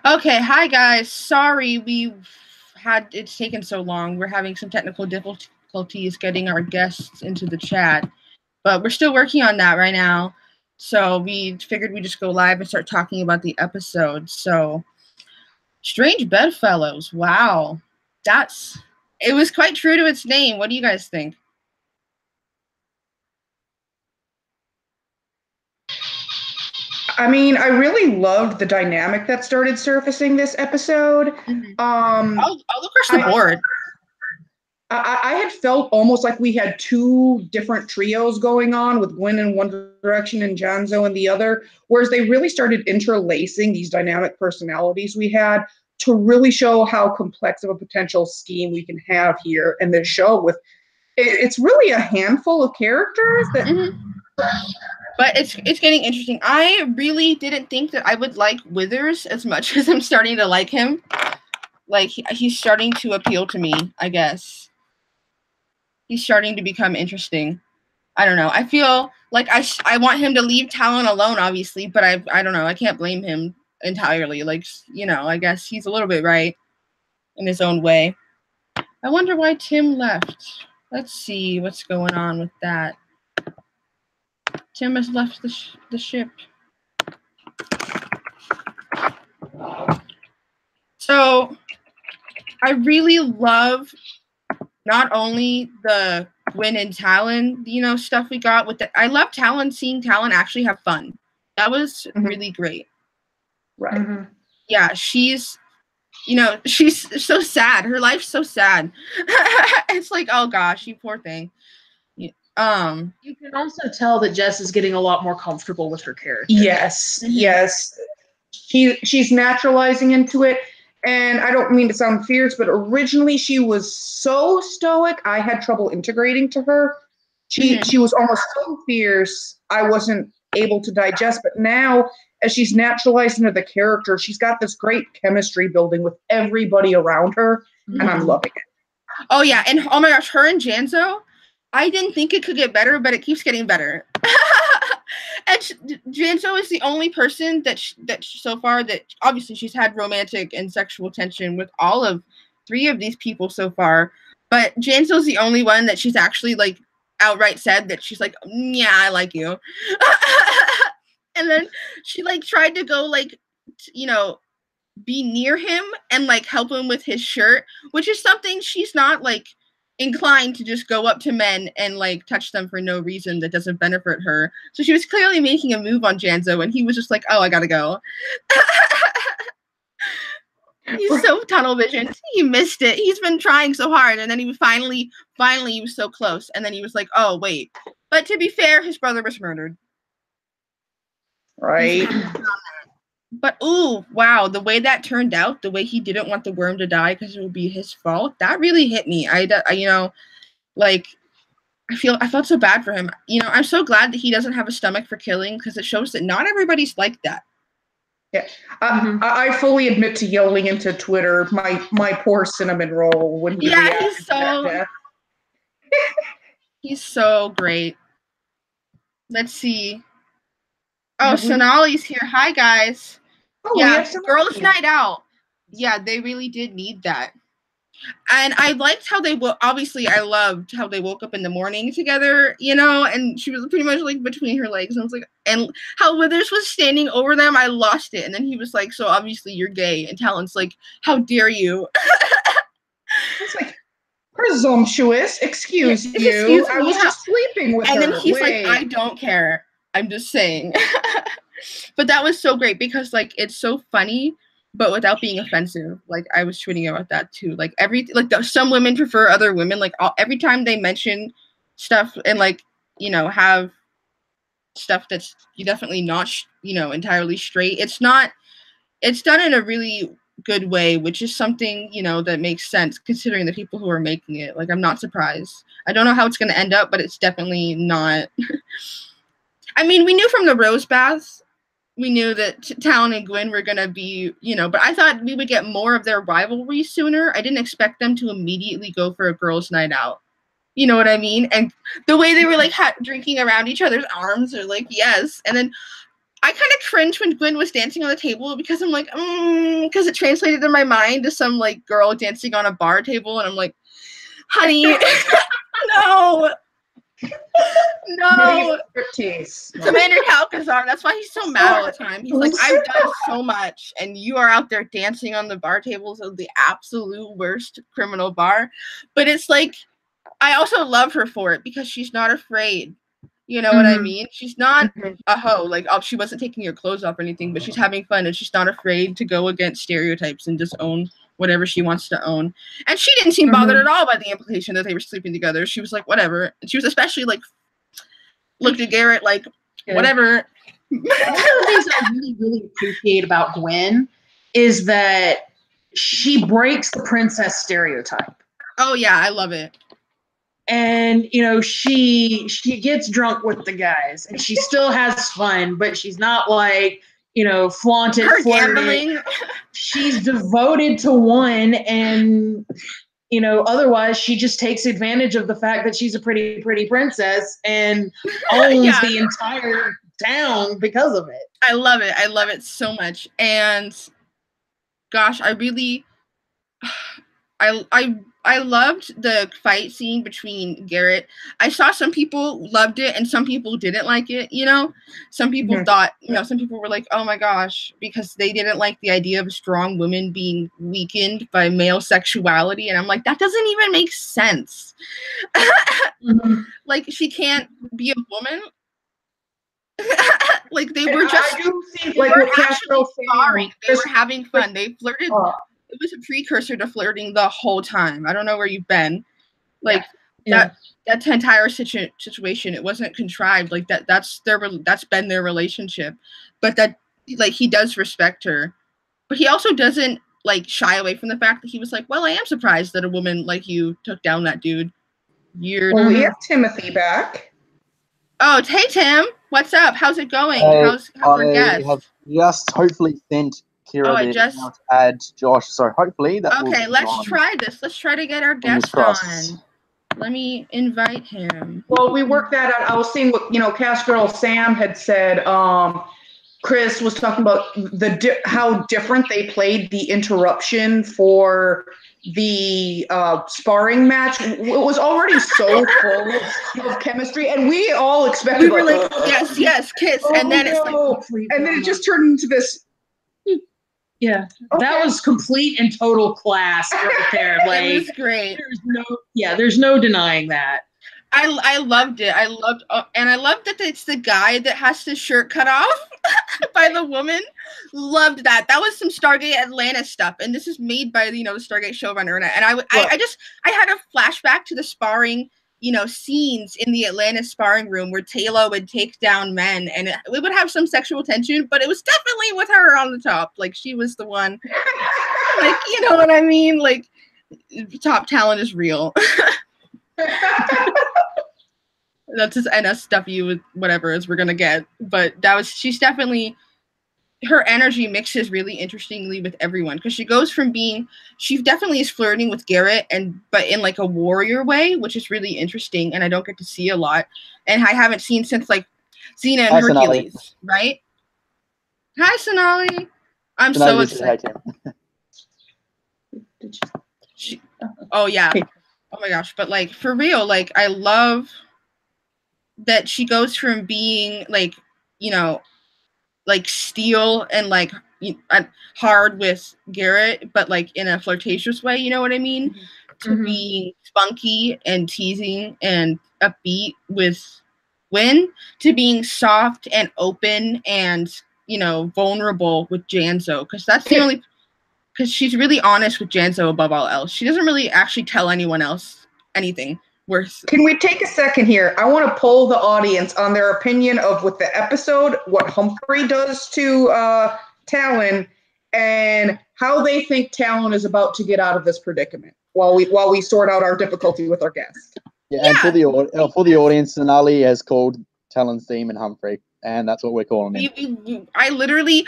Okay, hi guys. Sorry it's taken so long. We're having some technical difficulties getting our guests into the chat, but we're still working on that right now. So we figured we'd just go live and start talking about the episode. So, Strange Bedfellows. Wow. It was quite true to its name. What do you guys think? I mean, I really loved the dynamic that started surfacing this episode. Mm-hmm. All across the board. I had felt almost like we had two different trios going on, with Gwen in one direction and Janzo in the other, whereas they really started interlacing these dynamic personalities we had to really show how complex of a potential scheme we can have here in this show. It's really a handful of characters that. Mm-hmm. But it's getting interesting. I really didn't think that I would like Withers as much as I'm starting to like him. Like, he's starting to appeal to me, I guess. He's starting to become interesting. I don't know. I feel like I want him to leave Talon alone, obviously, but I don't know. I can't blame him entirely. Like, I guess he's a little bit right in his own way. I wonder why Tim left. Let's see what's going on with that. Tim has left the ship. So, I really love not only the Gwen and Talon, stuff we got with I love seeing Talon actually have fun. That was really great. Right. Mm-hmm. Yeah, she's so sad. Her life's so sad. It's like, oh gosh, you poor thing. You can also tell that Jess is getting a lot more comfortable with her character. Yes, yes. She's naturalizing into it. And I don't mean to sound fierce, but originally she was so stoic, I had trouble integrating to her. She was almost so fierce, I wasn't able to digest. But now, as she's naturalized into the character, she's got this great chemistry building with everybody around her, and I'm loving it. Oh, yeah. And oh my gosh, her and Janzo, I didn't think it could get better, but it keeps getting better. And Janzo is the only person that so far that obviously she's had romantic and sexual tension with all of three of these people so far, but Janzo's the only one that she's actually like outright said that she's like, yeah, I like you. And then she like tried to go like, be near him and like help him with his shirt, which is something she's not like inclined to just go up to men and like touch them for no reason that doesn't benefit her. So she was clearly making a move on Janzo, and he was just like, oh, I gotta go. He's so tunnel vision. He missed it. He's been trying so hard, and then he was finally he was so close, and then he was like, oh wait. But to be fair, his brother was murdered. Right. But ooh, wow, the way that turned out, the way he didn't want the worm to die because it would be his fault, that really hit me. I felt so bad for him. I'm so glad that he doesn't have a stomach for killing, because it shows that not everybody's like that. Yeah, I fully admit to yelling into Twitter my poor cinnamon roll when he he's so great. Let's see. Oh, Sonali's here. Hi guys. Oh, yeah, girls' night out. Yeah, they really did need that. And I liked how I loved how they woke up in the morning together, and she was pretty much like between her legs. And I was like, and how Withers was standing over them, I lost it. And then he was like, so obviously you're gay. And Talon's like, how dare you? It's like, presumptuous, excuse you. I was just sleeping with her. And then he's like, I don't care. I'm just saying. But that was so great because like it's so funny, but without being offensive. Like I was tweeting about that too. Like some women prefer other women. Like every time they mention stuff and like have stuff that's definitely not entirely straight. It's done in a really good way, which is something that makes sense considering the people who are making it. Like I'm not surprised. I don't know how it's going to end up, but it's definitely not. I mean, we knew from the rose baths. We knew that Talon and Gwen were going to be, but I thought we would get more of their rivalry sooner. I didn't expect them to immediately go for a girls' night out. You know what I mean? And the way they were like drinking around each other's arms are like, yes. And then I kind of cringed when Gwen was dancing on the table because I'm like, because it translated in my mind to some like girl dancing on a bar table, and I'm like, honey, no. No. Commander Calcazar, that's why he's so mad all the time. He's like, I've done so much, and you are out there dancing on the bar tables of the absolute worst criminal bar. But it's like, I also love her for it because she's not afraid. You know what I mean? She's not a hoe. Like, she wasn't taking her clothes off or anything, but she's having fun, and she's not afraid to go against stereotypes and just own whatever she wants to own. And she didn't seem bothered at all by the implication that they were sleeping together. She was like, whatever. And she was especially like, looked at Garrett like, whatever. One of the things I really, really appreciate about Gwen is that she breaks the princess stereotype. Oh yeah, I love it. And you know, she gets drunk with the guys, and she still has fun, but she's not like, you know, flaunted, flirting. She's devoted to one, and you know, otherwise she just takes advantage of the fact that she's a pretty princess and owns the entire town because of it. I love it. I love it so much. And gosh, I really I loved the fight scene between Garrett. I saw some people loved it and some people didn't like it, you know? Some people thought, you know, some people were like, oh my gosh, because they didn't like the idea of a strong woman being weakened by male sexuality. And I'm like, that doesn't even make sense. Like, she can't be a woman. Like, they were just, they were actually sparring. They were having fun. They flirted. It was a precursor to flirting the whole time. I don't know where you've been. Like that entire situation, it wasn't contrived. Like that's been their relationship. But that, like, he does respect her. But he also doesn't like shy away from the fact that he was like, well, I am surprised that a woman like you took down that dude. Well, we have Timothy back. Oh, hey Tim. What's up? How's it going? How's our guest? I have just hopefully sent Kira to add Josh, so hopefully that will let's try this. Let's try to get our guest on. Let me invite him. Well, we worked that out. I was seeing what, you know, Cast Girl Sam had said. Chris was talking about how different they played the interruption for the sparring match. It was already so full of chemistry, and we all expected. We were like, yes, kiss, and then it's like, and then it just turned into this. Yeah, that was complete and total class right there. Like, it was great. There's no denying that. I loved it. I loved that it's the guy that has his shirt cut off by the woman. Loved that. That was some Stargate Atlantis stuff, and this is made by, you know, the Stargate showrunner. And I had a flashback to the sparring, you know, scenes in the Atlantis sparring room where Taylor would take down men, and we would have some sexual tension, but it was definitely with her on the top. Like, she was the one. Like, you know what I mean? Like, top talent is real. That's his NSW with whatever as we're gonna get. But she's definitely, her energy mixes really interestingly with everyone, because she goes from she definitely is flirting with Garrett, but in like a warrior way, which is really interesting, and I don't get to see a lot, and I haven't seen since like Xena and Hercules, Sonali. Right? Hi, Sonali. I'm so excited. Oh yeah. Oh my gosh. But like, for real, like, I love that she goes from being like, you know, like steel and like hard with Garrett, but like in a flirtatious way, you know what I mean? To being spunky and teasing and upbeat with Gwen, to being soft and open and, you know, vulnerable with Janzo, because that's the only, because she's really honest with Janzo above all else. She doesn't really actually tell anyone else anything worth. Can we take a second here? I want to poll the audience on their opinion of, with the episode, what Humphrey does to Talon, and how they think Talon is about to get out of this predicament while we sort out our difficulty with our guest. Yeah, and for the audience, Sonali has called Talon's Demon Humphrey, and that's what we're calling him. I literally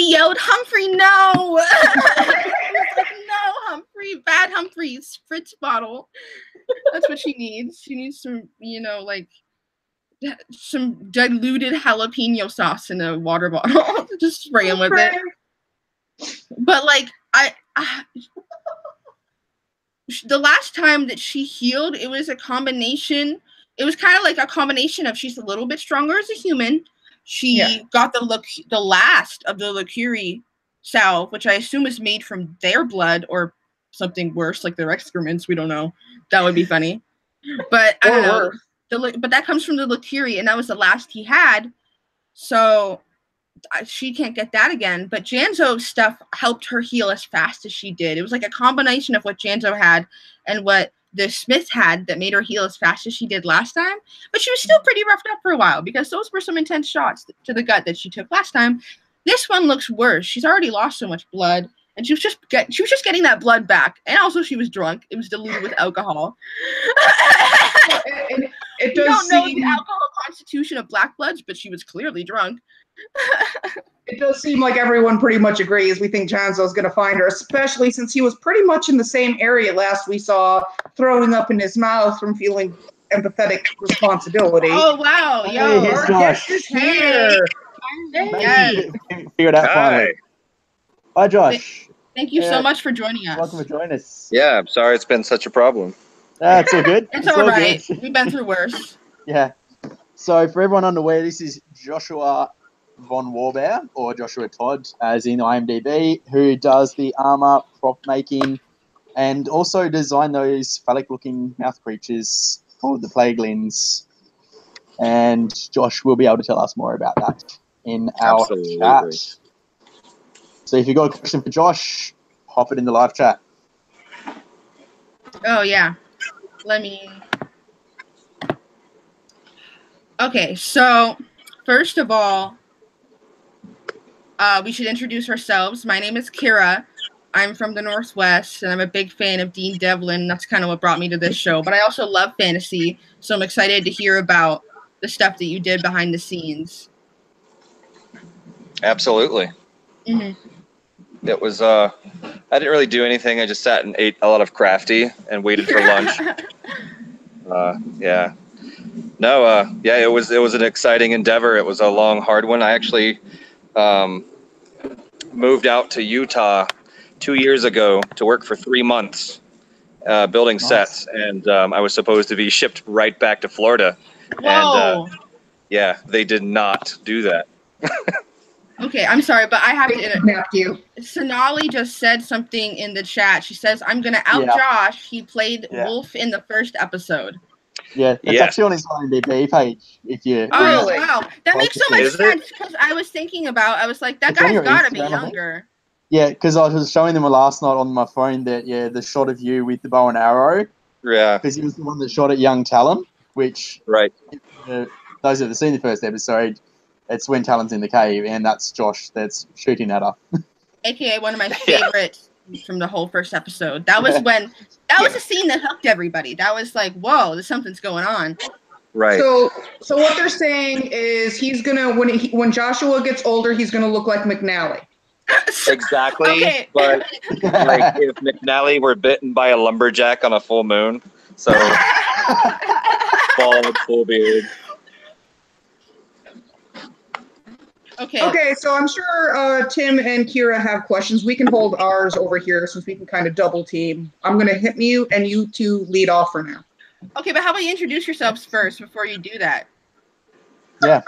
yelled, Humphrey, no! I was like, no, Humphrey, bad Humphrey, spritz bottle. That's what she needs. She needs some, you know, like, some diluted jalapeno sauce in a water bottle, just spray him with it. But like the last time that she healed, it was a combination. It was kind of like a combination of she's a little bit stronger as a human. She got the last of the Lacuri salve, which I assume is made from their blood or something worse, like their excrements. We don't know. That would be funny. But I don't know. But that comes from the Lacuri, and that was the last he had. So she can't get that again. But Janzo's stuff helped her heal as fast as she did. It was like a combination of what Janzo had and what the Smith had that made her heal as fast as she did last time. But she was still pretty roughed up for a while because those were some intense shots to the gut that she took last time. This one looks worse. She's already lost so much blood, and she was just getting that blood back. And also, she was drunk. It was diluted with alcohol. It does. We don't know the alcohol constitution of black bloods, but she was clearly drunk. It does seem like everyone pretty much agrees. We think Janzo's going to find her, especially since he was pretty much in the same area last we saw, throwing up in his mouth from feeling empathetic responsibility. Oh, wow. Yo, hey, Josh. Is here. Yes. Figured out finally. Hi, Josh. Thank you so much for joining us. Welcome for joining us. Yeah, I'm sorry it's been such a problem. It's all good. It's all right. We've been through worse. Yeah. So for everyone unaware, this is Joshua von Warbear, or Joshua Todd, as in IMDb, who does the armor, prop making, and also designed those phallic-looking mouth creatures called the Plaguelins. And Josh will be able to tell us more about that in our chat. So if you've got a question for Josh, hop it in the live chat. Oh, yeah. Let me... Okay, so first of all, we should introduce ourselves. My name is Kira. I'm from the Northwest, and I'm a big fan of Dean Devlin. That's kind of what brought me to this show. But I also love fantasy, so I'm excited to hear about the stuff that you did behind the scenes. Absolutely. Mm-hmm. It was, I didn't really do anything. I just sat and ate a lot of crafty and waited for lunch. Yeah. No, yeah, it was an exciting endeavor. It was a long, hard one. I actually moved out to Utah 2 years ago to work for 3 months building sets, and I was supposed to be shipped right back to Florida. Whoa. And yeah, they did not do that. Okay, I'm sorry, but I have to interrupt you. Sonali just said something in the chat. She says, I'm going to out Josh. He played Wolf in the first episode. Yeah, it's actually on his IMDb page. If you really? Wow. That makes so much sense, because I was thinking about, I was like, that guy's got to be younger. Yeah, because I was showing them last night on my phone that, the shot of you with the bow and arrow. Yeah. Because he was the one that shot at young Talon, which, right. Those who have seen the first episode, it's when Talon's in the cave, and that's Josh that's shooting at her. AKA one of my favorites from the whole first episode. That was that was a scene that hooked everybody. That was like, whoa, something's going on. Right. So what they're saying is he's gonna when Joshua gets older, he's gonna look like McNally. Exactly. Okay. But like if McNally were bitten by a lumberjack on a full moon, so bald, full beard. Okay, so I'm sure Tim and Kira have questions. We can hold ours over here since we can kind of double team. I'm going to hit mute and you two lead off for now. Okay, but how about you introduce yourselves first before you do that? Yeah.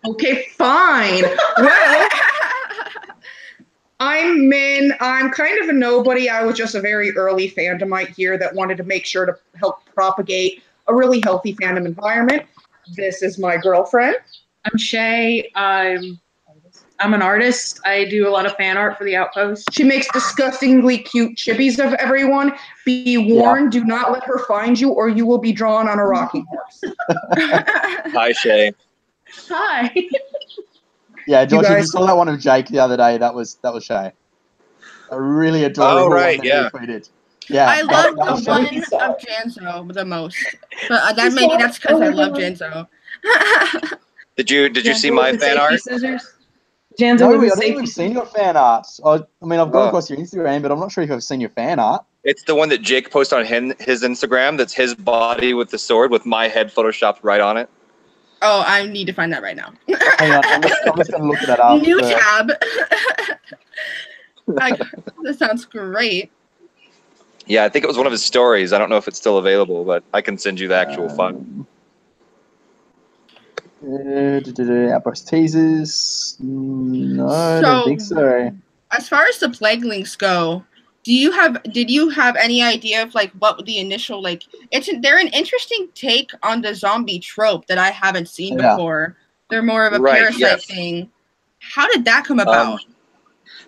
Okay, fine. Well, I'm Min. I'm kind of a nobody. I was just a very early fandomite here that wanted to make sure to help propagate a really healthy fandom environment. This is my girlfriend. I'm Shay. I'm an artist. I do a lot of fan art for the Outpost. She makes disgustingly cute chippies of everyone. Be warned, do not let her find you or you will be drawn on a rocking horse. Hi, Shay. Hi. Yeah, Josh, if you saw that one of Jake the other day, that was Shay. A really adorable one that he tweeted. Yeah, I love the one of Janzo the most. But that's because I love Janzo. Did you see my fan art? Janzo, no, I don't think we've seen your fan art. I mean, I've gone across your Instagram, but I'm not sure if I've seen your fan art. It's the one that Jake posted on his Instagram. That's his body with the sword with my head photoshopped right on it. Oh, I need to find that right now. Hang on, I'm just going to look that up. New tab. That sounds great. Yeah, I think it was one of his stories. I don't know if it's still available, but I can send you the actual file. Outpost teasers. No, I don't think so. As far as the plague links go, did you have any idea of like what the initial like? They're an interesting take on the zombie trope that I haven't seen before. They're more of a parasite thing. How did that come about?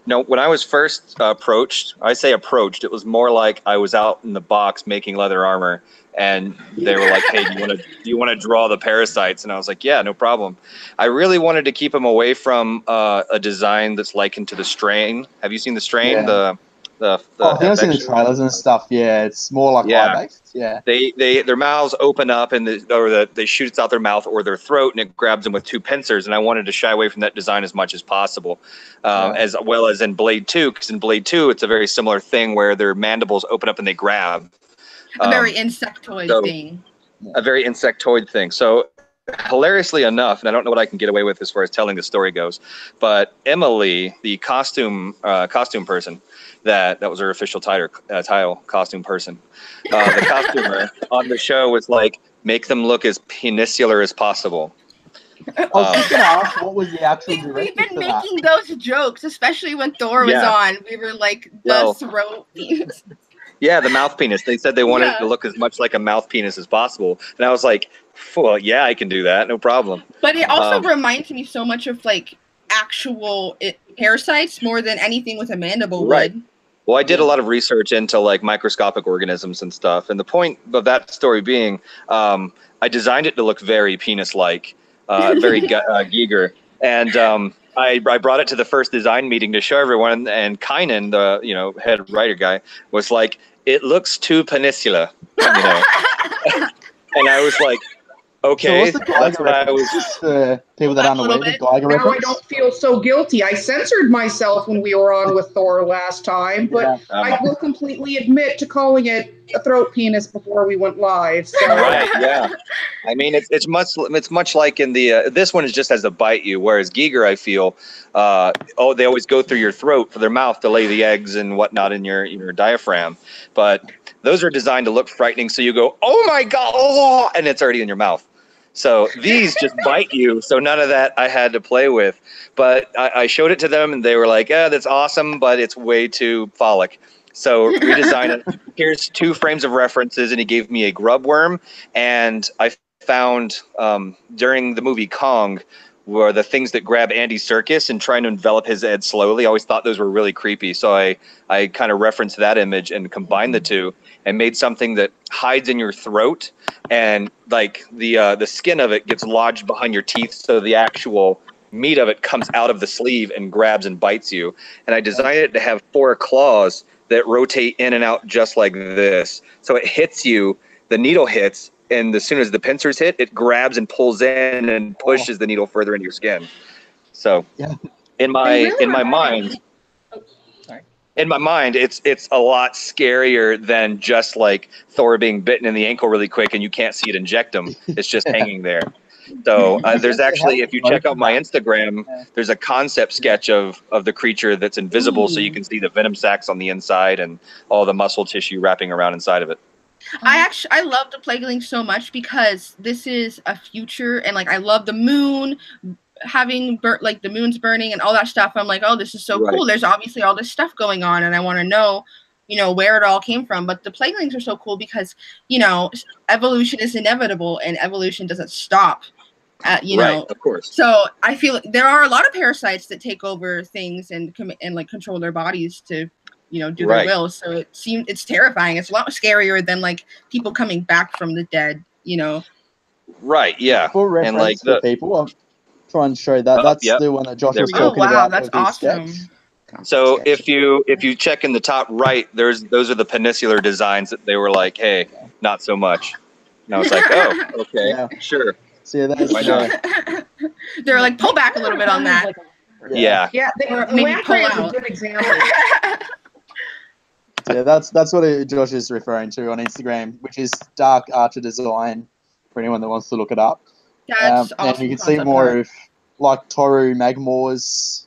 No, when I was first approached, it was more like I was out in the box making leather armor, and they were like, "Hey, do you want to draw the parasites?" And I was like, "Yeah, no problem." I really wanted to keep them away from a design that's likened to the strain. Have you seen the strain? Yeah. I've seen the trailers and stuff. Yeah, it's more like eye-based. Yeah. Their mouths open up and they shoot out their mouth or their throat, and it grabs them with two pincers. And I wanted to shy away from that design as much as possible, as well as in Blade 2, because in Blade 2 it's a very similar thing where their mandibles open up and they grab. A very insectoid thing. A very insectoid thing. So hilariously enough, and I don't know what I can get away with as far as telling the story goes, but Emily, the costume person, that was her official title, costume person. The costumer on the show was like, make them look as peninsular as possible. I was just going to ask, what was the actual direction We've been making those jokes, especially when Thor was on. We were like, the throat penis. Yeah, the mouth penis. They said they wanted it to look as much like a mouth penis as possible. And I was like, well, yeah, I can do that. No problem. But it also reminds me so much of like actual parasites more than anything with a mandible would. Well, I did a lot of research into like microscopic organisms and stuff. And the point of that story being, I designed it to look very penis-like, very Giger. And I brought it to the first design meeting to show everyone. And Kynan, the head writer guy, was like, it looks too peninsula, And I was like, okay, so that's what I was just people that aren't aware. The Geiger now I don't feel so guilty. I censored myself when we were on with Thor last time, but I will completely admit to calling it a throat penis before we went live. So. Right? Yeah. I mean, it's much like in the this one is just as to bite you, whereas Giger, I feel, they always go through your throat for their mouth to lay the eggs and whatnot in your diaphragm, but those are designed to look frightening, so you go, oh my god, and it's already in your mouth. So these just bite you. So none of that I had to play with. But I showed it to them and they were like, that's awesome, but it's way too phallic. So redesign it. Here's 2 frames of references, and he gave me a grub worm. And I found during the movie Kong were the things that grab Andy Serkis and trying to envelop his head slowly. I always thought those were really creepy. So I kind of referenced that image and combined the two and made something that hides in your throat, and like the skin of it gets lodged behind your teeth, so the actual meat of it comes out of the sleeve and grabs and bites you. And I designed it to have 4 claws that rotate in and out just like this. So it hits you, the needle hits, and as soon as the pincers hit, it grabs and pulls in and pushes the needle further into your skin. So in my mind, it's a lot scarier than just like Thor being bitten in the ankle really quick and you can't see it inject him. It's just hanging there. So there's actually, if you check out my Instagram, there's a concept sketch of the creature that's invisible, so you can see the venom sacs on the inside and all the muscle tissue wrapping around inside of it. I love the Plague Link so much because this is a future, and like I love the moon having like the moon's burning and all that stuff. I'm like, oh, this is so cool. There's obviously all this stuff going on, and I want to know, where it all came from. But the Plague Links are so cool because evolution is inevitable, and evolution doesn't stop. Of course. So I feel there are a lot of parasites that take over things and like control their bodies to do their will. So it's terrifying. It's a lot scarier than like people coming back from the dead, Right. Yeah. For reference and like for people, I'll try and show that. That's the one that Josh was talking about. That's awesome. So if you check in the top right, those are the peninsular designs that they were like, hey, not so much. And I was like, oh, okay, sure. So that's they're like, pull back a little bit on that. Yeah. Yeah. The lamprey is a good example. Yeah, that's what Josh is referring to on Instagram, which is Dark Archer Design, for anyone that wants to look it up. That's and awesome. you can see more of like Toru Magmore's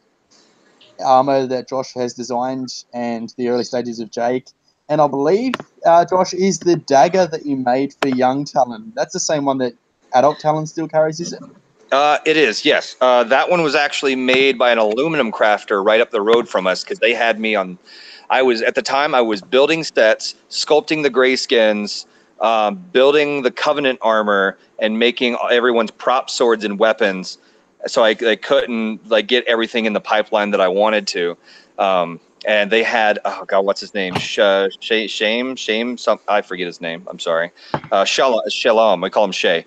armor that Josh has designed, and the early stages of Jake. And I believe, Josh, is the dagger that you made for young Talon. That's the same one that adult Talon still carries, is it? It is, yes. That one was actually made by an aluminum crafter right up the road from us because they had me on. At the time, I was building sets, sculpting the grayskins, building the Covenant armor, and making everyone's prop swords and weapons. So I couldn't like get everything in the pipeline that I wanted to. And they had, oh God, what's his name? Shame, I forget his name. I'm sorry. Shalom, we call him Shay.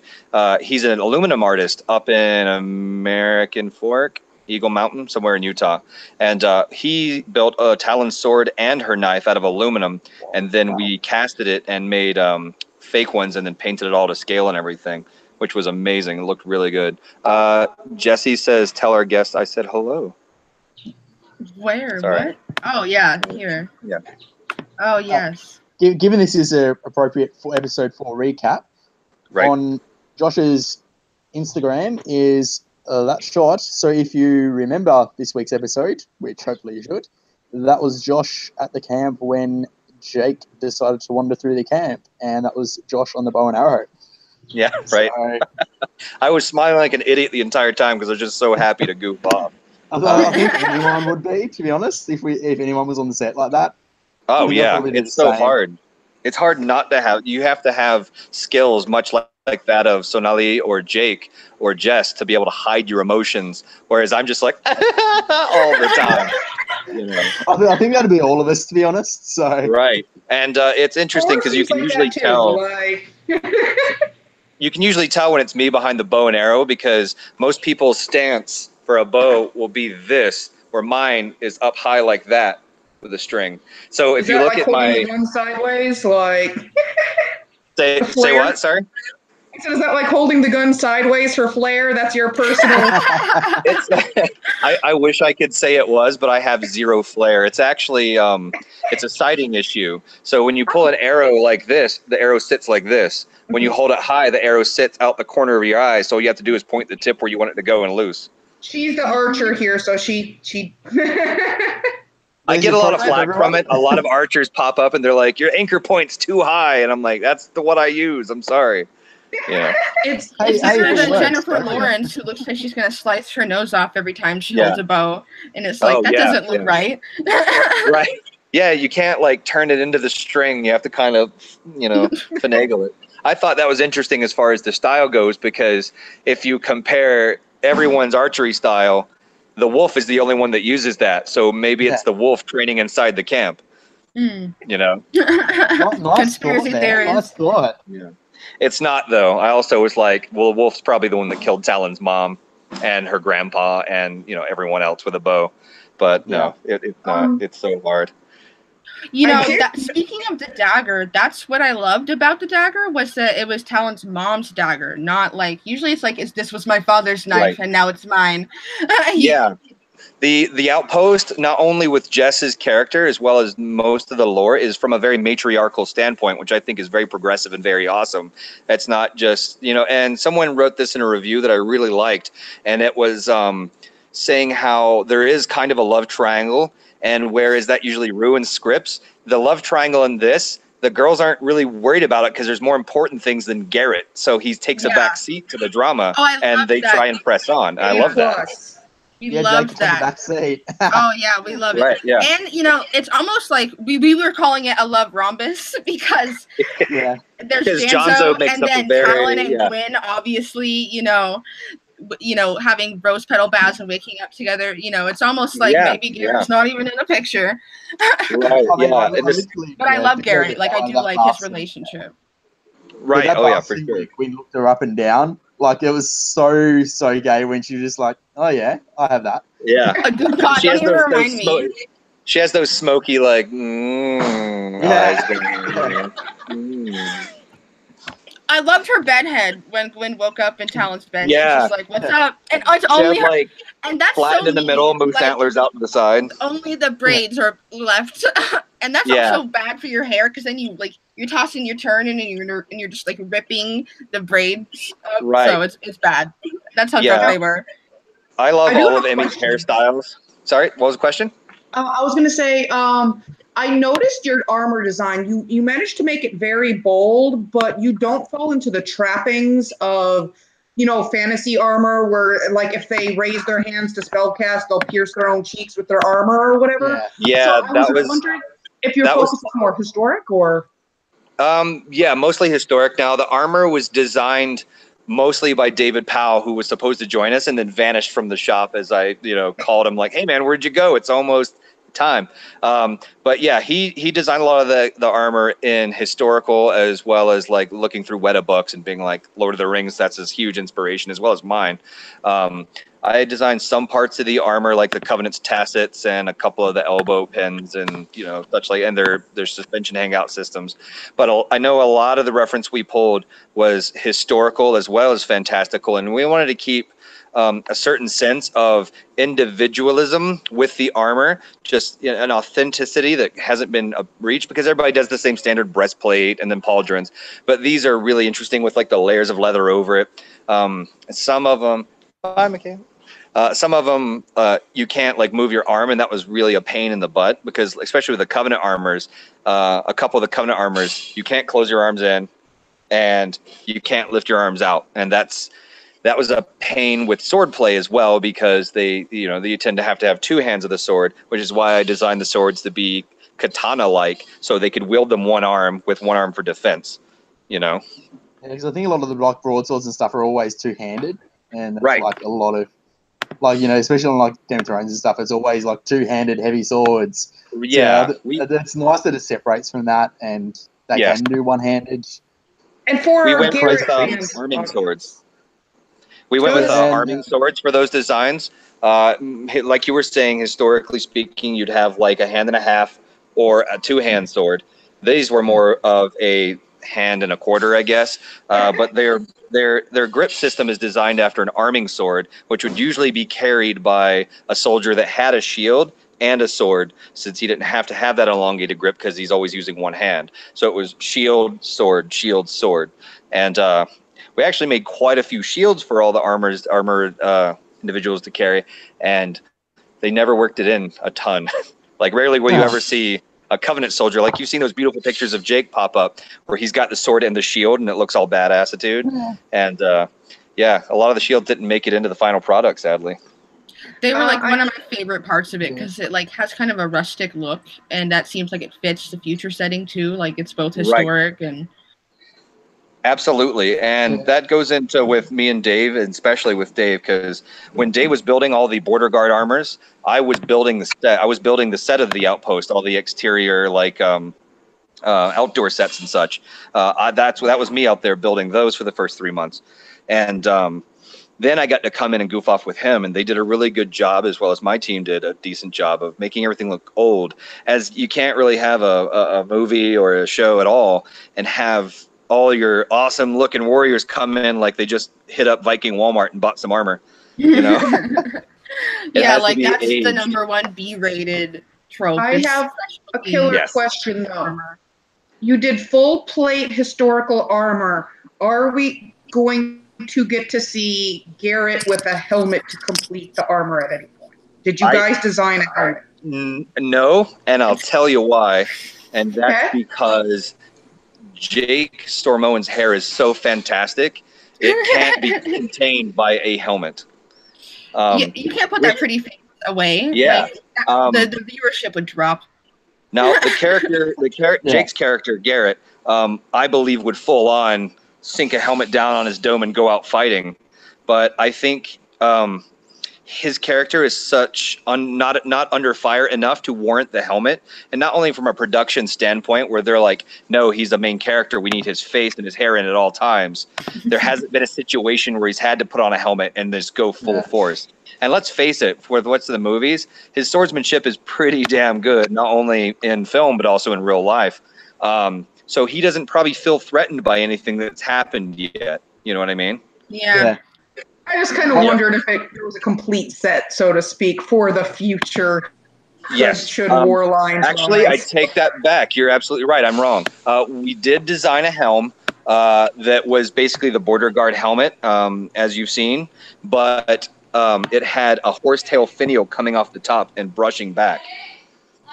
He's an aluminum artist up in American Fork, Eagle Mountain, somewhere in Utah. And he built a Talon sword and her knife out of aluminum. And then we casted it and made fake ones and then painted it all to scale and everything, which was amazing. It looked really good. Jesse says, tell our guest I said hello. Where? Sorry. What? Oh, yeah, here. Yeah. Oh, yes. Given this is appropriate for episode 4 recap, Right. on Josh's Instagram is that shot. So if you remember this week's episode, which hopefully you should, that was Josh at the camp when Jake decided to wander through the camp, and that was Josh on the bow and arrow. Yeah, right. So, I was smiling like an idiot the entire time because I was just so happy to goof off. I think anyone would be, to be honest, if anyone was on the set like that. Oh yeah, it's so hard. It's hard not to have. You have to have skills much like that of Sonali or Jake or Jess to be able to hide your emotions. Whereas I'm just like all the time. You know. I think that'd be all of us, to be honest. So right, and it's interesting because you can usually tell. You can usually tell when it's me behind the bow and arrow because most people's stance for a bow will be this, where mine is up high like that with a string. So if you look at my the gun sideways, like say what? Sorry. So is that like holding the gun sideways for flair? That's your personal. I wish I could say it was, but I have zero flair. It's actually it's a sighting issue. So when you pull an arrow like this, the arrow sits like this. When you hold it high, the arrow sits out the corner of your eye. So all you have to do is point the tip where you want it to go and loose. She's the archer here, so she. I get a lot of flack from it. A lot of archers pop up and they're like, "Your anchor point's too high," and I'm like, "That's what I use." I'm sorry. Yeah. It's better than Jennifer Lawrence, who looks like she's gonna slice her nose off every time she holds a bow, and it's like that doesn't look right. Right. Yeah, you can't like turn it into the string. You have to kind of, finagle it. I thought that was interesting as far as the style goes because if you compare everyone's archery style, the wolf is the only one that uses that. So maybe it's the wolf training inside the camp. Mm. Nice Conspiracy theories. Nice thought. Yeah. It's not though. I also was like, well, Wolf's probably the one that killed Talon's mom and her grandpa and everyone else with a bow. But no, it's not. It's so hard. Speaking of the dagger, that's what I loved about the dagger was that it was Talon's mom's dagger, not like usually it's like this was my father's knife and now it's mine. Yeah. The Outpost, not only with Jess's character as well as most of the lore, is from a very matriarchal standpoint, which I think is very progressive and very awesome. It's not just, and someone wrote this in a review that I really liked, and it was saying how there is kind of a love triangle, and whereas that usually ruins scripts, the love triangle in this, the girls aren't really worried about it because there's more important things than Garrett. So he takes a back seat to the drama, and they try and press on. I love that. We love that. Oh yeah, we love it. Right, yeah. And it's almost like we were calling it a love rhombus because there's Janzo and then Talon and Gwyn, obviously, having rose petal baths and waking up together. It's almost like maybe Garrett's not even in the picture. Right. But I love Garrett. Like I do like his relationship. Right. Yeah, oh yeah, for sure. We looked her up and down. Like it was so gay when she was just like, "Oh yeah, I have that." Yeah. God, she has remind me. She has those smoky eyes. I loved her bedhead when Gwyn woke up in Talon's bed. Yeah. She's just like, "What's up?" And it's only her. Like, and that's flattened so in the middle, moose antlers out to the side. Only the braids are left. And that's also bad for your hair because then you're tossing your turn and you're just like ripping the braids up. Right. So it's bad. That's how drunk they were. I love all of Emmy's hairstyles. Sorry, what was the question? I was going to say, I noticed your armor design. You managed to make it very bold, but you don't fall into the trappings of, fantasy armor where, like, if they raise their hands to spellcast, they'll pierce their own cheeks with their armor or whatever. Yeah, so I was wondering if your focus is more historic or. Yeah, mostly historic. Now, the armor was designed mostly by David Powell, who was supposed to join us and then vanished from the shop as I, called him like, hey man, where'd you go? It's almost time. But yeah, he designed a lot of the armor in historical as well as like looking through Weta books and being like Lord of the Rings. That's his huge inspiration as well as mine. I designed some parts of the armor like the Covenant's tassets and a couple of the elbow pins and such like, and their suspension hangout systems. But I know a lot of the reference we pulled was historical as well as fantastical, and we wanted to keep a certain sense of individualism with the armor, just an authenticity that hasn't been reached because everybody does the same standard breastplate and then pauldrons. But these are really interesting with like the layers of leather over it. Some of them, hi, McKay. Some of them you can't like move your arm, and that was really a pain in the butt because especially with the Covenant armors, a couple of the Covenant armors, you can't close your arms in and you can't lift your arms out. And that was a pain with sword play as well because they tend to have two hands of the sword, which is why I designed the swords to be katana-like so they could wield them one arm with one arm for defense, Yeah, because I think a lot of the like broadswords and stuff are always two-handed, and that's right. like a lot of especially on like Game of Thrones and stuff, it's always like two-handed heavy swords. Yeah, so it's nice that it separates from that, and they can do one-handed. And for we went Garrett with arming swords. We went with arming swords for those designs. Like you were saying, historically speaking, you'd have like a hand and a half or a two-hand sword. These were more of a hand and a quarter, I guess. But their grip system is designed after an arming sword, which would usually be carried by a soldier that had a shield and a sword, since he didn't have to have that elongated grip because he's always using one hand. So it was shield, sword, and we actually made quite a few shields for all the armored individuals to carry, and they never worked it in a ton. Like rarely will you ever see a Covenant soldier, like you've seen those beautiful pictures of Jake pop up where he's got the sword and the shield and it looks all badass-itude. And a lot of the shields didn't make it into the final product, sadly. They were like one of my favorite parts of it because it like has kind of a rustic look, and that seems like it fits the future setting too. Like it's both historic and absolutely. And that goes into with me and Dave, and especially with Dave, because when Dave was building all the border guard armors, I was building the set. I was building the set of the Outpost, all the exterior like outdoor sets and such. That was me out there building those for the first 3 months, and then I got to come in and goof off with him, and they did a really good job, as well as my team did a decent job of making everything look old, as you can't really have a movie or a show at all and have all your awesome looking warriors come in like they just hit up Viking Walmart and bought some armor, Yeah, like that's aged. The #1 B-rated trope. I have a killer question though. You did full plate historical armor. Are we going to get to see Garrett with a helmet to complete the armor at any point? Did you guys design a helmet? No, and I'll tell you why. And that's because Jake Stormoen's hair is so fantastic, it can't be contained by a helmet. You can't put that pretty face away. Yeah. Like, the viewership would drop. Now, Jake's character, Garrett, I believe would full on sink a helmet down on his dome and go out fighting. But I think his character is such not under fire enough to warrant the helmet. And not only from a production standpoint where they're like, no, he's a main character, we need his face and his hair in at all times. There hasn't been a situation where he's had to put on a helmet and just go full force. And let's face it, for what's in the movies, his swordsmanship is pretty damn good, not only in film, but also in real life. So he doesn't probably feel threatened by anything that's happened yet. You know what I mean? Yeah. I just kind of wondered if there was a complete set, so to speak, for the future. Yes. Should war lines Actually, I rise. take that back. You're absolutely right. I'm wrong. We did design a helm that was basically the border guard helmet, as you've seen, but it had a horsetail finial coming off the top and brushing back.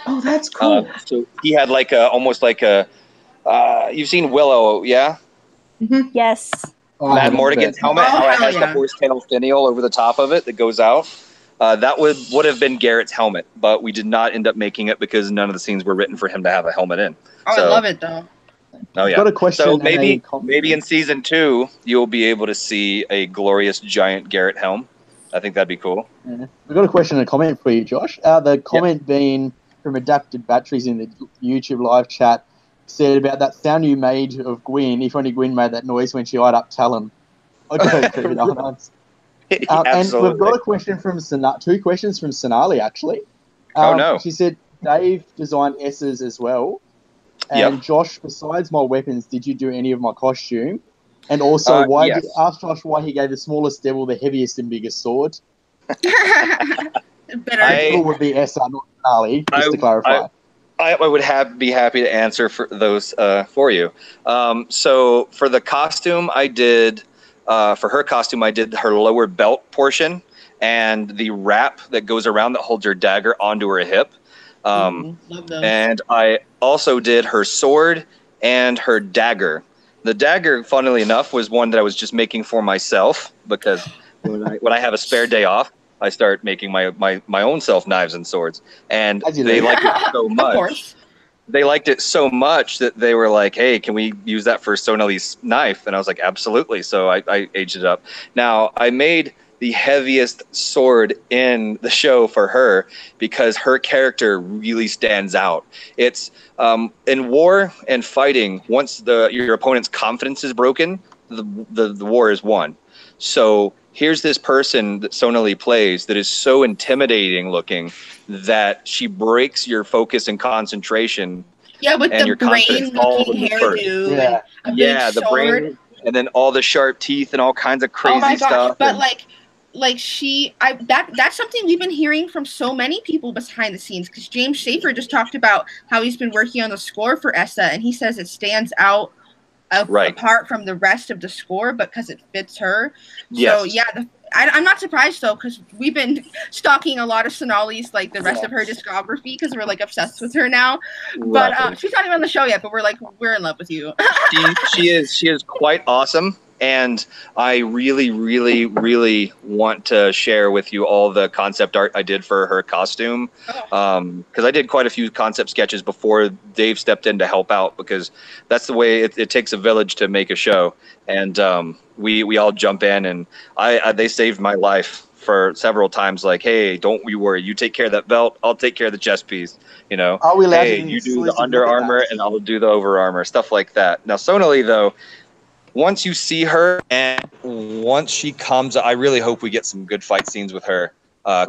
Oh, that's cool. So he had like almost like a. You've seen Willow, yeah? Yes. Matt Mordigan's helmet, how it has the horsetail finial over the top of it that goes out. That would have been Garrett's helmet, but we did not end up making it because none of the scenes were written for him to have a helmet in. Oh, So, I love it though. Oh yeah. Got a question. So maybe in season 2 you'll be able to see a glorious giant Garrett helm. I think that'd be cool. Yeah. We've got a question and a comment for you, Josh. The comment being from Adapted Batteries in the YouTube live chat said about that sound you made of Gwyn, if only Gwyn made that noise when she eyed up Talon. I don't agree with that. And we've got a question from two questions from Sonali, actually. Oh, no. She said, Dave designed S's as well. And Josh, besides my weapons, did you do any of my costume? And also, ask Josh why he gave the smallest devil the heaviest and biggest sword. It would be Essa, not Sonali, just to clarify. I would be happy to answer for those for you. So for the costume, I did for her costume, I did her lower belt portion and the wrap that goes around that holds her dagger onto her hip. And I also did her sword and her dagger. The dagger, funnily enough, was one that I was just making for myself because when I have a spare day off, I start making my own self knives and swords, and they liked it so much. They liked it so much that they were like, "Hey, can we use that for Sonali's knife?" And I was like, "Absolutely!" So I aged it up. Now I made the heaviest sword in the show for her because her character really stands out. It's in war and fighting. Once your opponent's confidence is broken, the war is won. So here's this person that Sonali plays that is so intimidating looking that she breaks your focus and concentration. Yeah, with and the your brain looking hairdo. Yeah, yeah, the brain, and then all the sharp teeth and all kinds of crazy stuff. But that's something we've been hearing from so many people behind the scenes, because James Schaefer just talked about how he's been working on the score for Essa, and he says it stands out apart from the rest of the score because it fits her. So yeah, I'm not surprised though, because we've been stalking a lot of Sonali's, like the rest of her discography, because we're like obsessed with her now. But she's not even on the show yet, but we're in love with you. She is quite awesome. And I really, really, really want to share with you all the concept art I did for her costume. Because I did quite a few concept sketches before Dave stepped in to help out, because that's the way it takes a village to make a show. And we all jump in, and they saved my life for several times. Like, hey, don't you worry. You take care of that belt. I'll take care of the chest piece. You know, hey, you do the under armor and I'll do the over armor, stuff like that. Now, Sonali, though, once you see her and once she comes, I really hope we get some good fight scenes with her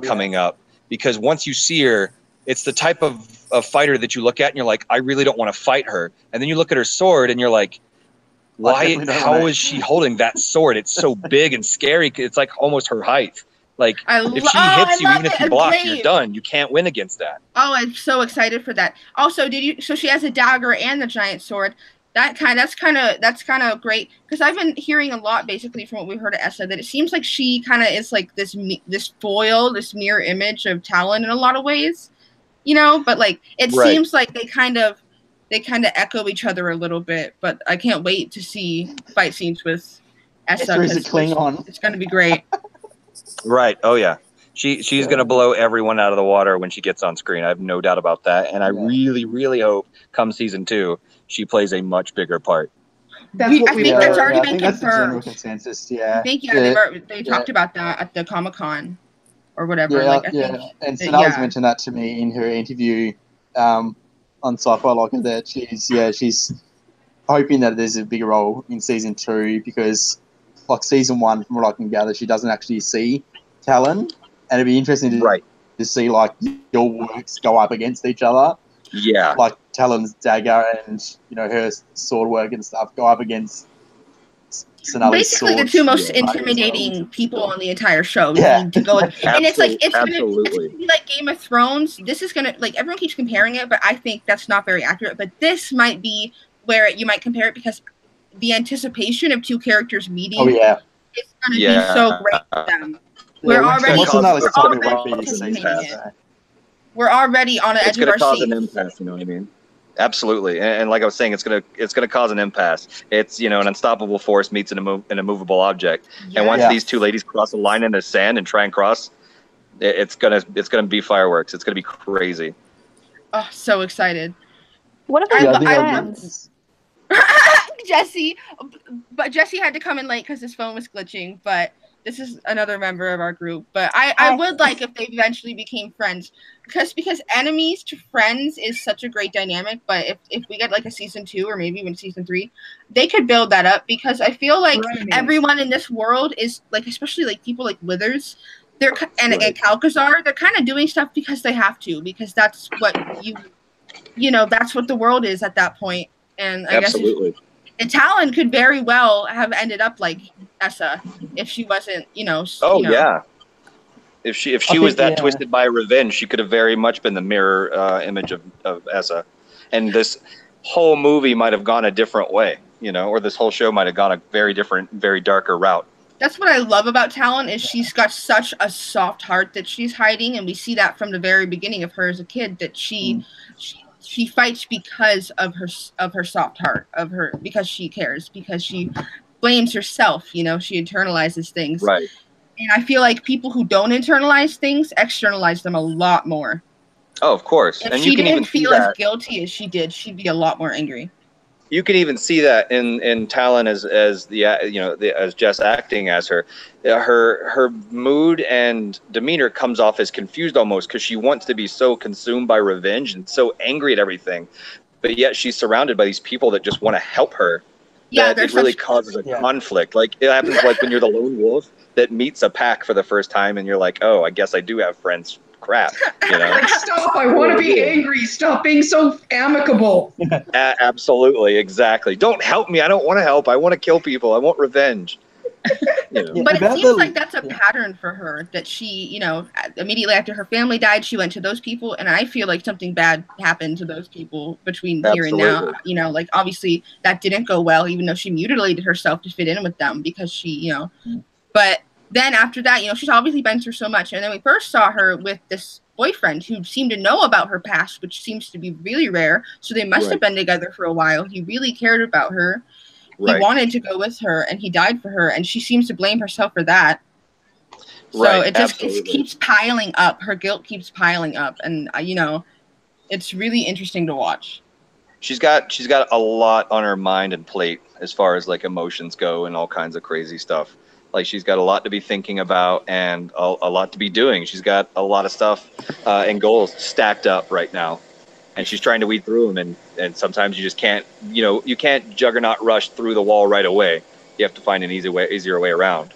coming up, because once you see her, it's the type of fighter that you look at and you're like, I really don't want to fight her. And then you look at her sword and you're like, how is she holding that sword? It's so big and scary. It's like almost her height. Like if she hits you, even if you block, you're done. You can't win against that. Oh, I'm so excited for that. Also, so she has a dagger and the giant sword. That's kind of great, because I've been hearing a lot, basically, from what we heard of Essa, that it seems like she kind of is like this foil, this mirror image of Talon in a lot of ways, you know. But like it seems like they kind of echo each other a little bit. But I can't wait to see fight scenes with Essa. It's going to be great. Right. Oh yeah. She's going to blow everyone out of the water when she gets on screen. I have no doubt about that. And I really, really hope come season 2 she plays a much bigger part. I think that's already been confirmed. That's the general consensus. Yeah. I think they talked about that at the Comic-Con or whatever. And Sonali's mentioned that to me in her interview on Sci-Fi Locker, that she's hoping that there's a bigger role in season 2, because like season 1, from what I can gather, she doesn't actually see Talon, and it'd be interesting to see like your works go up against each other. Yeah, like Talon's dagger and her sword work and stuff go up against Sonali's basically the sword two most shield, like, intimidating people on the entire show. Yeah. You need to go, and it's like it's gonna Absolutely. be like Game of Thrones. This is gonna, like, everyone keeps comparing it, but I think that's not very accurate. But this might be where you might compare it, because the anticipation of two characters meeting Oh yeah. is gonna be so great for them. We're Yeah, already, what's Sonali's we're sword already won't be this season, anticipating it. so. We're already on the edge It's of going our to cause an seats. impasse, you know what I mean? Absolutely, and like I was saying, it's gonna cause an impasse. It's, you know, an unstoppable force meets an immovable object, and once Yes. these two ladies cross a line in the sand and try and cross, it's gonna be fireworks. It's gonna be crazy. Oh, so excited. What if I they're lo- I friends? Jesse, but Jesse had to come in late because his phone was glitching. But this is another member of our group. But I would like if they eventually became friends, because enemies to friends is such a great dynamic. But if we get like a season 2 or maybe even season 3, they could build that up, because I feel like Frenemies. everyone in this world is like, especially like people like Withers, they're and Right. Calcazar, they're kind of doing stuff because they have to, because that's what you know, that's what the world is at that point. And I Absolutely. guess and Talon could very well have ended up like Essa if she wasn't, Oh you know. yeah. If she I was think, that yeah. twisted by revenge, she could have very much been the mirror image of Essa, and this whole movie might have gone a different way, you know, or this whole show might have gone a very different, very darker route. That's what I love about Talon, is she's got such a soft heart that she's hiding, and we see that from the very beginning of her as a kid, that she fights because of her soft heart, because she cares, because she blames herself, she internalizes things. Right. And I feel like people who don't internalize things externalize them a lot more. Oh, of course. If And she you can even didn't see feel as that. guilty as she did, she'd be a lot more angry. You can even see that in Talon as Jess acting as her. Her mood and demeanor comes off as confused almost, because she wants to be so consumed by revenge and so angry at everything, but yet she's surrounded by these people that just want to help her. Yeah, That it really causes a conflict. Like it happens like when you're the lone wolf that meets a pack for the first time, and you're like, oh, I guess I do have friends. Crap, you know. Like, stop! I want to be angry. Stop being so amicable. Absolutely, exactly. Don't help me. I don't want to help. I want to kill people. I want revenge. You know. But it seems like that's a pattern for her, that she, immediately after her family died, she went to those people, and I feel like something bad happened to those people between here and now. Like, obviously that didn't go well, even though she mutilated herself to fit in with them, because she, but then after that, she's obviously been through so much. And then we first saw her with this boyfriend who seemed to know about her past, which seems to be really rare. So they must have been together for a while. He really cared about her. He wanted to go with her, and he died for her, and she seems to blame herself for that. So it keeps piling up. Her guilt keeps piling up, and it's really interesting to watch. She's got a lot on her mind and plate as far as like emotions go and all kinds of crazy stuff. Like she's got a lot to be thinking about and a lot to be doing. She's got a lot of stuff and goals stacked up right now, and she's trying to weed through them. And sometimes you just can't, you can't juggernaut rush through the wall right away. You have to find an easier way around.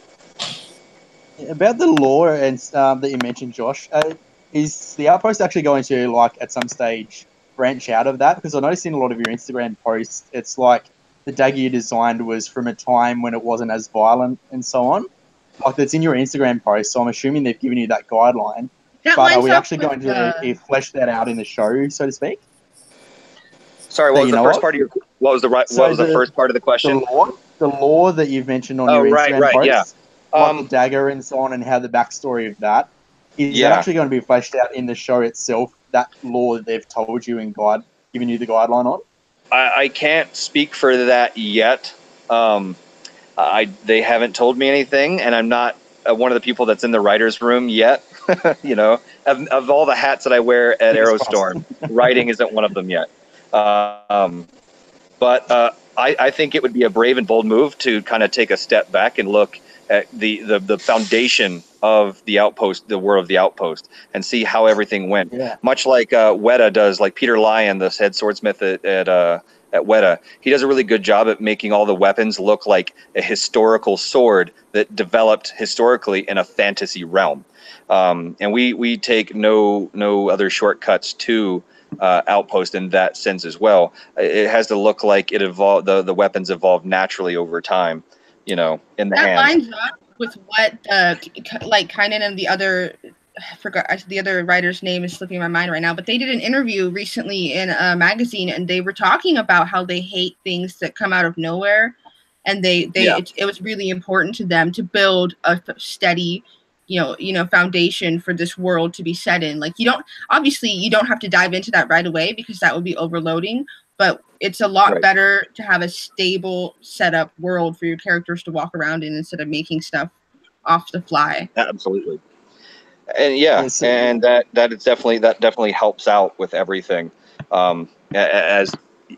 About the lore and that you mentioned, Josh, is the Outpost actually going to, like, at some stage branch out of that? Because I noticed in a lot of your Instagram posts, it's like the dagger you designed was from a time when it wasn't as violent and so on. Like, that's in your Instagram post, so I'm assuming they've given you that guideline. But are we actually going to flesh that out in the show, so to speak? Sorry, what was the first part of your? What was the first part of the question? The lore that you've mentioned on your Instagram posts, like the dagger and so on, and how the backstory of that is that actually going to be fleshed out in the show itself. That lore that they've told you and given you the guideline on. I can't speak for that yet. They haven't told me anything, and I'm not one of the people that's in the writer's room yet. Of all the hats that I wear at Aerostorm, writing isn't one of them yet. But I think it would be a brave and bold move to kind of take a step back and look at the foundation of the Outpost, the War of the Outpost, and see how everything went. Yeah. Much like Weta does, like Peter Lyon, the head swordsmith at Weta. He does a really good job at making all the weapons look like a historical sword that developed historically in a fantasy realm. And we take no other shortcuts to Outpost in that sense as well. It has to look like it evolved. The weapons evolved naturally over time. you know, in the That hands. lines up with what like Kynan and the other, I forgot the other writer's name is slipping my mind right now, but they did an interview recently in a magazine, and they were talking about how they hate things that come out of nowhere, and it was really important to them to build a steady, foundation for this world to be set in. Like, you don't have to dive into that right away, because that would be overloading, but it's a lot better to have a stable setup world for your characters to walk around in, instead of making stuff off the fly. Absolutely. And and that definitely helps out with everything, as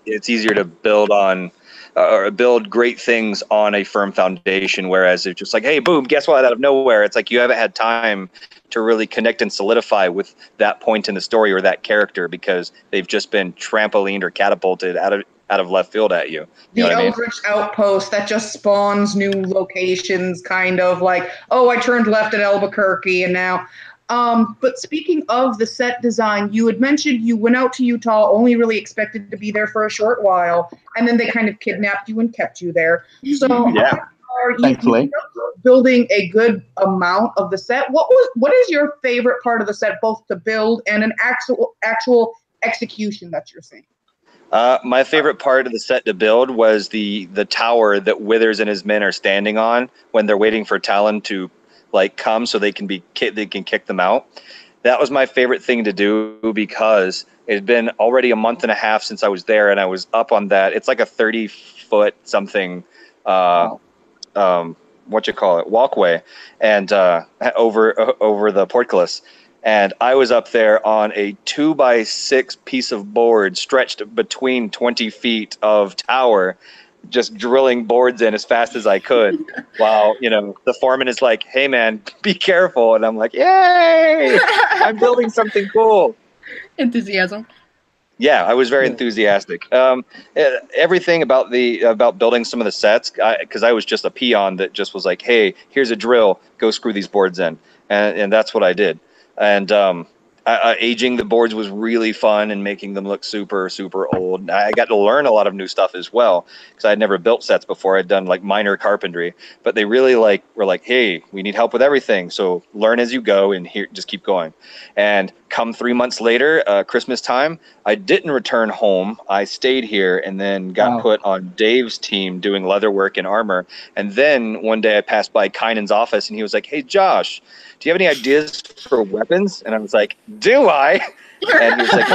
it's easier to build on or build great things on a firm foundation, whereas it's just like, hey, boom, guess what, out of nowhere, it's like you haven't had time to really connect and solidify with that point in the story or that character, because they've just been trampolined or catapulted out of left field at you. The Eldritch Outpost that just spawns new locations, kind of like, oh, I turned left at Albuquerque and now. But speaking of the set design, you had mentioned you went out to Utah, only really expected to be there for a short while, and then they kind of kidnapped you and kept you there. So are you building a good amount of the set? What is your favorite part of the set, both to build and an actual execution that you're seeing? My favorite part of the set to build was the tower that Withers and his men are standing on when they're waiting for Talon to come so they can kick them out. That was my favorite thing to do, because it had been already a month and a half since I was there, and I was up on that. It's like a 30-foot something, walkway, and over the portcullis. And I was up there on a 2x6 piece of board stretched between 20 feet of tower, just drilling boards in as fast as I could, while, the foreman is like, hey man, be careful. And I'm like, yay, I'm building something cool. Enthusiasm. Yeah, I was very enthusiastic. Everything about building some of the sets, because I was just a peon that just was like, hey, here's a drill, go screw these boards in. And that's what I did. And aging the boards was really fun, and making them look super, super old. I got to learn a lot of new stuff as well, because I had never built sets before. I'd done minor carpentry, but they really were like, hey, we need help with everything, so learn as you go, and here, just keep going. And come 3 months later, Christmas time, I didn't return home. I stayed here, and then got put on Dave's team doing leather work and armor. And then one day I passed by Kynan's office, and he was like, hey, Josh, do you have any ideas for weapons? And I was like, do I? And he was like,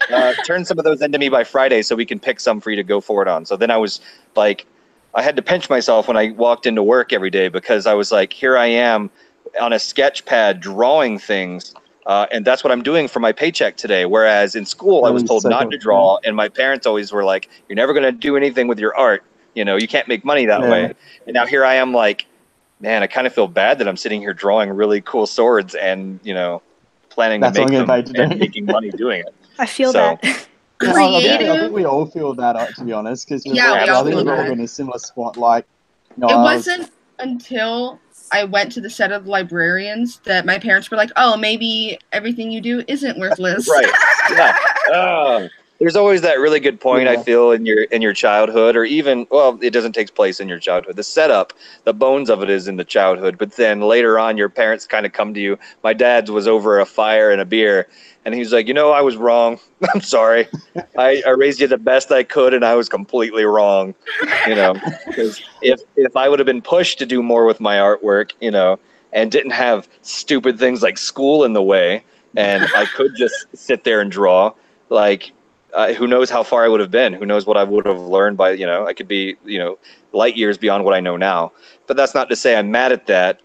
good. Turn some of those into me by Friday so we can pick some for you to go forward on. So then I was like, I had to pinch myself when I walked into work every day, because I was like, here I am on a sketch pad drawing things. And that's what I'm doing for my paycheck today. Whereas in school, I was told not to draw. And my parents always were like, you're never going to do anything with your art. You can't make money that way. And now here I am like, man, I kind of feel bad that I'm sitting here drawing really cool swords and, planning to make them and making money doing it. I feel that. Creative. I think we all feel that, to be honest, because we all feel we're all that. in a similar spot. It wasn't until I went to the set of librarians that my parents were like, oh, maybe everything you do isn't worthless. Right. Yeah. There's always that really good point, I feel, in your childhood, or even, well, it doesn't take place in your childhood. The setup, the bones of it is in the childhood, but then later on, your parents kind of come to you. My dad's was over a fire and a beer, and he's like, I was wrong. I'm sorry. I raised you the best I could, and I was completely wrong. Because if I would have been pushed to do more with my artwork, and didn't have stupid things like school in the way, and I could just sit there and draw, who knows how far I would have been? Who knows what I would have learned by, I could be, light years beyond what I know now. But that's not to say I'm mad at that.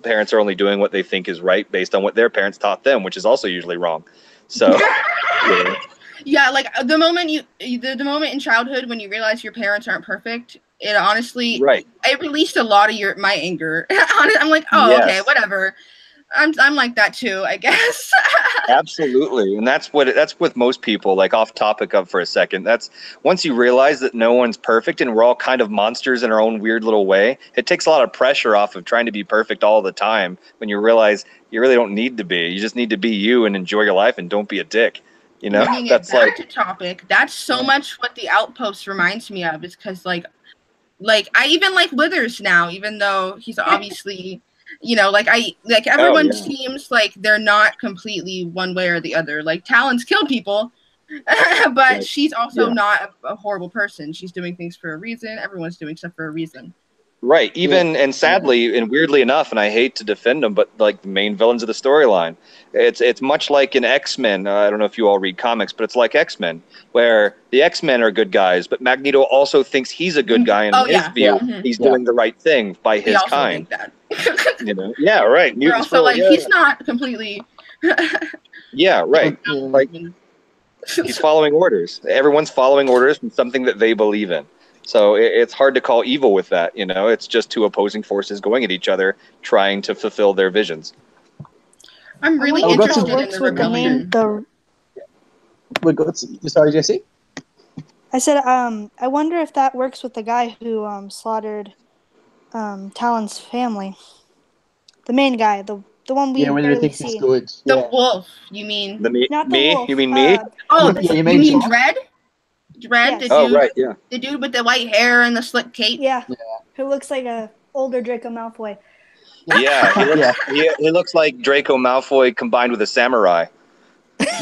Parents are only doing what they think is right based on what their parents taught them, which is also usually wrong. So, yeah, the moment the moment in childhood when you realize your parents aren't perfect, it honestly, it released a lot of my anger. I'm like, oh, okay, whatever. I'm like that too, I guess. Absolutely. And that's with most people, off topic of for a second. That's once you realize that no one's perfect and we're all kind of monsters in our own weird little way, it takes a lot of pressure off of trying to be perfect all the time when you realize you really don't need to be. You just need to be you and enjoy your life and don't be a dick. Bringing it back to topic. That's so much what the Outpost reminds me of, is because Like I even like Withers now, even though he's obviously, like everyone seems like they're not completely one way or the other. Like Talon's killed people, but she's also not a horrible person. She's doing things for a reason. Everyone's doing stuff for a reason. Right. Even and sadly and weirdly enough, and I hate to defend them, but like the main villains of the storyline, it's much like in X-Men. I don't know if you all read comics, but it's like X-Men, where the X-Men are good guys, but Magneto also thinks he's a good guy, and in his view, he's doing the right thing by his kind. Think that. Yeah, right. You're also like he's not completely. Yeah, right. Like he's following orders. Everyone's following orders from something that they believe in. So it's hard to call evil with that, It's just two opposing forces going at each other, trying to fulfill their visions. I'm really interested in the rebellion. Sorry, Jesse? I said, I wonder if that works with the guy who slaughtered Talon's family. The main guy, the one we barely see. The wolf, you mean? Not the wolf. You mean me? You mean Dredd? Dredd, yes. The dude with the white hair and the slick cape. Yeah. Who looks like a older Draco Malfoy. Yeah, he looks like Draco Malfoy combined with a samurai.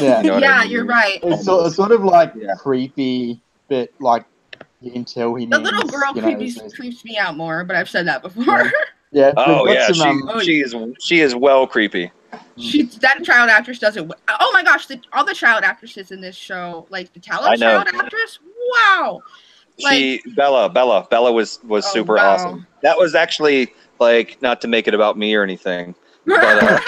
Yeah, you're right. It's sort of like creepy, but like you can tell he. The little girl creeps me out more, but I've said that before. Yeah. Oh yeah, she is well creepy. That child actress does it. Oh my gosh, all the child actresses in this show, like the Talon child actress, wow. Bella was super awesome. That was actually like, not to make it about me or anything, but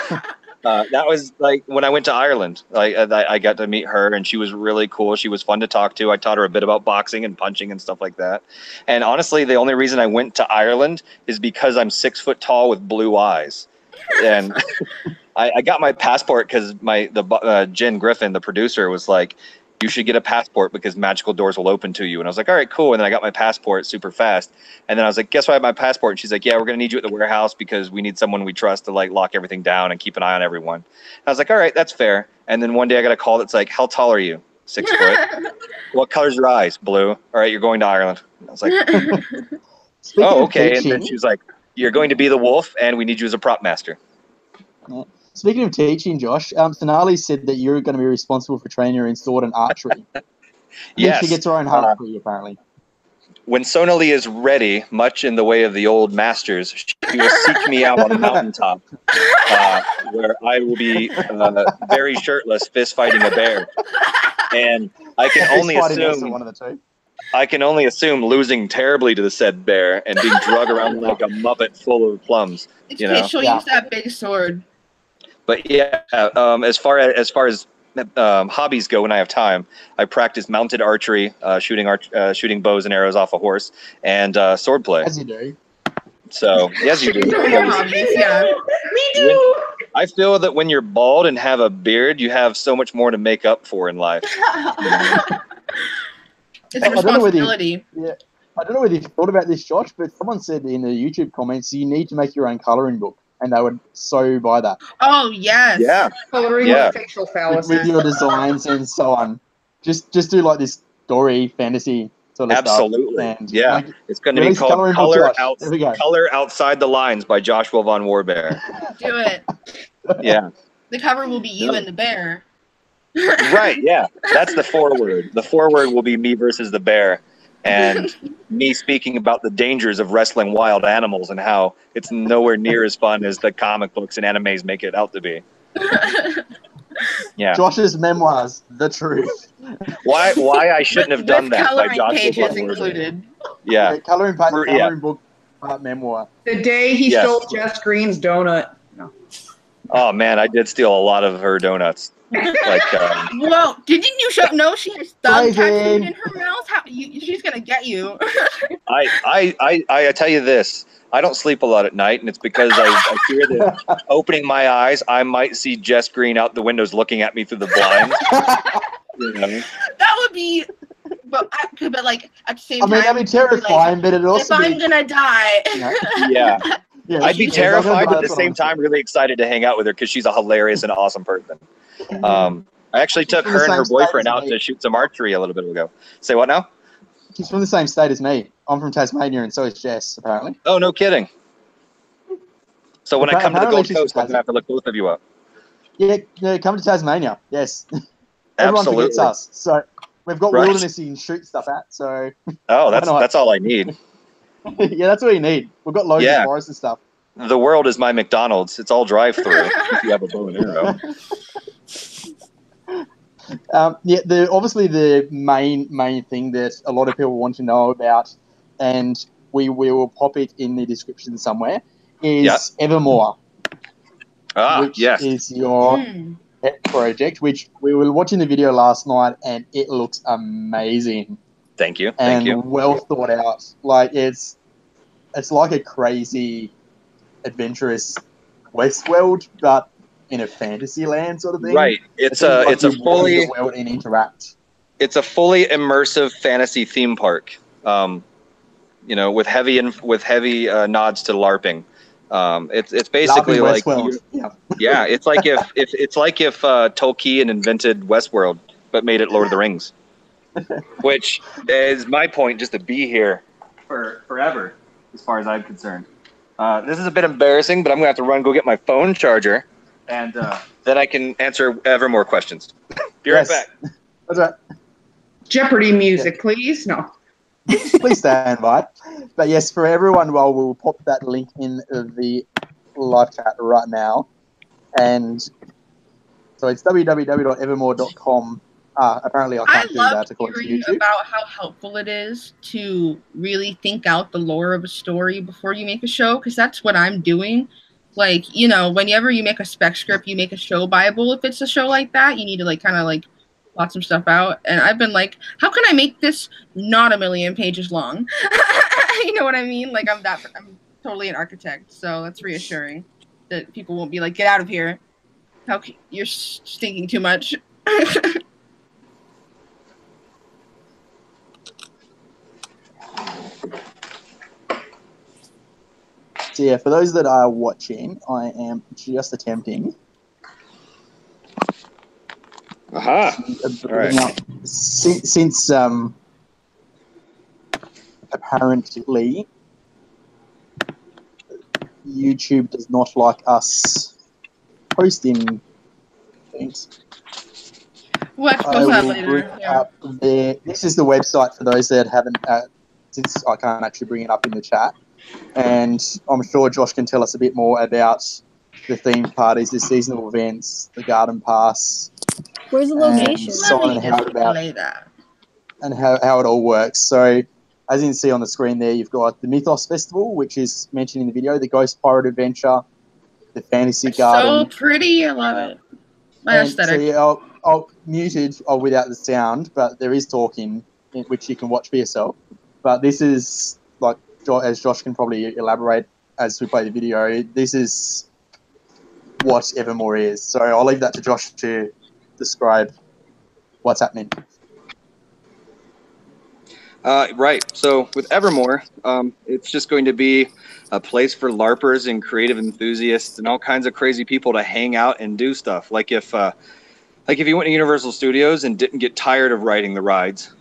that was like when I went to Ireland. I got to meet her, and she was really cool. She was fun to talk to. I taught her a bit about boxing and punching and stuff like that. And honestly, the only reason I went to Ireland is because I'm 6 foot tall with blue eyes, and I got my passport because Jen Griffin, the producer, was like, you should get a passport because magical doors will open to you. And I was like, all right, cool. And then I got my passport super fast. And then I was like, guess what? I have my passport. And she's like, yeah, we're going to need you at the warehouse because we need someone we trust to like lock everything down and keep an eye on everyone. And I was like, all right, that's fair. And then one day I got a call that's like, how tall are you? 6 foot. What color's your eyes? Blue. All right, you're going to Ireland. And I was like, oh, okay. And then she was like, you're going to be the wolf and we need you as a prop master. Yeah. Speaking of teaching, Josh, Finale said that you're going to be responsible for training her in sword and archery. Yes. She gets her own archery, apparently. When Sonali is ready, much in the way of the old masters, she will seek me out on a mountaintop where I will be very shirtless, fist fighting a bear. And I can only assume losing terribly to the said bear and being drug around like a muppet full of plums. She'll use that big sword. But yeah, as far as hobbies go, when I have time, I practice mounted archery, shooting bows and arrows off a horse, and swordplay. As you do. So yes, you do. Yeah. Me too. I feel that when you're bald and have a beard, you have so much more to make up for in life. It's a responsibility. I don't know whether you've thought about this, Josh, but someone said in the YouTube comments you need to make your own coloring book. And they would so buy that. Oh, yes. Yeah. Coloring with facial fallacies. With your designs and so on. Just do like this story, fantasy sort of Absolutely. Stuff. And yeah. It's going to be called Color Outside the Lines by Joshua Von Warbear. Do it. Yeah. The cover will be you and the bear. Right, yeah. That's the foreword. The foreword will be me versus the bear. And me speaking about the dangers of wrestling wild animals and how it's nowhere near as fun as the comic books and animes make it out to be. Yeah. Josh's memoirs, the truth. Why I shouldn't have done that by coloring Joshua pages Von included. Yeah. Coloring book memoir. The day he stole Jess Green's donut. No. Oh man, I did steal a lot of her donuts. Like, well, didn't you know she has thumb tattooed in her mouth? She's gonna get you. I tell you this, I don't sleep a lot at night, and it's because I fear that opening my eyes, I might see Jess Green out the windows looking at me through the blinds. You know? That would be, but like at the same time, that'd be terrifying, but it also if I'm gonna die. Yeah. Yeah, I'd be terrified, but at the same time, really excited to hang out with her because she's a hilarious and awesome person. I actually took her and her boyfriend out to shoot some archery a little bit ago. Say what now? She's from the same state as me. I'm from Tasmania, and so is Jess, apparently. Oh, no kidding. So when I come to the Gold she's Coast, from I'm gonna have to look both of you up. Yeah, come to Tasmania. Yes. Everyone forgets Absolutely. us. So we've got Right. wilderness you can shoot stuff at. So Oh, why not? that's all I need. Yeah, that's all you need. We've got loads of forests and stuff. The world is my McDonald's. It's all drive-through if you have a bow and arrow. Obviously the main thing that a lot of people want to know about, and we will pop it in the description somewhere, is Evermore, which is your pet project, which we were watching the video last night, and it looks amazing. Thank you. And well thought out. Like it's like a crazy, adventurous Westworld, but in a fantasy land sort of thing. Right. It's a fully the world and interact. It's a fully immersive fantasy theme park. With heavy nods to LARPing. It's basically like it's like if Tolkien invented Westworld but made it Lord of the Rings. Which is my point, just to be here for forever, as far as I'm concerned. This is a bit embarrassing, but I'm gonna have to run go get my phone charger, and then I can answer ever more questions. Be right back. That's right. Jeopardy music, please. No. Please stand by. But yes, for everyone, we'll pop that link in the live chat right now. And so it's www.evermore.com. Apparently I can't do that according to YouTube. About how helpful it is to really think out the lore of a story before you make a show, because that's what I'm doing. Like, whenever you make a spec script, you make a show Bible. If it's a show like that, you need to kind of plot some stuff out. And I've been like, how can I make this not 1,000,000 pages long? You know what I mean? Like I'm totally an architect, so that's reassuring that people won't be like, get out of here. You're stinking too much. So yeah, for those that are watching, I am just attempting. Aha! All right. Since apparently YouTube does not like us posting things. Let's post that later. This is the website for those that haven't, since I can't actually bring it up in the chat. And I'm sure Josh can tell us a bit more about the themed parties, the seasonal events, the garden pass. Where's the location? And how it all works. So, as you can see on the screen there, you've got the Mythos Festival, which is mentioned in the video, the Ghost Pirate Adventure, the Fantasy Garden. So pretty, I love it. My aesthetic. So yeah, I'll muted without the sound, but there is talking, which you can watch for yourself. But this is, like, as Josh can probably elaborate as we play the video, this is what Evermore is. So I'll leave that to Josh to describe what's happening. Right. So with Evermore, it's just going to be a place for LARPers and creative enthusiasts and all kinds of crazy people to hang out and do stuff. Like if you went to Universal Studios and didn't get tired of riding the rides,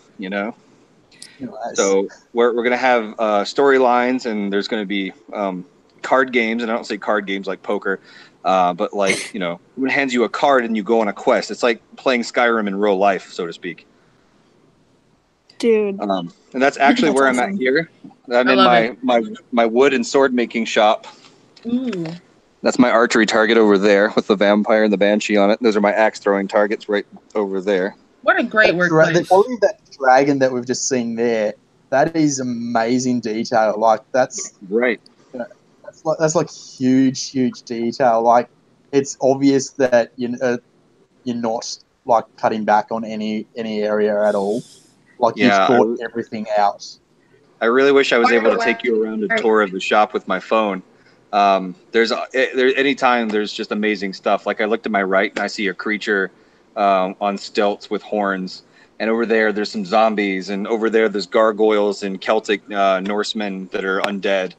Nice. So we're going to have storylines, and there's going to be card games, and I don't say card games like poker, but like, it hands you a card and you go on a quest. It's like playing Skyrim in real life, so to speak. Dude. And that's actually where awesome. I'm at here. I'm in my wood and sword making shop. Ooh. That's my archery target over there with the vampire and the banshee on it. Those are my axe throwing targets right over there. What a great workplace. Only that dragon that we've just seen there, that is amazing detail. Like that's right. That's like huge detail. Like it's obvious that you're not like cutting back on any area at all. Like you've thought everything out. I really wish I was able to take you around a tour of the shop with my phone. There's anytime there's just amazing stuff. Like I looked to my right and I see a creature on stilts with horns, and over there's some zombies, and over there's gargoyles and Celtic Norsemen that are undead.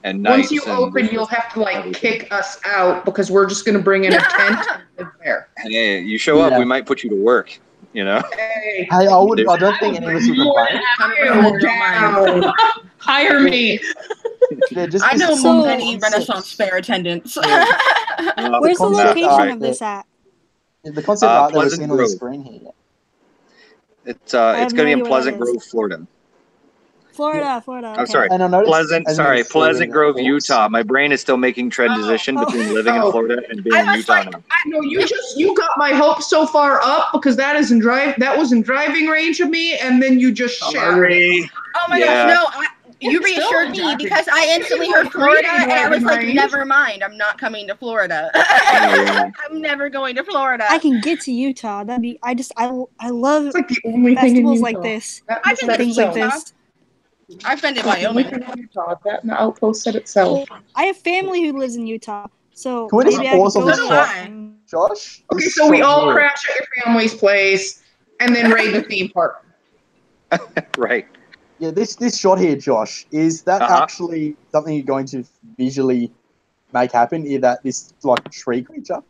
And once you open, you'll have to kick us out because we're just going to bring in a tent and live there. Hey, you show up, we might put you to work. You know. Hey, I don't think any of us would complain. 100% don't mind. Hire me. Yeah, just I know So- many Renaissance fair attendants. Where's the concept location art of this at? The concept art that we're Pleasant seeing on the Grove. screen here. It's have going no to be idea in where Pleasant that is. Grove, Florida. Florida. I'm Okay. sorry, And I noticed, Pleasant. as Sorry, we're still Pleasant reading Grove, that course, Utah. My brain is still making transition Oh. between living in Oh. Florida and being I in was Utah like, now. I know you got my hopes so far up because that was in driving range of me, and then you just shattered it. Sorry. Oh my Yeah. gosh, no! You It's still reassured me driving. because I instantly heard It's Florida, pretty and I was like, driving range. never mind. I'm not coming to Florida. Yeah. I'm never going to Florida. I can get to Utah. That'd be. I love It's like the only thing in festivals Utah. like this. That I said can do Things like itself. this. I've been to It's the only Wyoming. thing in Utah. That and the Outpost said itself. Well, I have family who lives in Utah, so Can we just maybe I could pause on go this So do there. I. and- Josh? Okay, This so we shot all here. crash at your family's place and then raid the theme park. Right. Yeah, this shot here, Josh, is that actually something you're going to visually make happen? Is that this like tree creature?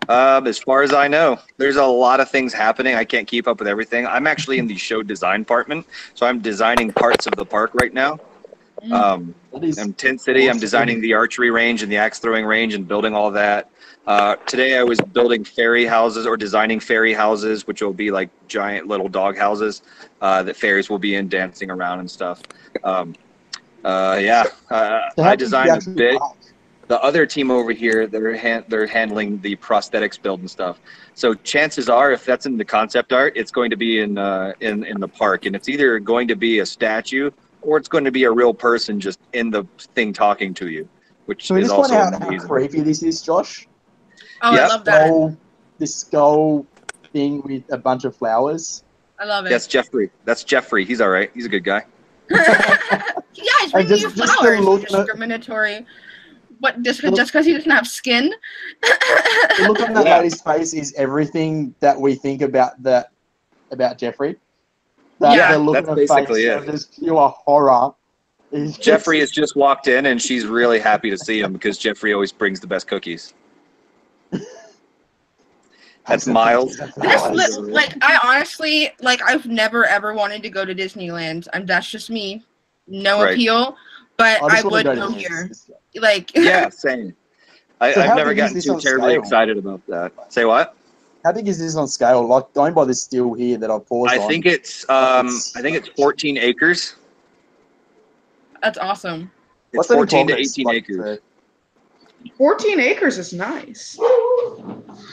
As far as I know, there's a lot of things happening. I can't keep up with everything. I'm actually in the show design department, so I'm designing parts of the park right now. That is I'm Tent City. I'm awesome. designing the archery range and the axe throwing range and building all that. Today I was building fairy houses or designing fairy houses, which will be like giant little dog houses that fairies will be in dancing around and stuff. So I how big designed a actually bit. park? The other team over here, they're handling the prosthetics build and stuff. So chances are, if that's in the concept art, it's going to be in the park, and it's either going to be a statue or it's going to be a real person just in the thing talking to you, which Can we is just point also out how amazing. creepy this is, Josh? Oh, Yep. I love that. This skull thing with a bunch of flowers. I love it. That's Jeffrey. That's Jeffrey. He's all right. He's a good guy. Yeah, he's bringing you just the flowers. look at it- Discriminatory. What? Just because he doesn't have skin? The look on that Yeah. lady's face is everything that we think about Jeffrey. Yeah, the look that's on her basically face it. of just pure horror. Is Jeffrey has just walked in, and she's really happy to see him because Jeffrey always brings the best cookies. That's Miles. I honestly, I've never ever wanted to go to Disneyland. That's just me. No Right. appeal, but I just wanna would to go this. here. Yeah, same. So I've how never big is gotten this too on terribly scale? excited about that. Say what? How big is this on scale? Like going by this still here that I've paused I on. think it's 14 acres. That's awesome. It's What's that in 14 to kilometers? 18 Like, acres. 14 acres is nice.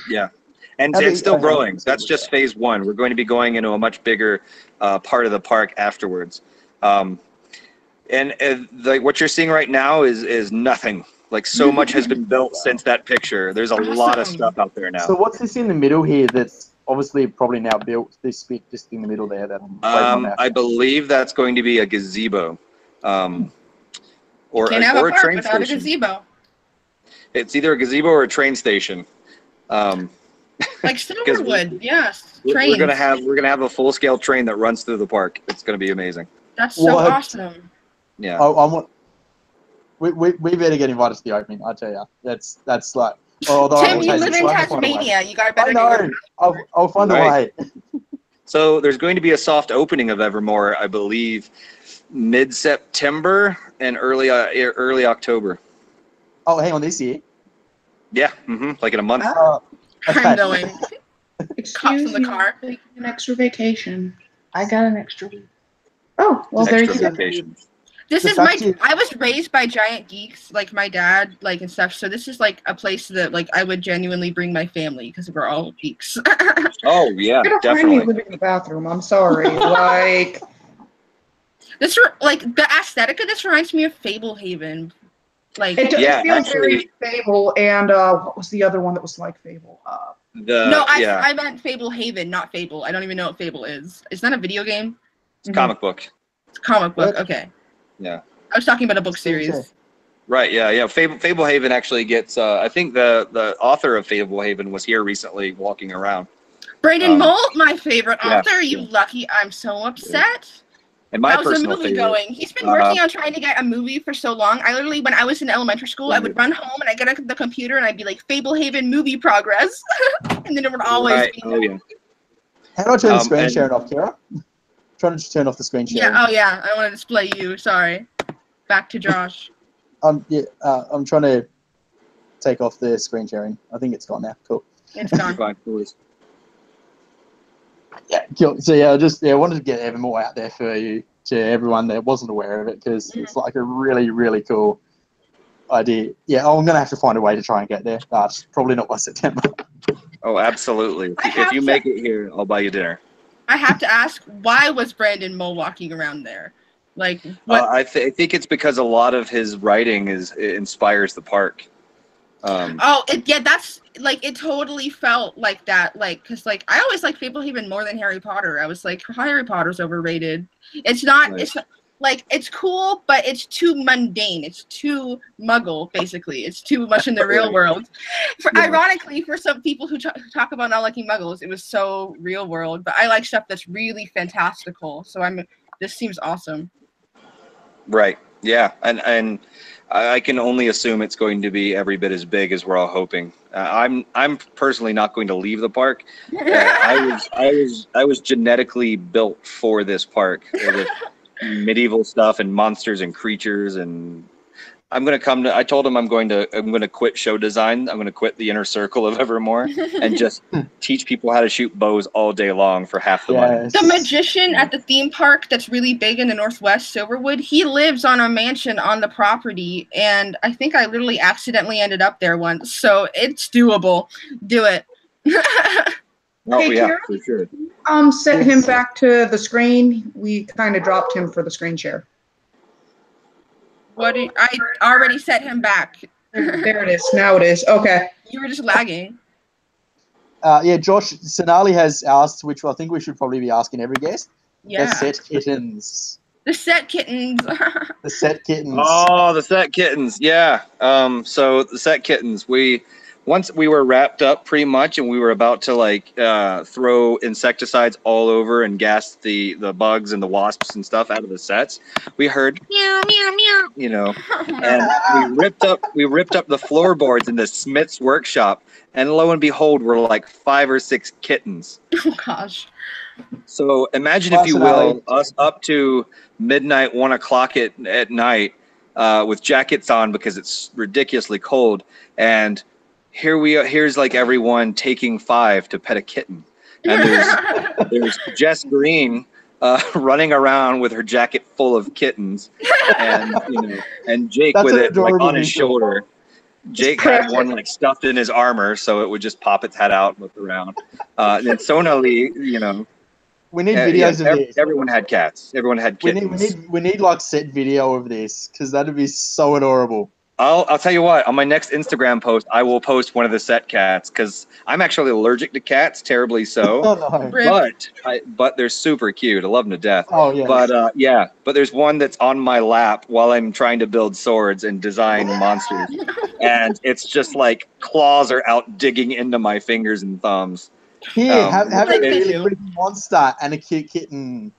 Yeah. And How big- it's still okay. growing. That's just phase one. We're going to be going into a much bigger part of the park afterwards. And like what you're seeing right now is nothing. Like so much has been built since that picture. There's a lot of Awesome. stuff out there now. So what's this in the middle here that's obviously probably now built, this bit just in the middle there that I'm waving my mouth. I believe that's going to be a gazebo. Or Can't a, have or a a park train without a station. gazebo. It's either a gazebo or a train station. Like Silverwood, yes. We're Trains. gonna have a full scale train that runs through the park. It's gonna be amazing. That's so What? awesome. Yeah. We better get invited to the opening. I tell you, that's like. Although Tim, you live in Tasmania. You got better. I know. I'll find a way. So there's going to be a soft opening of Evermore, I believe, mid-September and early October. Oh, hang on, this year. Yeah, like in a month. I'm going. Cops Excuse in the me, car. taking an extra vacation. I got an extra week. Oh, well, there Extra you go. vacation. This The is my. fact is- I was raised by giant geeks, like my dad, like and stuff. So this is like a place that, like, I would genuinely bring my family because we're all geeks. Oh yeah, You're gonna find me definitely. living in the bathroom. I'm sorry. Like, This, like, the aesthetic of this reminds me of Fablehaven. Like, it Yeah, feels actually- very Fable. And what was the other one that was like Fable? I meant Fablehaven, not Fable. I don't even know what Fable is. Is that a video game? It's comic book. It's a comic book. What? Okay. Yeah. I was talking about a book series. Right. Yeah. Fablehaven actually gets. I think the author of Fablehaven was here recently, walking around. Braden Molt, my favorite yeah, author. You lucky. I'm so upset. And my How's the personal movie favorite. going? He's been working on trying to get a movie for so long. I literally, when I was in elementary school, I would run home and I'd get on the computer and I'd be like, Fablehaven movie progress. And then it would always Right. be. Oh yeah. How do I turn the screen sharing off, Kira? Trying to just turn off the screen sharing. Yeah. Oh yeah. I want to display you. Sorry. Back to Josh. I'm trying to take off the screen sharing. I think it's gone now. Cool. It's gone. Fine, please. Yeah, cool. So I wanted to get even more out there for you, to everyone that wasn't aware of it, because it's like a really, really cool idea. Yeah, I'm gonna have to find a way to try and get there. Probably not by September. Oh, absolutely. If you make it here, I'll buy you dinner. I have to ask, why was Brandon mole walking around there? Like, what? I think it's because a lot of his writing inspires the park. That's like, it totally felt like that. Like, cause like I always like Fablehaven more than Harry Potter. I was like, Harry Potter's overrated. It's not. Right. It's like, it's cool, but it's too mundane. It's too Muggle, basically. It's too much in the real world. Ironically, for some people who talk about not liking Muggles, it was so real world. But I like stuff that's really fantastical. So this seems awesome. Right. Yeah. And I can only assume it's going to be every bit as big as we're all hoping. I'm personally not going to leave the park. I was genetically built for this park. With medieval stuff and monsters and creatures, and I'm going to I told him I'm going to quit show design. I'm going to quit the inner circle of Evermore and just teach people how to shoot bows all day long for half the money. The magician at the theme park that's really big in the Northwest, Silverwood, he lives on a mansion on the property, and I think I literally accidentally ended up there once, so it's doable. Do it. Hey, yeah, Kira, for sure. Set him back to the screen. We kind of dropped him for the screen share. I already set him back. There it is. Now it is. Okay. You were just lagging. Josh, Sonali has asked, which I think we should probably be asking every guest. Yeah. The set kittens. The set kittens. The set kittens. Oh, the set kittens. Yeah. So the set kittens, once we were wrapped up pretty much, and we were about to throw insecticides all over and gas the bugs and the wasps and stuff out of the sets, we heard meow meow meow, and we ripped up the floorboards in the Smith's workshop, and lo and behold, we're like 5 or 6 kittens. Oh gosh. So imagine, if you will, us up to midnight, 1 o'clock at night, with jackets on because it's ridiculously cold, and here's like everyone taking 5 to pet a kitten, and there's Jess Green running around with her jacket full of kittens, and Jake with it on his shoulder. Jake had one stuffed in his armor, so it would just pop its head out and look around. And then Sonali, we need videos of this. Everyone had cats. Everyone had kittens. We need set video of this, because that'd be so adorable. I'll tell you what, on my next Instagram post, I will post one of the set cats, because I'm actually allergic to cats, terribly so. Oh, no. But they're super cute. I love them to death. Oh, yeah. But there's one that's on my lap while I'm trying to build swords and design monsters. And it's just like claws are out digging into my fingers and thumbs. Here, have a really pretty monster and a cute kitten.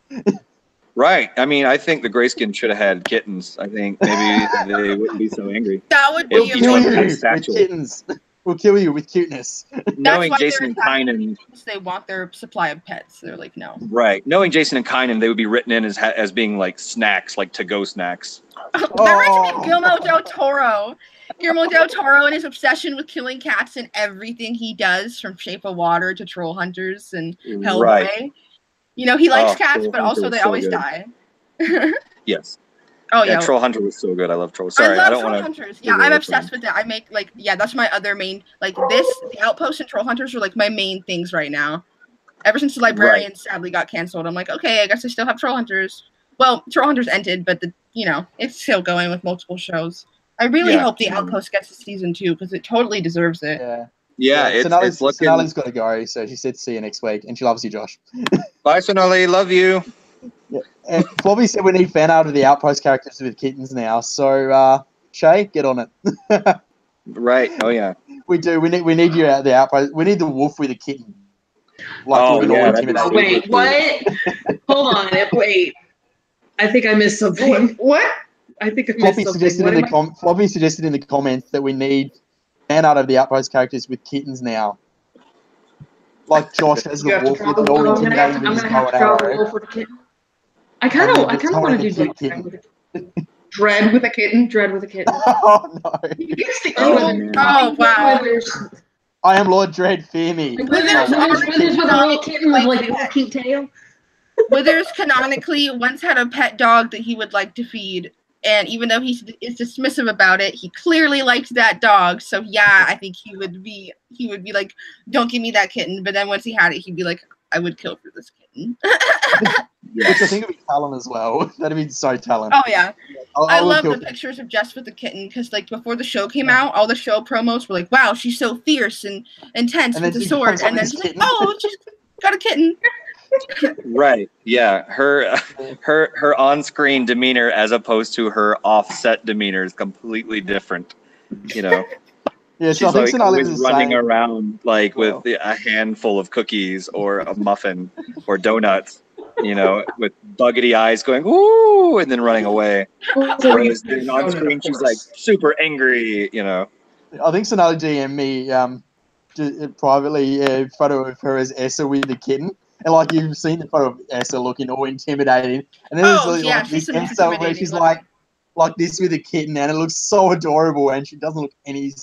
Right. I mean, I think the Grayskin should have had kittens. I think maybe they wouldn't be so angry. That would be with kittens. We'll kill you with cuteness. Knowing Jason and Kynan, they want their supply of pets. They're like, no. Right. Knowing Jason and Kynan, they would be written in as being like snacks, like to-go snacks. That reminds me of Guillermo del Toro. Guillermo del Toro and his obsession with killing cats in everything he does, from Shape of Water to Troll Hunters and Hellboy. Right. He likes cats, but also they always die. Yes. Oh yeah. Troll Hunter was so good. I love Troll. Sorry, I don't want to. Hunters. Yeah, I'm obsessed with that. I make that's my other main the Outpost and Troll Hunters are like my main things right now. Ever since the Librarian sadly got canceled, I'm like, okay, I guess I still have Troll Hunters. Well, Troll Hunters ended, but it's still going with multiple shows. I really hope the Outpost gets a season 2, because it totally deserves it. Yeah. It's looking. Sonali's got to go, so she said see you next week, and she loves you, Josh. Bye, Sonali. Love you. Yeah. And Bobby said we need fan art of the Outpost characters with kittens now. So Shay, get on it. Right. Oh yeah. We do. We need you at the Outpost. We need the wolf with a kitten. Wait, what? Hold on. Wait. I think I missed something. What? I think I missed something. Floppy suggested in the comments that we need fan art of the Outpost characters with kittens now. like Josh as the You have to wolf draw with the all wolf. intimidating I'm with his gonna have bow to and draw the arrow. wolf with a kitten. I kind of want to do Dread with a kitten. Dread with a kitten. Oh no! He gets the Oh wow! I am Lord Dread. Fear me. Withers with a little kitten with like a little pink tail. Withers canonically once had a pet dog that he would like to feed, and even though he is dismissive about it, he clearly likes that dog. So yeah, I think he would be like, "Don't give me that kitten." But then once he had it, he'd be like, "I would kill for this kitten." Which I think would be Talon as well. That'd be so Talon. Oh yeah. I love the kill pictures of Jess with the kitten because, like, before the show came out, all the show promos were like, "Wow, she's so fierce and intense with the sword," and then she's like, "Oh, she's got a kitten." Right. Yeah. Her on-screen demeanor as opposed to her off-set demeanor is completely different. You know. Yeah, so she's I think like always running around like with a handful of cookies or a muffin or donuts, you know, with buggety eyes going, "Ooh," and then running away. Whereas on screen, she's like super angry, you know. I think Sonali GM me privately a photo of her as Essa with the kitten. And like you've seen the photo of Essa looking all intimidating. And then there's like this episode where she's like this with a kitten, and it looks so adorable, and she doesn't look any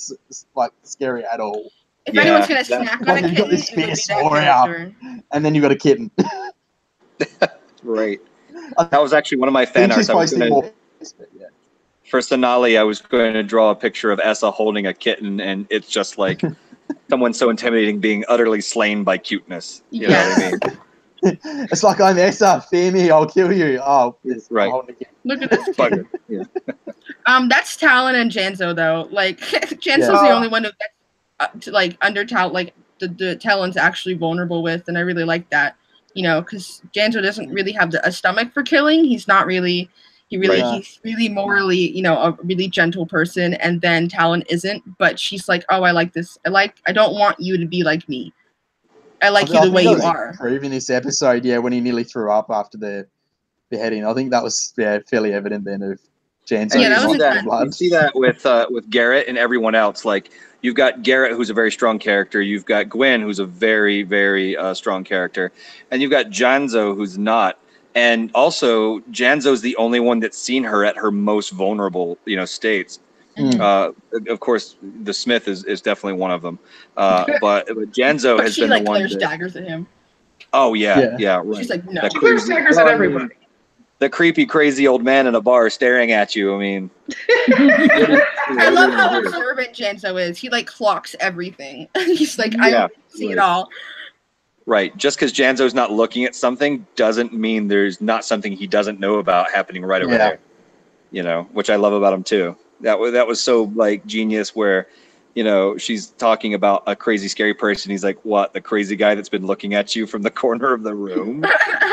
like scary at all. If anyone's gonna snack on a kitten, got this fierce warrior, and then you got a kitten. Right. That was actually one of my fan arts. For Sonali, I was going to draw a picture of Essa holding a kitten, and it's just like someone so intimidating being utterly slain by cuteness. You know what I mean? It's like, "I'm Essa, fear me, I'll kill you." Oh, right. Look at this kitten. Yeah. That's Talon and Janzo though. Like Janzo's the only one who gets like under Talon, like the Talon's actually vulnerable with, and I really like that. You know, because Janzo doesn't really have a stomach for killing. He's not really. He's really morally, you know, a really gentle person, and then Talon isn't. But she's like, "Oh, I like this. I don't want you to be like me. I like you the way you are." Proving this episode, when he nearly threw up after the beheading, I think that was fairly evident then of Janzo. Yeah, that was you see that with Garrett and everyone else. Like you've got Garrett, who's a very strong character. You've got Gwen, who's a very, very strong character, and you've got Janzo, who's not. And also, Janzo's the only one that's seen her at her most vulnerable, you know, states. Of course, the Smith is definitely one of them. But Janzo has been the one. She daggers at him. Oh yeah, right. She's like, no. She clears daggers at everybody. The creepy, crazy old man in a bar staring at you. I mean, I love how observant Janzo is. He like clocks everything. He's like, I see it all. Right. Just because Janzo's not looking at something doesn't mean there's not something he doesn't know about happening right over there. You know, which I love about him too. That was so like genius where, you know, she's talking about a crazy, scary person. He's like, "What? The crazy guy that's been looking at you from the corner of the room?"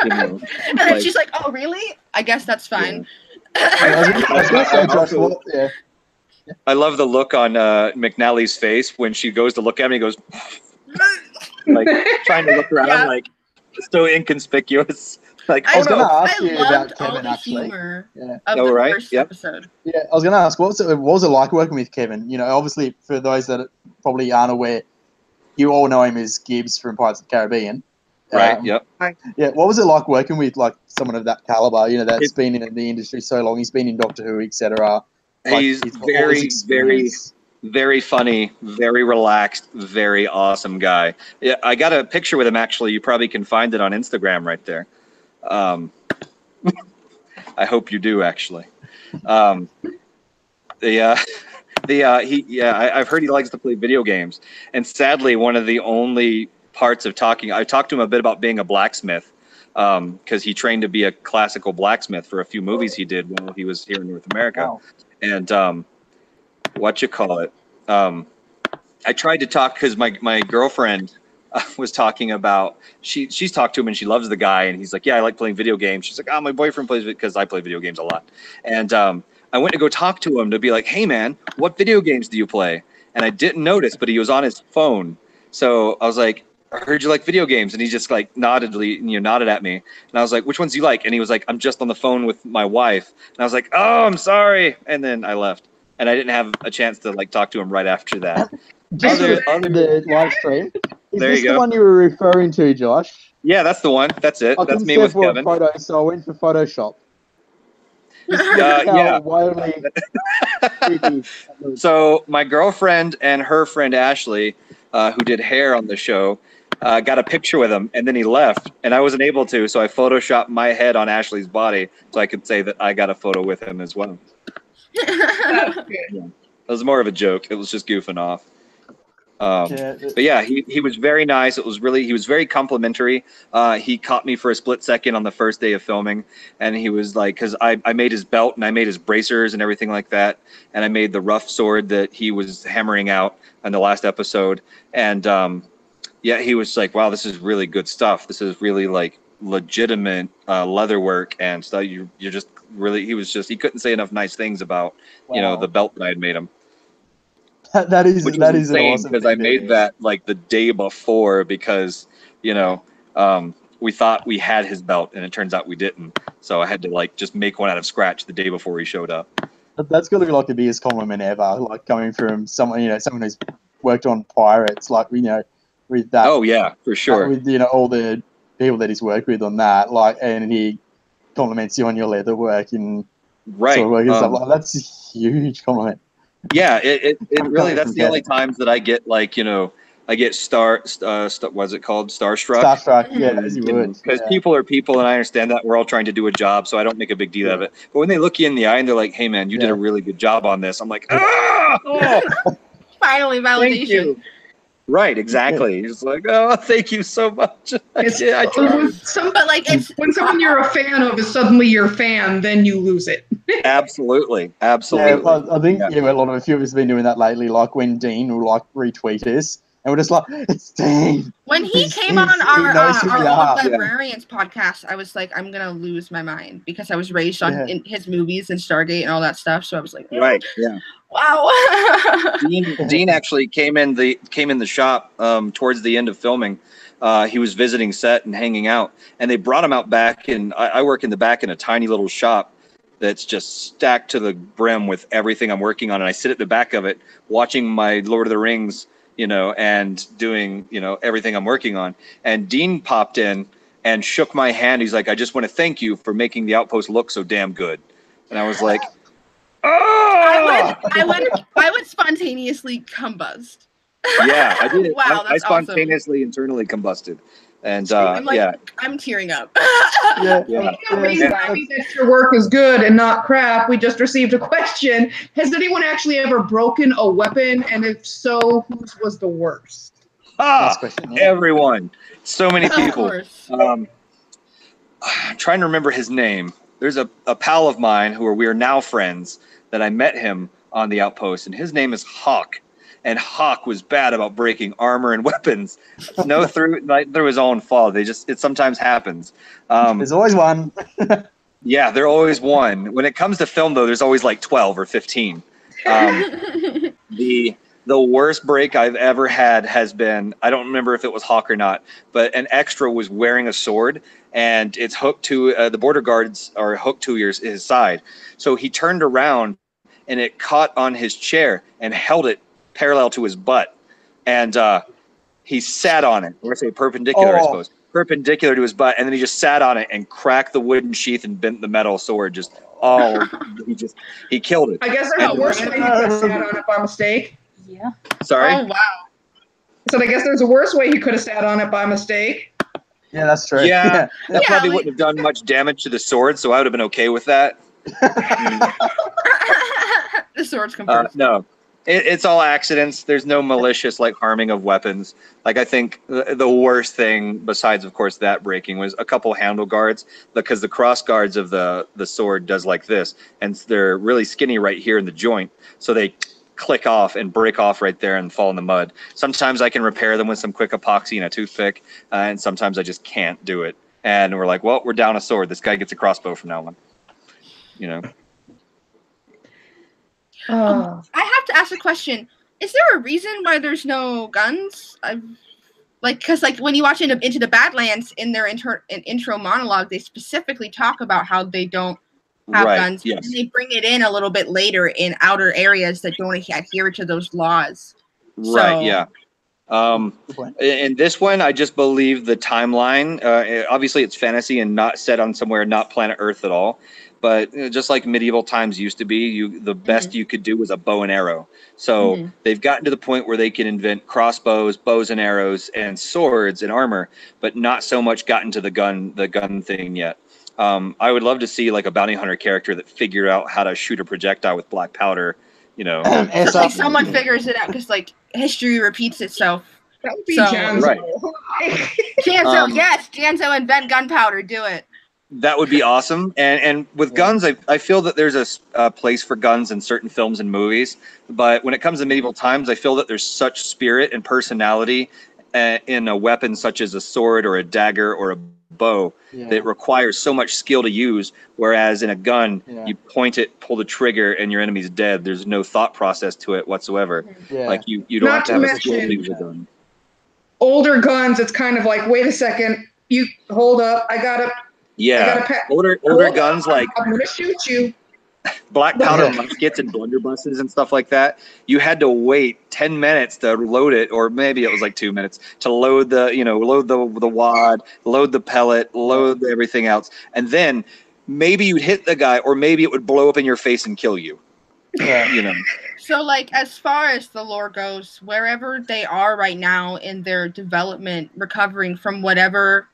You know, and then she's like, "Oh, really? I guess that's fine." Yeah. I love the look on McNally's face when she goes to look at me. He goes, like trying to look around, like so inconspicuous. Like, I was going to ask you about Kevin, actually. Of the first episode. Yeah, I was going to ask, what was it like working with Kevin? You know, obviously, for those that probably aren't aware, you all know him as Gibbs from Pirates of the Caribbean. Right, yep. Yeah, what was it like working with, like, someone of that caliber, you know, that's been in the industry so long, he's been in Doctor Who, etc. He's very, very, very funny, very relaxed, very awesome guy. Yeah, I got a picture with him, actually. You probably can find it on Instagram right there. I hope you do, actually. I've heard he likes to play video games, and sadly, one of the only parts of talking, I talked to him a bit about being a blacksmith, because he trained to be a classical blacksmith for a few movies he did while he was here in North America. Wow. And I tried to talk because my girlfriend was talking about, she's talked to him and she loves the guy, and he's like, "Yeah, I like playing video games." She's like, "Oh, my boyfriend plays it," because I play video games a lot. And I went to go talk to him to be like, "Hey man, what video games do you play?" And I didn't notice, but he was on his phone. So I was like, "I heard you like video games," and he just like nodded at me. And I was like, "Which ones do you like?" And he was like, "I'm just on the phone with my wife." And I was like, "Oh, I'm sorry." And then I left, and I didn't have a chance to like talk to him right after that. Just on the live stream, There you go. The one you were referring to, Josh? Yeah, that's the one. That's it. That's me with Kevin. Photo, so I went for Photoshop. Yeah. Wildly So my girlfriend and her friend Ashley, who did hair on the show, got a picture with him, and then he left, and I wasn't able to, so I photoshopped my head on Ashley's body so I could say that I got a photo with him as well. Yeah. It was more of a joke. It was just goofing off. But yeah, he was very nice. He was very complimentary. He caught me for a split second on the first day of filming, and he was like, because I made his belt and I made his bracers and everything like that, and I made the rough sword that he was hammering out in the last episode, and yeah, he was like, wow, this is really good stuff. This is really like legitimate leather work and stuff. You're just really, he couldn't say enough nice things about the belt that I had made him. That is awesome, because I made that like the day before because we thought we had his belt and it turns out we didn't, so I had to like just make one out of scratch the day before he showed up. That's got to be like the biggest compliment ever, like coming from someone who's worked on Pirates, like with that. Oh yeah, for sure. With all the people that he's worked with on that, like, and he compliments you on your leather work and sort of work and stuff. Like, that's a huge compliment. Yeah, it really, that's the only times that I get like, I get what's it called? Starstruck. Starstruck, yeah, as you would. Because people are people, and I understand that we're all trying to do a job, so I don't make a big deal of it. But when they look you in the eye and they're like, hey man, you did a really good job on this, I'm like, finally validation. Right, exactly. It's like, oh, thank you so much. I tried. But like, it's when someone you're a fan of is suddenly your fan, then you lose it. Absolutely. Yeah, I think a lot of a few of us have been doing that lately. Like when Dean will like retweet us, and we're just like, it's Dean. When he came on our old Librarians podcast, I was like, I'm gonna lose my mind because I was raised on in his movies and Stargate and all that stuff. So I was like, right, yeah. Wow. Dean actually came in the shop towards the end of filming. He was visiting set and hanging out, and they brought him out back. And I work in the back in a tiny little shop that's just stacked to the brim with everything I'm working on. And I sit at the back of it watching my Lord of the Rings, and doing, everything I'm working on. And Dean popped in and shook my hand. He's like, I just want to thank you for making the Outpost look so damn good. And I was like, I would spontaneously combust. Yeah, I did it. Wow, I spontaneously internally combusted. And I'm tearing up. Yeah. That your work is good and not crap. We just received a question. Has anyone actually ever broken a weapon? And if so, whose was the worst? Everyone. So many people. I'm trying to remember his name. There's a pal of mine we are now friends that I met him on the Outpost, and his name is Hawk. And Hawk was bad about breaking armor and weapons. Through his own fault. It sometimes happens. There's always one. Yeah, there's always one. When it comes to film, though, there's always like 12 or 15. The worst break I've ever had has been, I don't remember if it was Hawk or not, but an extra was wearing a sword, and it's hooked to, the border guards are hooked to his side. So he turned around, and it caught on his chair and held it parallel to his butt, and he sat on it, or say perpendicular, I suppose, perpendicular to his butt, and then he just sat on it and cracked the wooden sheath and bent the metal sword. He killed it. I guess there's a worse way he could have sat on it by mistake. Yeah. Sorry? Oh, wow. So I guess there's a worse way he could have sat on it by mistake. Yeah, that's true. Yeah, that probably wouldn't have done much damage to the sword, so I would have been okay with that. The sword's confirmed. No. It's all accidents. There's no malicious harming of weapons. I think the worst thing, besides of course that breaking, was a couple handle guards, because the cross guards of the sword does like this, and they're really skinny right here in the joint, so they click off and break off right there and fall in the mud. Sometimes I can repair them with some quick epoxy and a toothpick, and sometimes I just can't do it. And we're like, well, we're down a sword. This guy gets a crossbow from now on. I have to ask a question. Is there a reason why there's no guns? Because when you watch Into the Badlands, in their intro monologue, they specifically talk about how they don't have guns. Yes. And they bring it in a little bit later in outer areas that don't adhere to those laws. Right, yeah. In this one, I just believe the timeline. Obviously, it's fantasy and not set on somewhere not planet Earth at all. But just like medieval times used to be, the best you could do was a bow and arrow. So they've gotten to the point where they can invent crossbows, bows and arrows, and swords and armor, but not so much gotten to the gun thing yet. I would love to see like a bounty hunter character that figured out how to shoot a projectile with black powder. It's like someone figures it out because like history repeats itself. That would be Janzo. Right. Janzo, yes, Janzo invent gunpowder. Do it. That would be awesome. And with guns, I feel that there's a place for guns in certain films and movies. But when it comes to medieval times, I feel that there's such spirit and personality in a weapon such as a sword or a dagger or a bow that requires so much skill to use, whereas in a gun you point it, pull the trigger, and your enemy's dead. There's no thought process to it whatsoever. Like you don't have to have a skill to use a gun. Older guns, it's kind of like, wait a second, you hold up, I gotta older guns like I'm gonna shoot you. Black powder muskets and blunderbusses and stuff like that. You had to wait 10 minutes to load it, or maybe it was like 2 minutes to load load the wad, load the pellet, load everything else, and then maybe you'd hit the guy, or maybe it would blow up in your face and kill you. So, like, as far as the lore goes, wherever they are right now in their development, recovering from whatever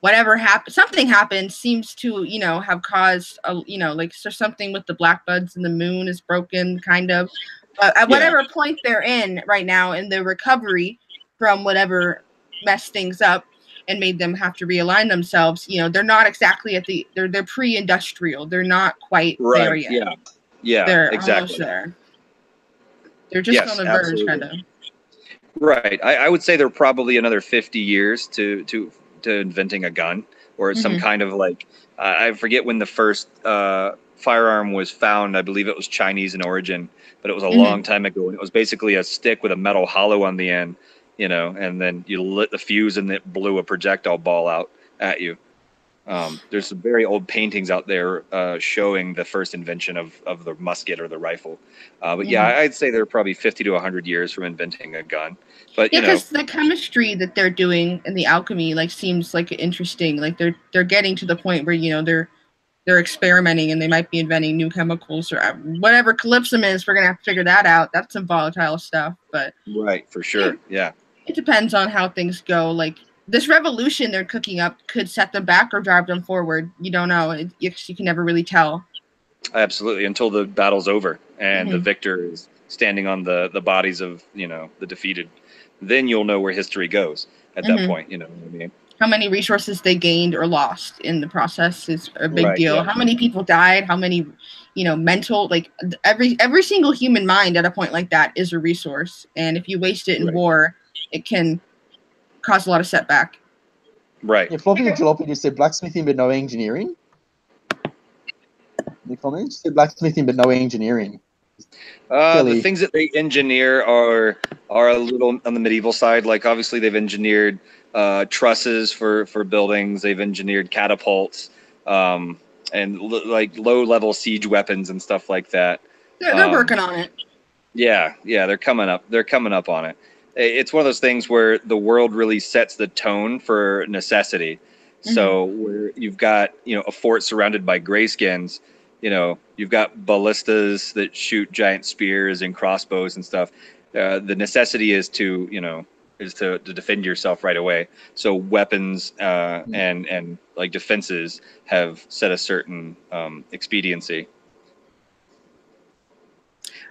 happened, something happened, seems to, have caused, so something with the black buds and the moon is broken, kind of. At whatever point they're in right now in the recovery from whatever messed things up and made them have to realign themselves, they're not exactly they're pre-industrial. They're not quite there yet. Yeah, they're exactly. Almost there. They're just on the verge, kind of. Right. I would say they're probably another 50 years to inventing a gun or some kind of like, I forget when the first firearm was found. I believe it was Chinese in origin, but it was a long time ago. And it was basically a stick with a metal hollow on the end, and then you lit the fuse and it blew a projectile ball out at you. There's some very old paintings out there showing the first invention of the musket or the rifle. But I'd say they're probably 50 to 100 years from inventing a gun. But because the chemistry that they're doing and the alchemy seems like interesting. Like they're getting to the point where they're experimenting and they might be inventing new chemicals or whatever calypsum is. We're gonna have to figure that out. That's some volatile stuff, but right, for sure. Yeah, it depends on how things go. Like this revolution they're cooking up could set them back or drive them forward. You don't know. You can never really tell. Absolutely, until the battle's over and the victor is standing on the bodies of the defeated. Then you'll know where history goes at that point. You know what I mean? How many resources they gained or lost in the process is a big deal. Yeah. How many people died? How many, mental, every single human mind at a point like that is a resource. And if you waste it in war, it can cause a lot of setback. Right. Yeah, Floppy and Jalopy just said blacksmithing but no engineering. The comments said blacksmithing but no engineering. The things that they engineer are a little on the medieval side. Like obviously they've engineered trusses for buildings. They've engineered catapults and low level siege weapons and stuff like that. They're working on it. Yeah, they're coming up. They're coming up on it. It's one of those things where the world really sets the tone for necessity. So where you've got a fort surrounded by grayskins. You've got ballistas that shoot giant spears and crossbows and stuff. The necessity is to defend yourself right away. So weapons and like defenses have set a certain expediency.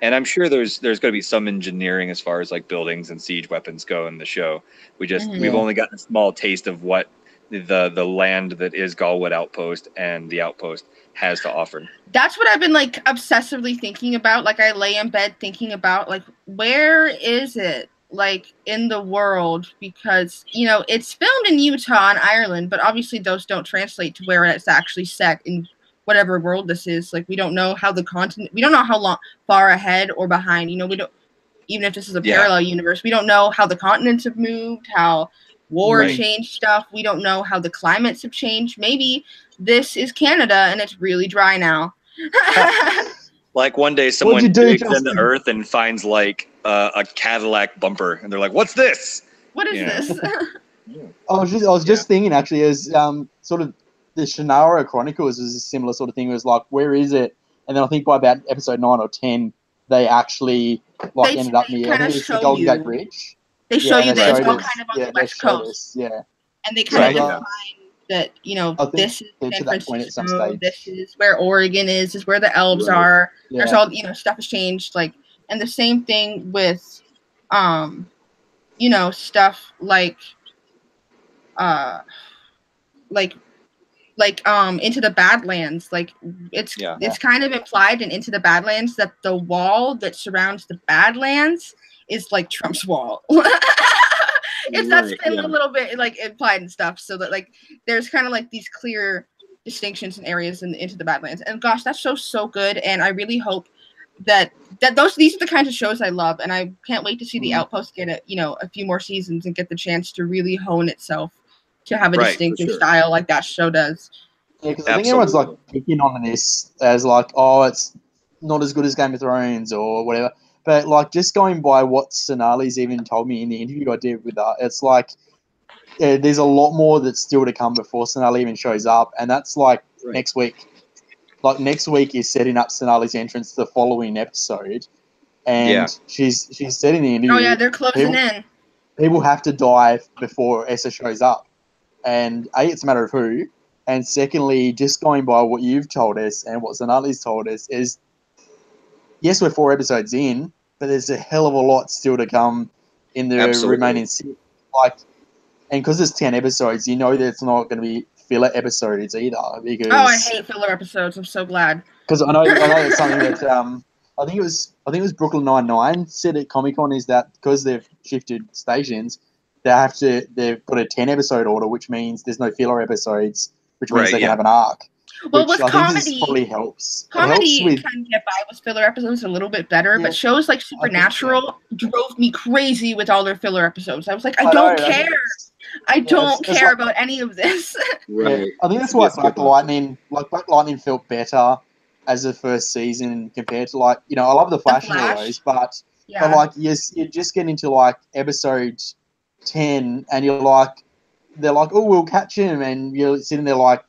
And I'm sure there's going to be some engineering as far as like buildings and siege weapons go in the show. We've only gotten a small taste of what the land that is Galwood Outpost and the Outpost has to offer. That's what I've been obsessively thinking about. I lay in bed thinking about where is it in the world, because it's filmed in Utah and Ireland, but obviously those don't translate to where it's actually set in whatever world this is. We don't know how the continent, we don't know how far ahead or behind, we don't, even if this is a parallel universe, we don't know how the continents have moved, how war changed stuff. We don't know how the climates have changed. Maybe this is Canada and it's really dry now. Like one day someone digs into Earth and finds like a Cadillac bumper, and they're like, "What's this? What is this?" I was just thinking actually, as sort of the Shannara Chronicles was a similar sort of thing. It was like, where is it? And then I think by about episode 9 or 10, they actually ended up near the Golden Gate Bridge. They show you that it's all kind of on the West Coast. Yeah. And they kind of define that, this is San Francisco, this is where Oregon is where the elves are. Yeah. There's all, stuff has changed. And the same thing with, stuff like Into the Badlands. It's kind of implied in Into the Badlands that the wall that surrounds the Badlands is like Trump's wall. That's been a little bit implied and stuff, so that there's kind of these clear distinctions and areas Into the Badlands. And gosh, that show's so good, and I really hope that these are the kinds of shows I love, and I can't wait to see the Outpost get a few more seasons and get the chance to really hone itself to have a distinctive style like that show does. Yeah, because I think everyone's picking on this as it's not as good as Game of Thrones or whatever. But just going by what Sonali's even told me in the interview I did with her, it's there's a lot more that's still to come before Sonali even shows up, and that's next week. Next week is setting up Sonali's entrance to the following episode, and she's said in the interview. Oh yeah, they're closing in. People have to die before Essa shows up, and it's a matter of who, and secondly, just going by what you've told us and what Sonali's told us is, yes, we're 4 episodes in, but there's a hell of a lot still to come in the remaining season. And because it's 10 episodes, that it's not going to be filler episodes either. Because I hate filler episodes. I'm so glad. Because I know it's something that I think it was Brooklyn Nine-Nine said at Comic-Con is that because they've shifted stations, they've got a 10 episode order, which means there's no filler episodes, which means they can have an arc. Well, with comedy, probably helps. Comedy can get by with filler episodes a little bit better, but shows like Supernatural drove me crazy with all their filler episodes. I was like, I don't care. I don't care about any of this. Right. I think that's why Black Lightning felt better as the first season compared to I love the Flash and all those, but you just get into episode 10 and they're oh, we'll catch him, and you're sitting there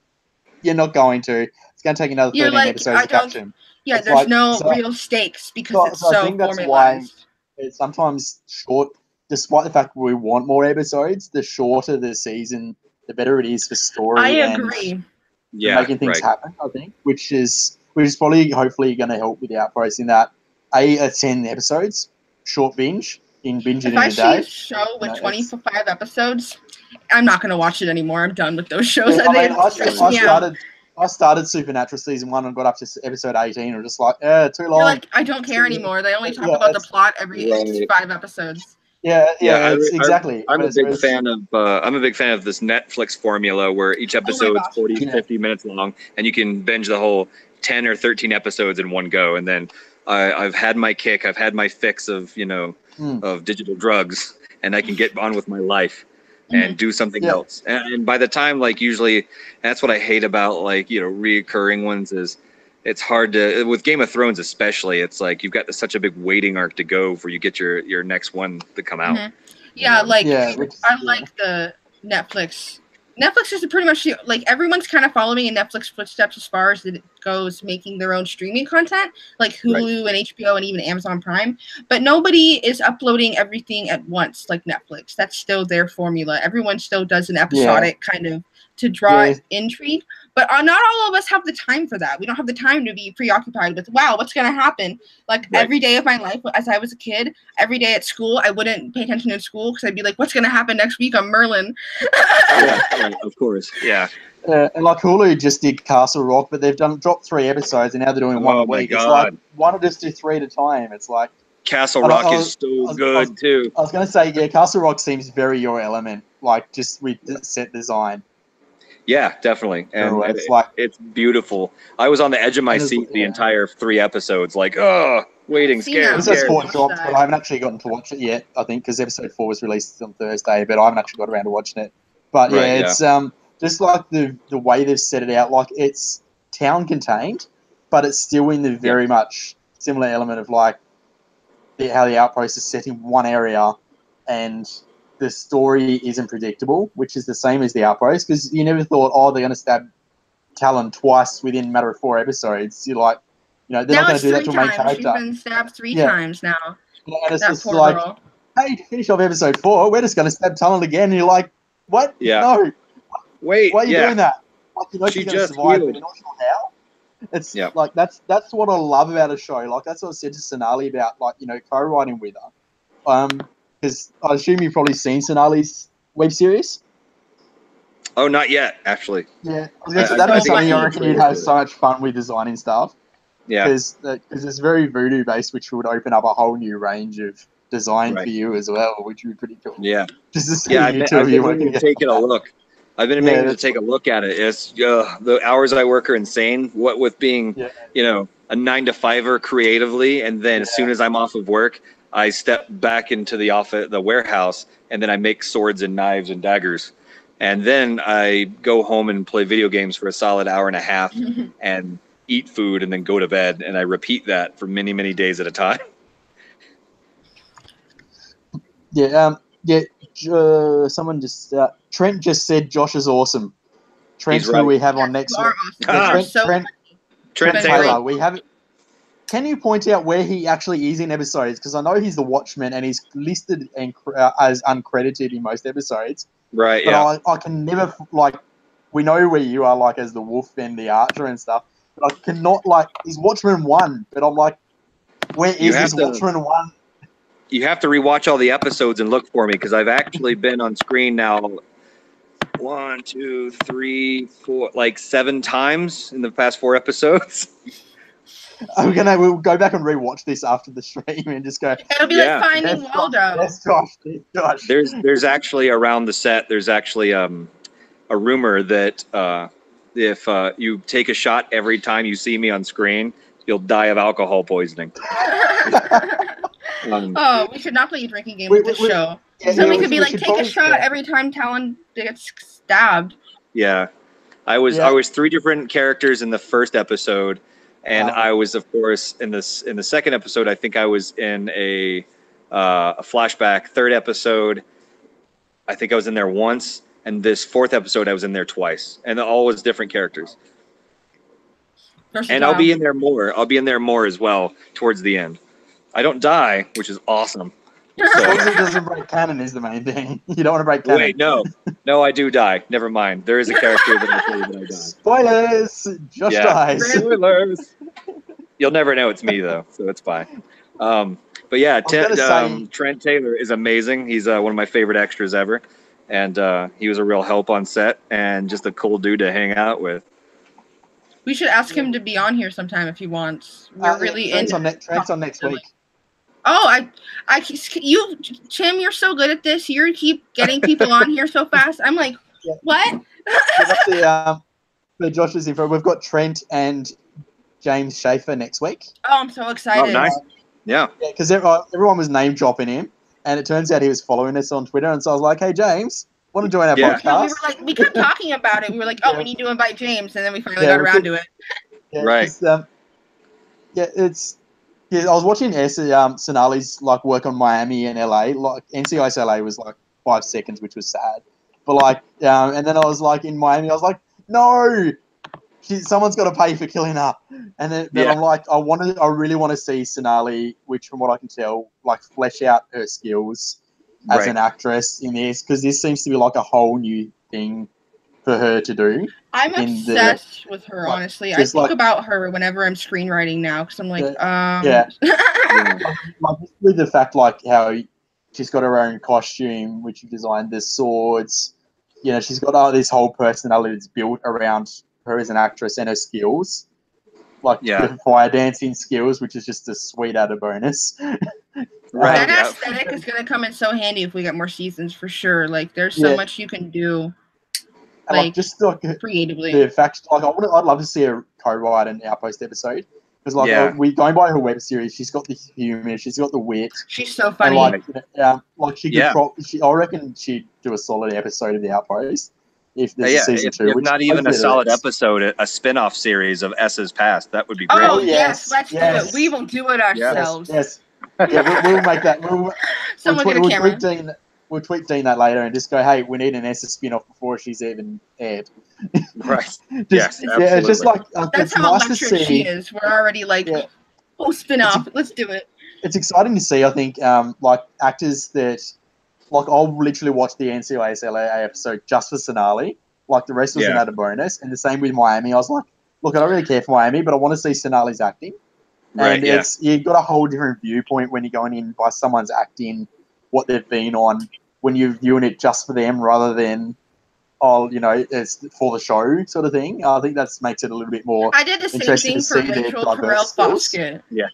you're not going to. It's going to take another 13 episodes to catch him. Yeah, there's no real stakes because it's so I think that's formalized. Why it's sometimes short, despite the fact we want more episodes, the shorter the season, the better it is for story. I agree. And making things happen, I think, which is probably hopefully going to help with the Outpost in that a 10 episodes, short binge in a day. If I see a show with 25 episodes, I'm not going to watch it anymore. I'm done with those shows. I started Supernatural season 1 and got up to episode 18 and just too long. You're I don't care anymore. They only talk about the plot every 5 episodes. Exactly. I'm a big fan of this Netflix formula where each episode is 40, 50 minutes long, and you can binge the whole 10 or 13 episodes in one go. And then I've had my kick. I've had my fix of of digital drugs, and I can get on with my life and do something else. And by the time, usually, that's what I hate about, reoccurring ones is it's hard to, with Game of Thrones especially, it's you've got such a big waiting arc to go before you get your next one to come out. Mm-hmm. Yeah, I like the Netflix. Netflix is pretty much, everyone's kind of following in Netflix footsteps as far as it goes making their own streaming content, like Hulu and HBO and even Amazon Prime. But nobody is uploading everything at once like Netflix. That's still their formula. Everyone still does an episodic kind of to draw intrigue. But not all of us have the time for that. We don't have the time to be preoccupied with, wow, what's going to happen? Every day of my life, as I was a kid, every day at school, I wouldn't pay attention in school because I'd be like, what's going to happen next week on Merlin? Of course. Yeah. And Hulu just did Castle Rock, but they've dropped 3 episodes and now they're doing one a week. God. It's why not just do 3 at a time? It's Castle Rock is so good too. I was going to say, Castle Rock seems very your element, just with the set design. Yeah, definitely. And it's beautiful. I was on the edge of my seat the entire 3 episodes, waiting, scared. Episode 4 dropped, but I haven't actually gotten to watch it yet, I think, because episode 4 was released on Thursday, but I haven't actually got around to watching it. But it's just the way they've set it out, it's town contained, but it's still in the very much similar element of like how the Outpost is set in one area and the story isn't predictable, which is the same as the Outpost, because you never thought, oh, they're going to stab Talon twice within a matter of 4 episodes. You're like, they're now not going to do that to a main character. She's been stabbed 3 times now. Yeah, and it's that just poor like, girl. hey, to finish off episode 4, we're just going to stab Talon again. And you're like, what? Yeah. No. Wait. Why are you doing that? Like, She she's going to just survive, healed. but you're not sure how. It's like that's what I love about a show. Like that's what I said to Sonali about, like, co-writing with her. Because I assume you've probably seen Sonali's web series. Oh, not yet, actually. Yeah, that'd be something I reckon you'd have so much fun with designing stuff. Yeah, because it's very voodoo based, which would open up a whole new range of design for you as well, which would be pretty cool. Yeah, just to see I've been meaning to take a look. I've been meaning to take a look at it. It's the hours I work are insane. What with being, a 9-to-5er creatively, and then as soon as I'm off of work, I step back into the warehouse, and then I make swords and knives and daggers, and then I go home and play video games for a solid hour and a half, and eat food, and then go to bed, and I repeat that for many, many days at a time. Someone just Trent just said Josh is awesome. Trent's who we have on next week. Awesome. Trent Taylor. We have. Can you point out where he actually is in episodes? Because I know he's the Watchman and he's listed as uncredited in most episodes. Right. But I can never we know where you are as the Wolf and the Archer and stuff. But I cannot he's Watchman 1. But I'm like, where is this Watchman 1? You have to rewatch all the episodes and look for me, because I've actually been on screen now 1, 2, 3, 4, 7 times in the past 4 episodes. We'll go back and rewatch this after the stream and just go. It'll be like Finding Waldo. That's Josh. There's actually around the set. There's actually a rumor that if you take a shot every time you see me on screen, you'll die of alcohol poisoning. We should not play a drinking game with this show. Somebody could be like, take a shot every time Talon gets stabbed. Yeah, I was 3 different characters in the first episode, and I was, of course, in the second episode. I think I was in a flashback. Third episode, I think I was in there once, and this 4th episode, I was in there twice, and all was different characters. And I'll be in there more. I'll be in there more as well towards the end. I don't die, which is awesome. As long as it doesn't break canon is the main thing. You don't want to break canon. Wait, no, I do die. Never mind. There is a character that I play that I die. Spoilers! Josh dies. Spoilers. You'll never know it's me though, so it's fine. But yeah, Trent Taylor is amazing. He's one of my favorite extras ever, and he was a real help on set and just a cool dude to hang out with. We should ask him to be on here sometime if he wants. We're really Trent's on next week. Oh, Tim, you're so good at this. You keep getting people on here so fast. I'm like, what? For Josh's info, we've got Trent and James Schaefer next week. Oh, I'm so excited. Oh, nice. Yeah, because everyone was name dropping him, and it turns out he was following us on Twitter, and so I was like, hey, James, want to join our podcast? We kept talking about it. We were like, we need to invite James, and then we finally got around to it. Right. I was watching Sonali's work on Miami and LA. NCIS LA was 5 seconds, which was sad. But and then I was in Miami, I was like, no, someone's got to pay for killing her. And then I'm like, I really want to see Sonali, which from what I can tell, flesh out her skills as an actress in this, because this seems to be a whole new thing for her to do. I'm obsessed with her, honestly. I think about her whenever I'm screenwriting now, because I'm like, with the fact how she's got her own costume, which you designed, the swords, she's got this whole personality that's built around her as an actress and her skills, the fire dancing skills, which is just a sweet added bonus. That aesthetic is going to come in so handy if we get more seasons, for sure. There's so much you can do. Creatively. The fact, I'd love to see her co-write an Outpost episode, because we going by her web series, she's got the humor, she's got the wit. She's so funny. And, she could I reckon she'd do a solid episode of the Outpost. if there's a season 2. If Which not even a solid is. episode, a spin-off series of S's past, that would be great. Oh, yes, let's do it. We will do it ourselves. Yes. Yeah, we'll make that. Someone get a camera. We'll tweet Dean that later and just go, hey, we need an S spin-off before she's even aired. Right. Yes, absolutely. Yeah, it's just like that's how nice electric she is. We're already like, spin-off. Let's do it. It's exciting to see, I think, like actors that, like I'll literally watch the NCIS LA episode just for Sonali. Like the rest was an added bonus. And the same with Miami. I was like, look, I don't really care for Miami, but I want to see Sonali's acting. And you've got a whole different viewpoint when you're going in by someone's acting, what they've been on, when you're viewing it just for them rather than, it's for the show sort of thing. I think that makes it a little bit more. I did the same thing for Rachel Carell Foskett. Yeah.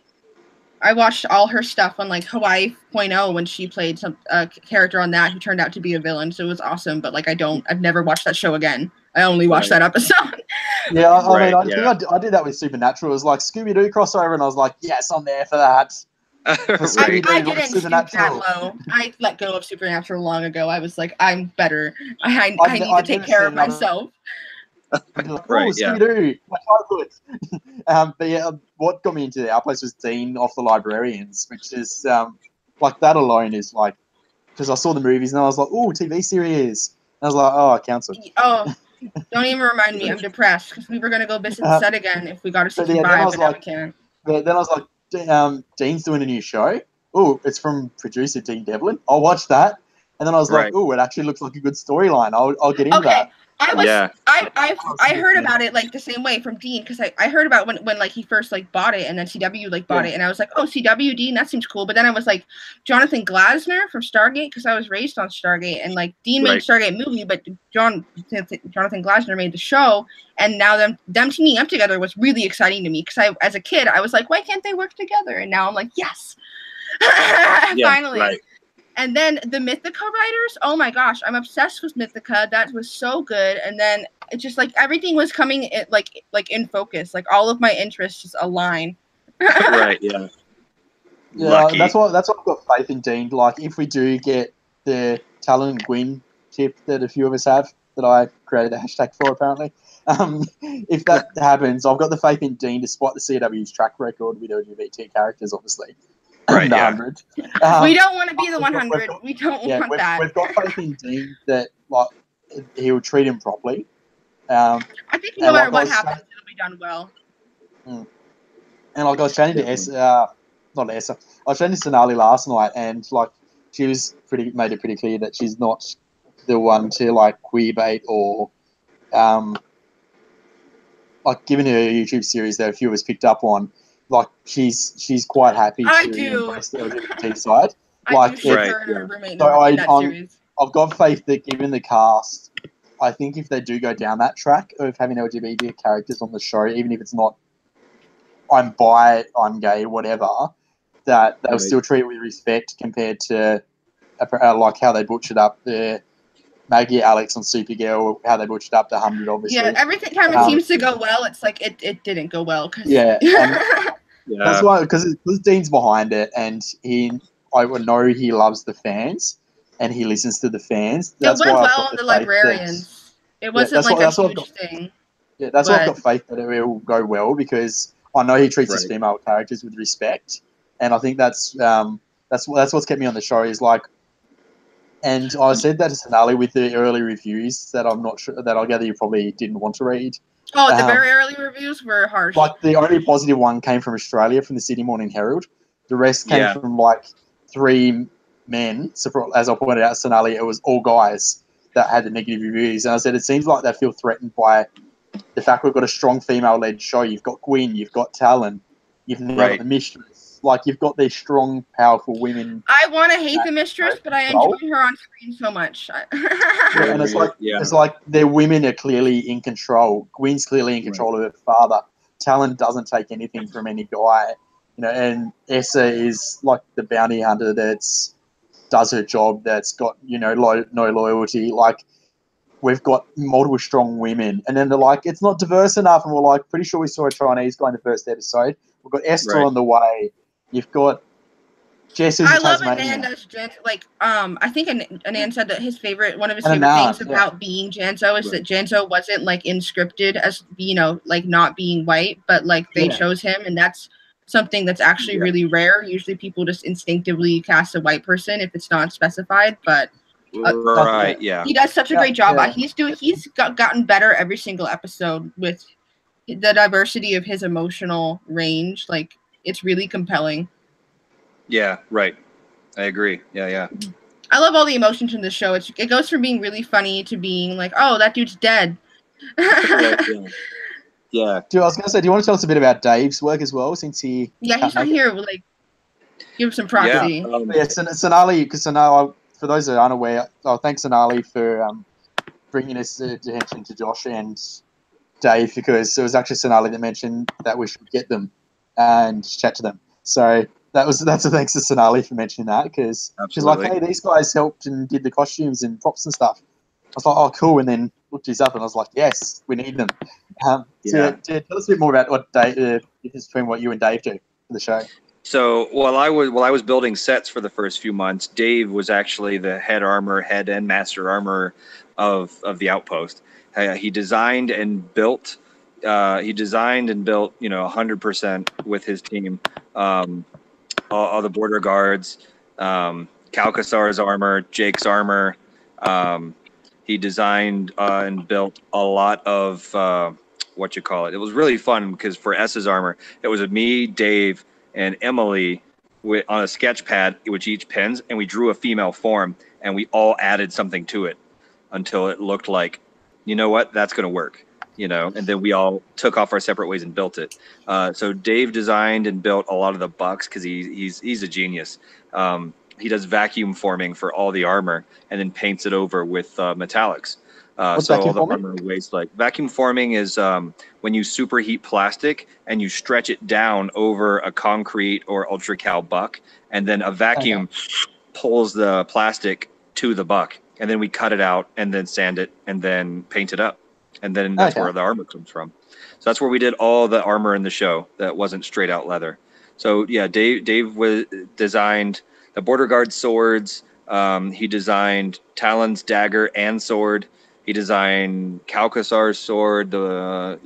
I watched all her stuff on like Hawaii .0 when she played some character on that who turned out to be a villain. So it was awesome. But like I've never watched that show again. I only watched that episode. Yeah, I think I did that with Supernatural. It was like Scooby-Doo crossover, and I was like, yes, I'm there for that. I didn't stoop that low. I let go of Supernatural long ago. I was like, I'm better. I need to take care of myself. Scooby-Doo, my childhood. But yeah, what got me into the Outpost was Dean off the Librarians, which is like that alone is like, because I saw the movies and I was like, oh, TV series. And I was like, oh, I cancelled. Oh, don't even remind me. I'm depressed because we were going to go visit the set again if we got a season 5, but now we can't. But then I was like, Dean's doing a new show. Oh, it's from producer Dean Devlin. I'll watch that. And then I was like, oh, it actually looks like a good storyline. I'll get into that. I heard about it like the same way from Dean because I heard about when like he first like bought it and then CW like bought it and I was like, oh, CW Dean, that seems cool. But then I was like, Jonathan Glasner from Stargate because I was raised on Stargate and like Dean made Stargate movie, but Jonathan Glasner made the show, and now them teaming up together was really exciting to me because as a kid I was like, why can't they work together? And now I'm like, yes, finally. Right. And then the Mythica writers, oh my gosh, I'm obsessed with Mythica. That was so good. And then it just like everything was coming like in focus. Like all of my interests just align. Right, yeah. Yeah, Lucky. That's why I've got faith in Dean. Like if we do get the Talon and Gwyn tip that a few of us have, that I created a hashtag for apparently. If that happens, I've got the faith in Dean despite the CW's track record with LGBT characters, obviously. Right, the 100. We don't want to be the 100. We don't want that. We've got faith in Dean that like he will treat him properly. I think no matter what happens, it'll be done well. And like I was chatting to I was chatting to Sonali last night, and like she made it pretty clear that she's not the one to like queer bait or like given her YouTube series that a few of us picked up on. Like she's quite happy to embrace the LGBT side. I've got faith that given the cast, I think if they do go down that track of having LGBT characters on the show, even if it's not I'm bi, I'm gay, whatever, that they'll still treat it with respect compared to like how they butchered up the Maggie Alex on Supergirl, how they butchered up the 100, obviously. Yeah, every time it seems to go well, it's like it didn't go well. That's why, because Dean's behind it, and I would know he loves the fans, and he listens to the fans. It went well on the Librarians. It wasn't like a huge thing. Yeah, that's why I've got faith that it will go well, because I know he treats his female characters with respect, and I think that's what's kept me on the show is like. And I said that to Sonali with the early reviews that I'm not sure that I gather you probably didn't want to read. Oh, the very early reviews were harsh. Like the only positive one came from Australia, from the Sydney Morning Herald. The rest came from like 3 men. So as I pointed out, Sonali, it was all guys that had the negative reviews. And I said it seems like they feel threatened by the fact we've got a strong female-led show. You've got Gwyn, you've got Talon, you've now got the Mistress. Like you've got these strong, powerful women. I want to hate the Mistress, but I enjoy her on screen so much. And it's like their women are clearly in control. Gwyn's clearly in control of her father. Talon doesn't take anything from any guy, and Essa is like the bounty hunter that's does her job. That's got no loyalty. Like we've got multiple strong women, and then they're like, it's not diverse enough, and we're like, pretty sure we saw a Chinese guy in the first episode. We've got Esther on the way. You've got Jason's I love Tasmania. Ananda's Janso. Like, I think Anan said that one of his And favorite Anand, things about being Janso is that Janso wasn't like inscripted as, you know, like not being white, but like they chose him, and that's something that's actually really rare. Usually people just instinctively cast a white person if it's not specified, but right, yeah. He does such a great job. He's gotten better every single episode with the diversity of his emotional range. Like, it's really compelling. Yeah, right. I agree. Yeah. I love all the emotions in the show. It goes from being really funny to being like, oh, that dude's dead. Yeah. Dude, I was gonna say, do you want to tell us a bit about Dave's work as well, since he? Yeah, he's not here. Like, give him some proxy. Sonali, because for those that aren't aware, thanks Sonali for bringing us attention to Josh and Dave, because it was actually Sonali that mentioned that we should get them and chat to them. So that's a thanks to Sonali for mentioning that, because she's like, hey, these guys helped and did the costumes and props and stuff. I was like, oh, cool, and then looked these up and I was like, yes, we need them. So tell us a bit more about what Dave, between what you and Dave do for the show. So while I was building sets for the first few months, Dave was actually the head and master armorer of the Outpost. He designed and built, you know, 100% with his team. All the border guards, Calcasar's armor, Jake's armor. He designed and built a lot of It was really fun because for S's armor, it was me, Dave, and Emily on a sketch pad, which each pens, and we drew a female form, and we all added something to it until it looked like, you know what, that's going to work, you know, and then we all took off our separate ways and built it. So Dave designed and built a lot of the bucks because he's a genius. He does vacuum forming for all the armor and then paints it over with metallics. So all the armor waste, like vacuum forming is when you superheat plastic and you stretch it down over a concrete or ultra cal buck, and then a vacuum pulls the plastic to the buck, and then we cut it out and then sand it and then paint it up, and then that's where the armor comes from. So that's where we did all the armor in the show that wasn't straight out leather. So yeah, Dave designed the border guard swords. He designed Talon's dagger and sword. He designed Calcasar's sword, all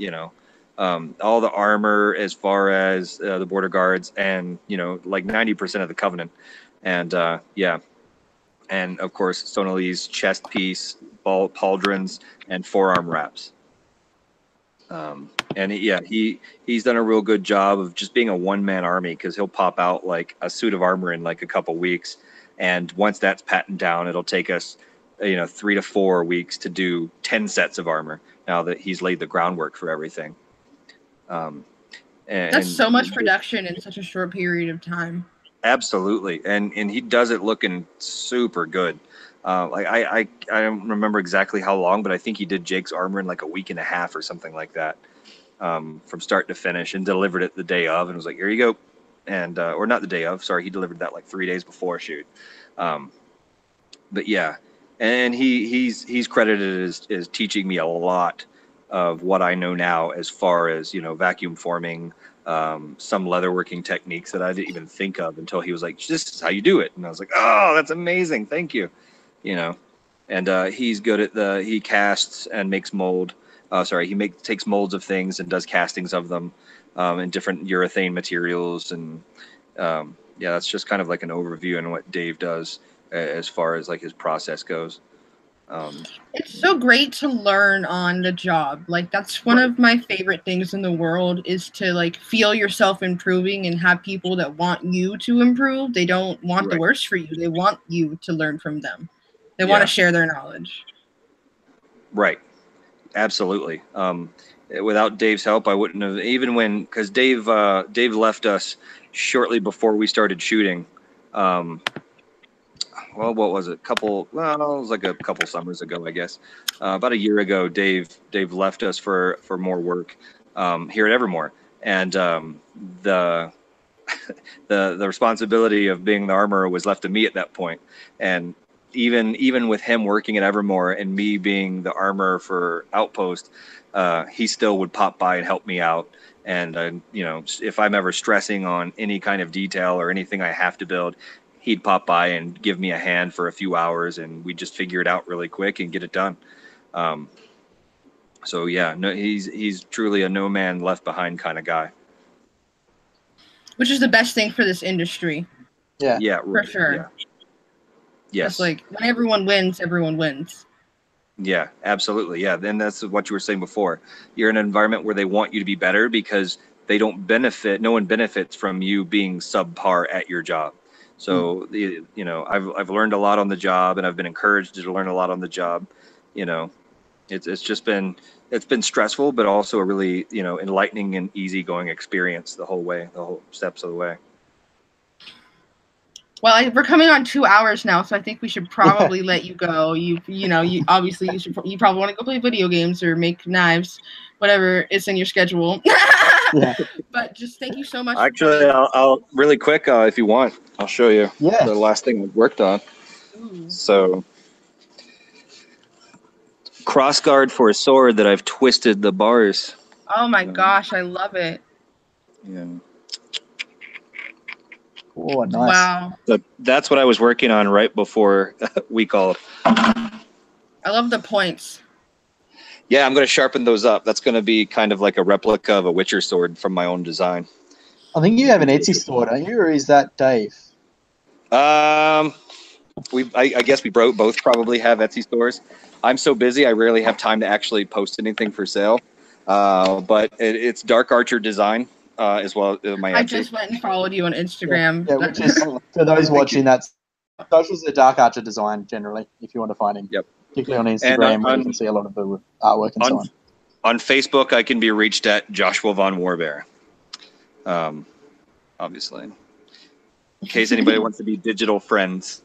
the armor as far as the border guards, and like 90% of the Covenant, and and of course Sonali's chest piece, pauldrons, and forearm wraps. He's done a real good job of just being a one-man army, because he'll pop out like a suit of armor in like a couple weeks, and once that's patted down, it'll take us 3 to 4 weeks to do 10 sets of armor, now that he's laid the groundwork for everything. That's so much production in such a short period of time. Absolutely. And he does it looking super good. I don't remember exactly how long, but I think he did Jake's armor in like a week and a half or something like that, from start to finish, and delivered it the day of, and was like, here you go. And or not the day of, sorry, he delivered that like 3 days before shoot. But yeah, and he's credited as teaching me a lot of what I know now as far as vacuum forming, some leatherworking techniques that I didn't even think of until he was like, this is how you do it. And I was like, oh, that's amazing, thank you. And he's good at he casts and makes mold. He takes molds of things and does castings of them in different urethane materials. And that's just kind of like an overview on what Dave does as far as like his process goes. It's so great to learn on the job. Like, that's one of my favorite things in the world, is to like feel yourself improving and have people that want you to improve. They don't want the worst for you. They want you to learn from them. They want to share their knowledge. Right. Absolutely. Without Dave's help, I wouldn't have, because Dave left us shortly before we started shooting. What was it? It was like a couple summers ago, I guess. About a year ago, Dave left us for more work here at Evermore, and the responsibility of being the armorer was left to me at that point. And even with him working at Evermore and me being the armor for Outpost, he still would pop by and help me out. And you know, if I'm ever stressing on any kind of detail or anything I have to build, he'd pop by and give me a hand for a few hours, and we just figure it out really quick and get it done. So yeah, no, he's truly a no man left behind kind of guy. Which is the best thing for this industry. Yeah, for sure. Yeah. Yes. It's like when everyone wins, everyone wins. Yeah, absolutely. Yeah, then that's what you were saying before. You're in an environment where they want you to be better because they don't benefit. No one benefits from you being subpar at your job. So you know, I've learned a lot on the job, and I've been encouraged to learn a lot on the job. You know, it's just been stressful, but also a really, you know, enlightening and easygoing experience the whole way, the whole steps of the way. Well, we're coming on 2 hours now, so I think we should probably let you go. You obviously you probably want to go play video games or make knives, whatever is in your schedule. But just thank you so much. Actually, I'll really quick, if you want, I'll show you the last thing we worked on. Ooh. So, crossguard for a sword that I've twisted the bars. Oh my gosh, I love it. Yeah. Oh, nice. Wow. So that's what I was working on right before we called. I love the points. Yeah, I'm going to sharpen those up. That's going to be kind of like a replica of a Witcher sword from my own design. I think you have an Etsy store, don't you? Or is that Dave? I guess we both probably have Etsy stores. I'm so busy, I rarely have time to actually post anything for sale. But it's Dark Archer Design. As well as my Etsy. I just went and followed you on Instagram. Yeah, which is, for those watching, that's socials the Dark Archer Design generally, if you want to find him. Yep. Particularly on Instagram, where you can see a lot of the artwork and so on. On Facebook, I can be reached at Joshua Von Warbear. Obviously, in case anybody wants to be digital friends.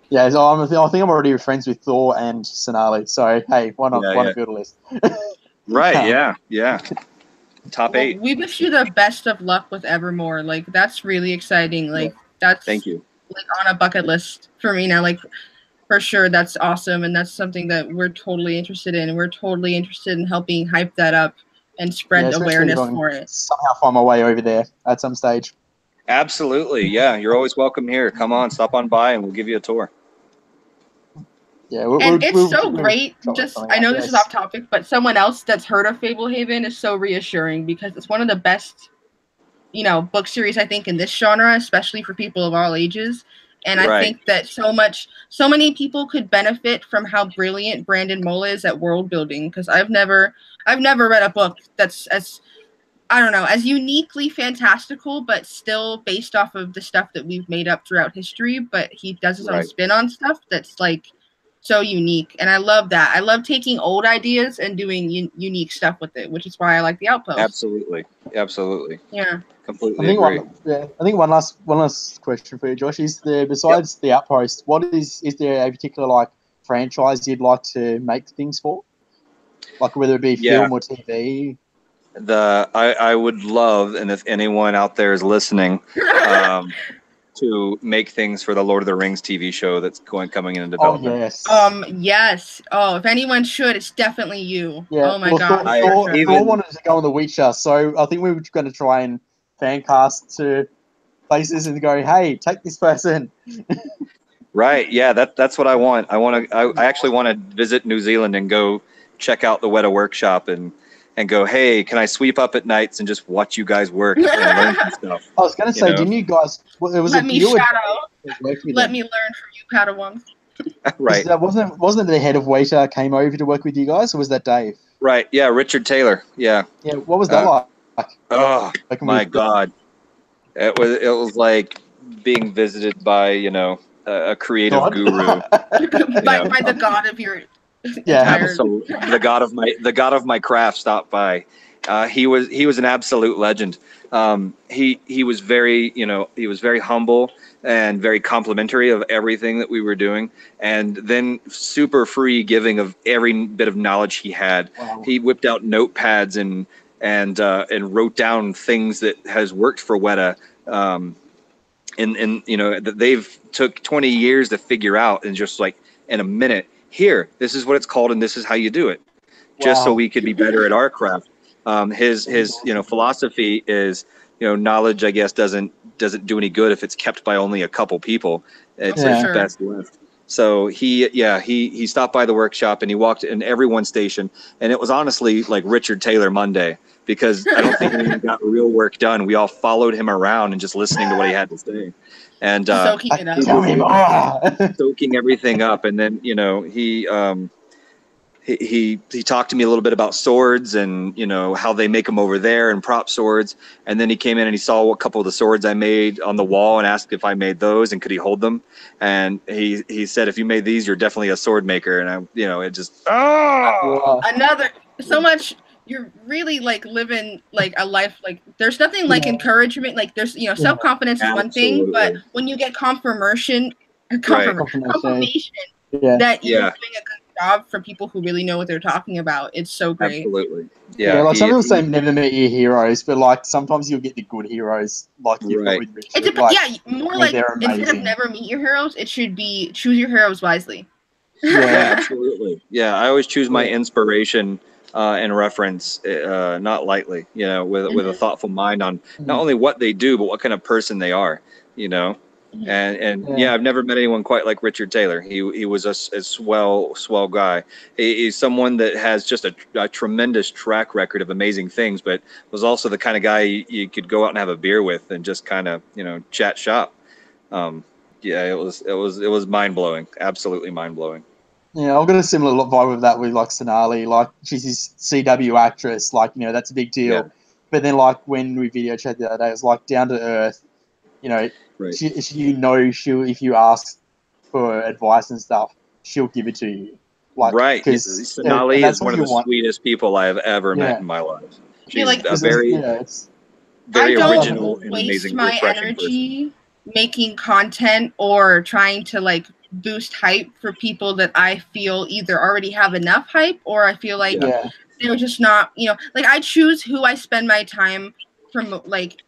Yeah, so I think I'm already friends with Thor and Sonali. So hey, why not build a list? Right? Yeah. Top 8. We wish you the best of luck with Evermore. Like, that's really exciting. Like, that's thank you. Like on a bucket list for me now. Like, for sure, that's awesome, and that's something that we're totally interested in. We're totally interested in helping hype that up and spread awareness for it. Somehow find my way over there at some stage. Absolutely, yeah. You're always welcome here. Come on, stop on by, and we'll give you a tour. Yeah, it's so great. Just I know this is off topic, but someone else that's heard of Fablehaven is so reassuring because it's one of the best, book series I think in this genre, especially for people of all ages. And I think that so many people could benefit from how brilliant Brandon Mola is at world building. Because I've never read a book that's as uniquely fantastical, but still based off of the stuff that we've made up throughout history. But he does his own spin on stuff that's like so unique, and I love that. I love taking old ideas and doing unique stuff with it, which is why I like the Outpost. Absolutely. Yeah. Completely agree. I think one last question for you, Josh. Is there, besides the Outpost, is there a particular franchise you'd like to make things for? Like whether it be film or TV? I would love, and if anyone out there is listening, to make things for the Lord of the Rings TV show that's coming into development. Oh, yes. Yes. Oh, if anyone should, it's definitely you. Yeah. Oh my God. Thor wanted to go on The Witcher, so I think we were going to try and fan cast to places and go, hey, take this person. Right. Yeah. That's what I want. I actually want to visit New Zealand and go check out the Weta workshop and go, hey, can I sweep up at nights and just watch you guys work and learn some stuff? I was going to say, didn't you guys? Let me shadow. Let me learn from you, Padawans. Right. Wasn't it the head of Weta came over to work with you guys, or was that Dave? Right. Yeah, Richard Taylor. Yeah. Yeah. What was that like? Oh my God! It was like being visited by a creative guru. by the god of your. Yeah. So the god of my craft stopped by. He was an absolute legend. He was very humble and very complimentary of everything that we were doing, and then super free giving of every bit of knowledge he had. Wow. He whipped out notepads and wrote down things that has worked for Weta. and you know, that they've took 20 years to figure out, and just like in a minute, here, this is what it's called, and this is how you do it, just so we could be better at our craft. His you know, philosophy is, you know, knowledge, I guess, doesn't do any good if it's kept by only a couple people. It's best left. So he stopped by the workshop and he walked in everyone's station, and it was honestly like Richard Taylor Monday, because I don't think anyone got real work done. We all followed him around and just listening to what he had to say, and soaking it up. soaking everything up. And then, you know, he talked to me a little bit about swords and, you know, how they make them over there and prop swords. And then he came in and he saw a couple of the swords I made on the wall and asked if I made those and could he hold them. And he said, if you made these, you're definitely a sword maker. And I, you know, it just, another, so much, you're really like living like a life, like there's nothing like encouragement, like there's, you know, self-confidence is one thing, but when you get confirmation that you're doing a good job from people who really know what they're talking about, it's so great. Absolutely. Yeah, like some people say never meet your heroes, but like sometimes you'll get the good heroes, like you've got with Richard. More like instead of never meet your heroes, it should be choose your heroes wisely. Yeah, absolutely. Yeah, I always choose my inspiration and reference not lightly, you know, with a thoughtful mind on not only what they do, but what kind of person they are, you know. And I've never met anyone quite like Richard Taylor. He was a swell guy. He's someone that has just a tremendous track record of amazing things, but was also the kind of guy you could go out and have a beer with and just kind of, you know, chat shop. It was mind blowing, absolutely mind blowing. Yeah, I've got a similar vibe with that with like Sonali. Like she's this CW actress, like, you know, that's a big deal. Yeah. But then like when we video chat the other day, it was like down to earth. You know, she'll if you ask for advice and stuff, she'll give it to you. Like, because Sonali is one of the sweetest people I have ever met in my life. She's like, a very original and amazing, my energy making content or trying to like boost hype for people that I feel either already have enough hype or I feel like they're just not, you know, like I choose who I spend my time from like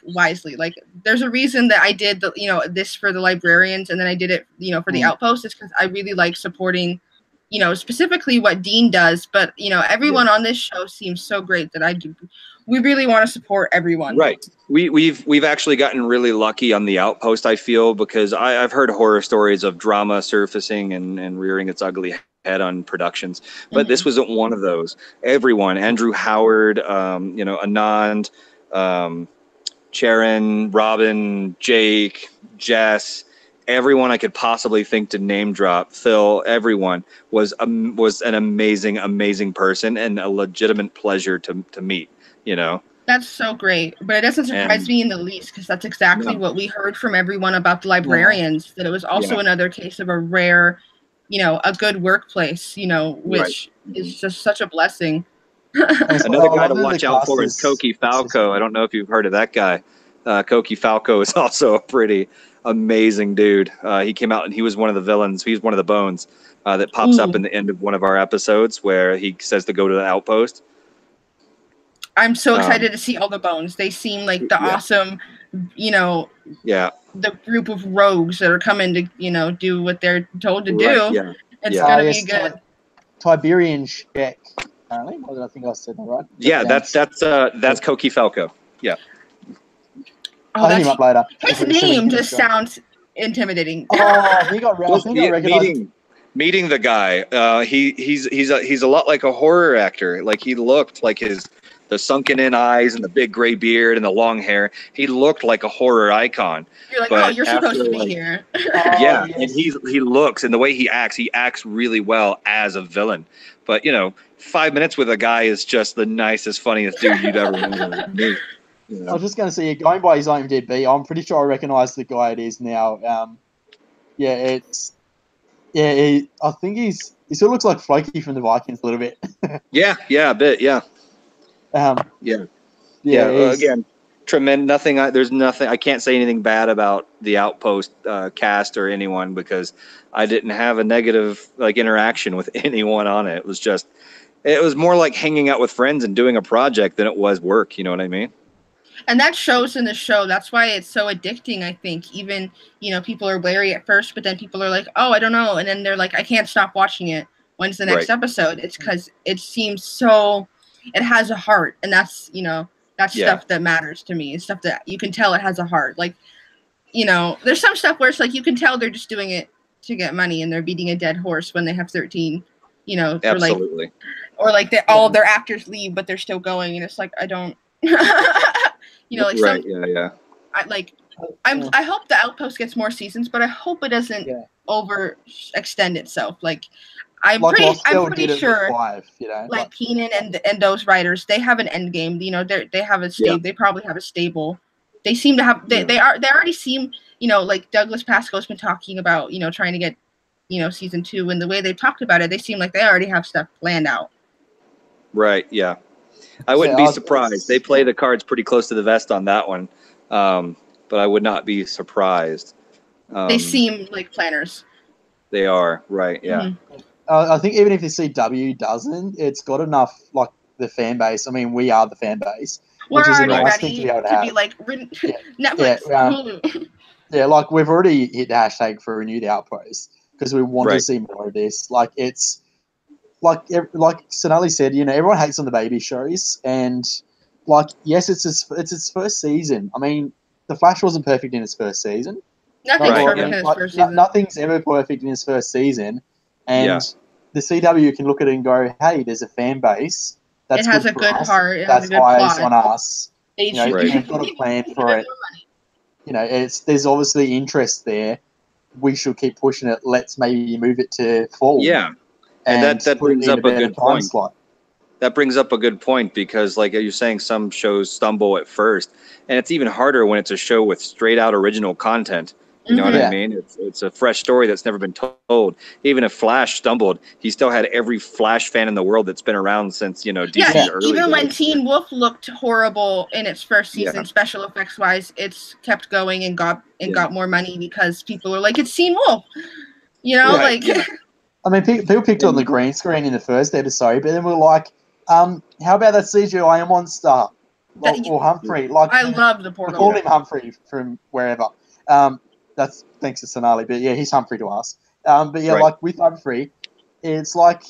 wisely. Like there's a reason that I did the, you know, this for the librarians and then I did it, you know, for the Outpost. It's because I really like supporting, you know, specifically what Dean does, but you know, everyone on this show seems so great that we really want to support everyone. Right. We've actually gotten really lucky on the Outpost, I feel, because I've heard horror stories of drama surfacing and rearing its ugly head on productions, but this wasn't one of those. Everyone, Andrew Howard, you know, Anand, Sharon, Robin, Jake, Jess, everyone I could possibly think to name drop, Phil, everyone was an amazing person and a legitimate pleasure to meet, you know. That's so great, but it doesn't surprise me in the least because that's exactly what we heard from everyone about the librarians, that it was also another case of a rare, you know, a good workplace, you know, which is just such a blessing. Another guy to watch out for is Koki Falco. I don't know if you've heard of that guy. Koki Falco is also a pretty amazing dude. He came out and he was one of the villains. He's one of the bones that pops up in the end of one of our episodes where he says to go to the Outpost. I'm so excited to see all the bones. They seem like the awesome, you know, the group of rogues that are coming to, you know, do what they're told to do. Yeah. It's going to be good. Tiberian Shek. Apparently, I think I said that right. Yeah, that's Koki Falco. Yeah. Oh, him up later. His name just sounds intimidating. Oh, he got recognized. Meeting the guy, he's a lot like a horror actor. Like he looked like the sunken in eyes and the big gray beard and the long hair. He looked like a horror icon. You're like, oh, you're supposed to be here. And he looks, and the way he acts really well as a villain. But you know, 5 minutes with a guy is just the nicest, funniest dude you've ever meet. You know? I was just going to say, going by his IMDb, I'm pretty sure I recognise the guy it is now. I think he sort of looks like Floki from the Vikings a little bit. yeah, a bit, yeah. Again, tremendous. There's nothing. I can't say anything bad about the Outpost cast or anyone because I didn't have a negative like interaction with anyone on it. It was more like hanging out with friends and doing a project than it was work. You know what I mean? And that shows in the show. That's why it's so addicting, I think. Even, people are wary at first, but then people are like, oh, I don't know. And then they're like, I can't stop watching it. When's the next episode? It's because it seems so, it has a heart. And that's, that's stuff that matters to me. It's stuff that you can tell it has a heart. Like, there's some stuff where it's like, you can tell they're just doing it to get money and they're beating a dead horse when they have 13, Absolutely. Or like all of their actors leave, but they're still going. And it's like, I don't, like right. I hope the Outpost gets more seasons, but I hope it doesn't overextend itself. Like I'm pretty sure 5, like Keenan and those writers, they have an end game. They have a stable. They probably have a stable. They seem to have. They already seem. Like Douglas Pascoe's been talking about. Trying to get. Season 2, and the way they talked about it, they seem like they already have stuff planned out. Right. Yeah. I wouldn't be surprised. They play the cards pretty close to the vest on that one, but I would not be surprised. They seem like planners. They are, right, yeah. Mm-hmm. I think even if the CW doesn't, it's got enough, like, the fan base. I mean, we are the fan base. We're which is a already nice ready thing to be able to have. be like, Netflix, Hulu. Yeah, like, we've already hit the hashtag for Renew the Outpost because we want to see more of this. Like, it's... Like Sonali said, everyone hates on the baby shows, and like, yes, it's its first season. I mean, The Flash wasn't perfect in its first season. Nothing's perfect in its first season. Nothing's ever perfect in its first season, and the CW can look at it and go, "Hey, there's a fan base. It has a good heart. It has has a good plot. On us. They've got a plan for it. There's obviously interest there. We should keep pushing it. Let's maybe move it to fall." Yeah. And that brings up a good point. That brings up a good point because, like you're saying, some shows stumble at first, and it's even harder when it's a show with straight out original content. You know what I mean? It's a fresh story that's never been told. Even if Flash stumbled, he still had every Flash fan in the world that's been around since DC's early even days. when Teen Wolf looked horrible in its first season, special effects wise, it's kept going and got more money because people were like, it's Teen Wolf. I mean, people picked on the green screen in the first episode, but then we're like, how about that CGI monster? Or Humphrey. Like, I love the portal. We call him Humphrey from wherever. That's thanks to Sonali, but yeah, he's Humphrey to us. Like with Humphrey, it's like,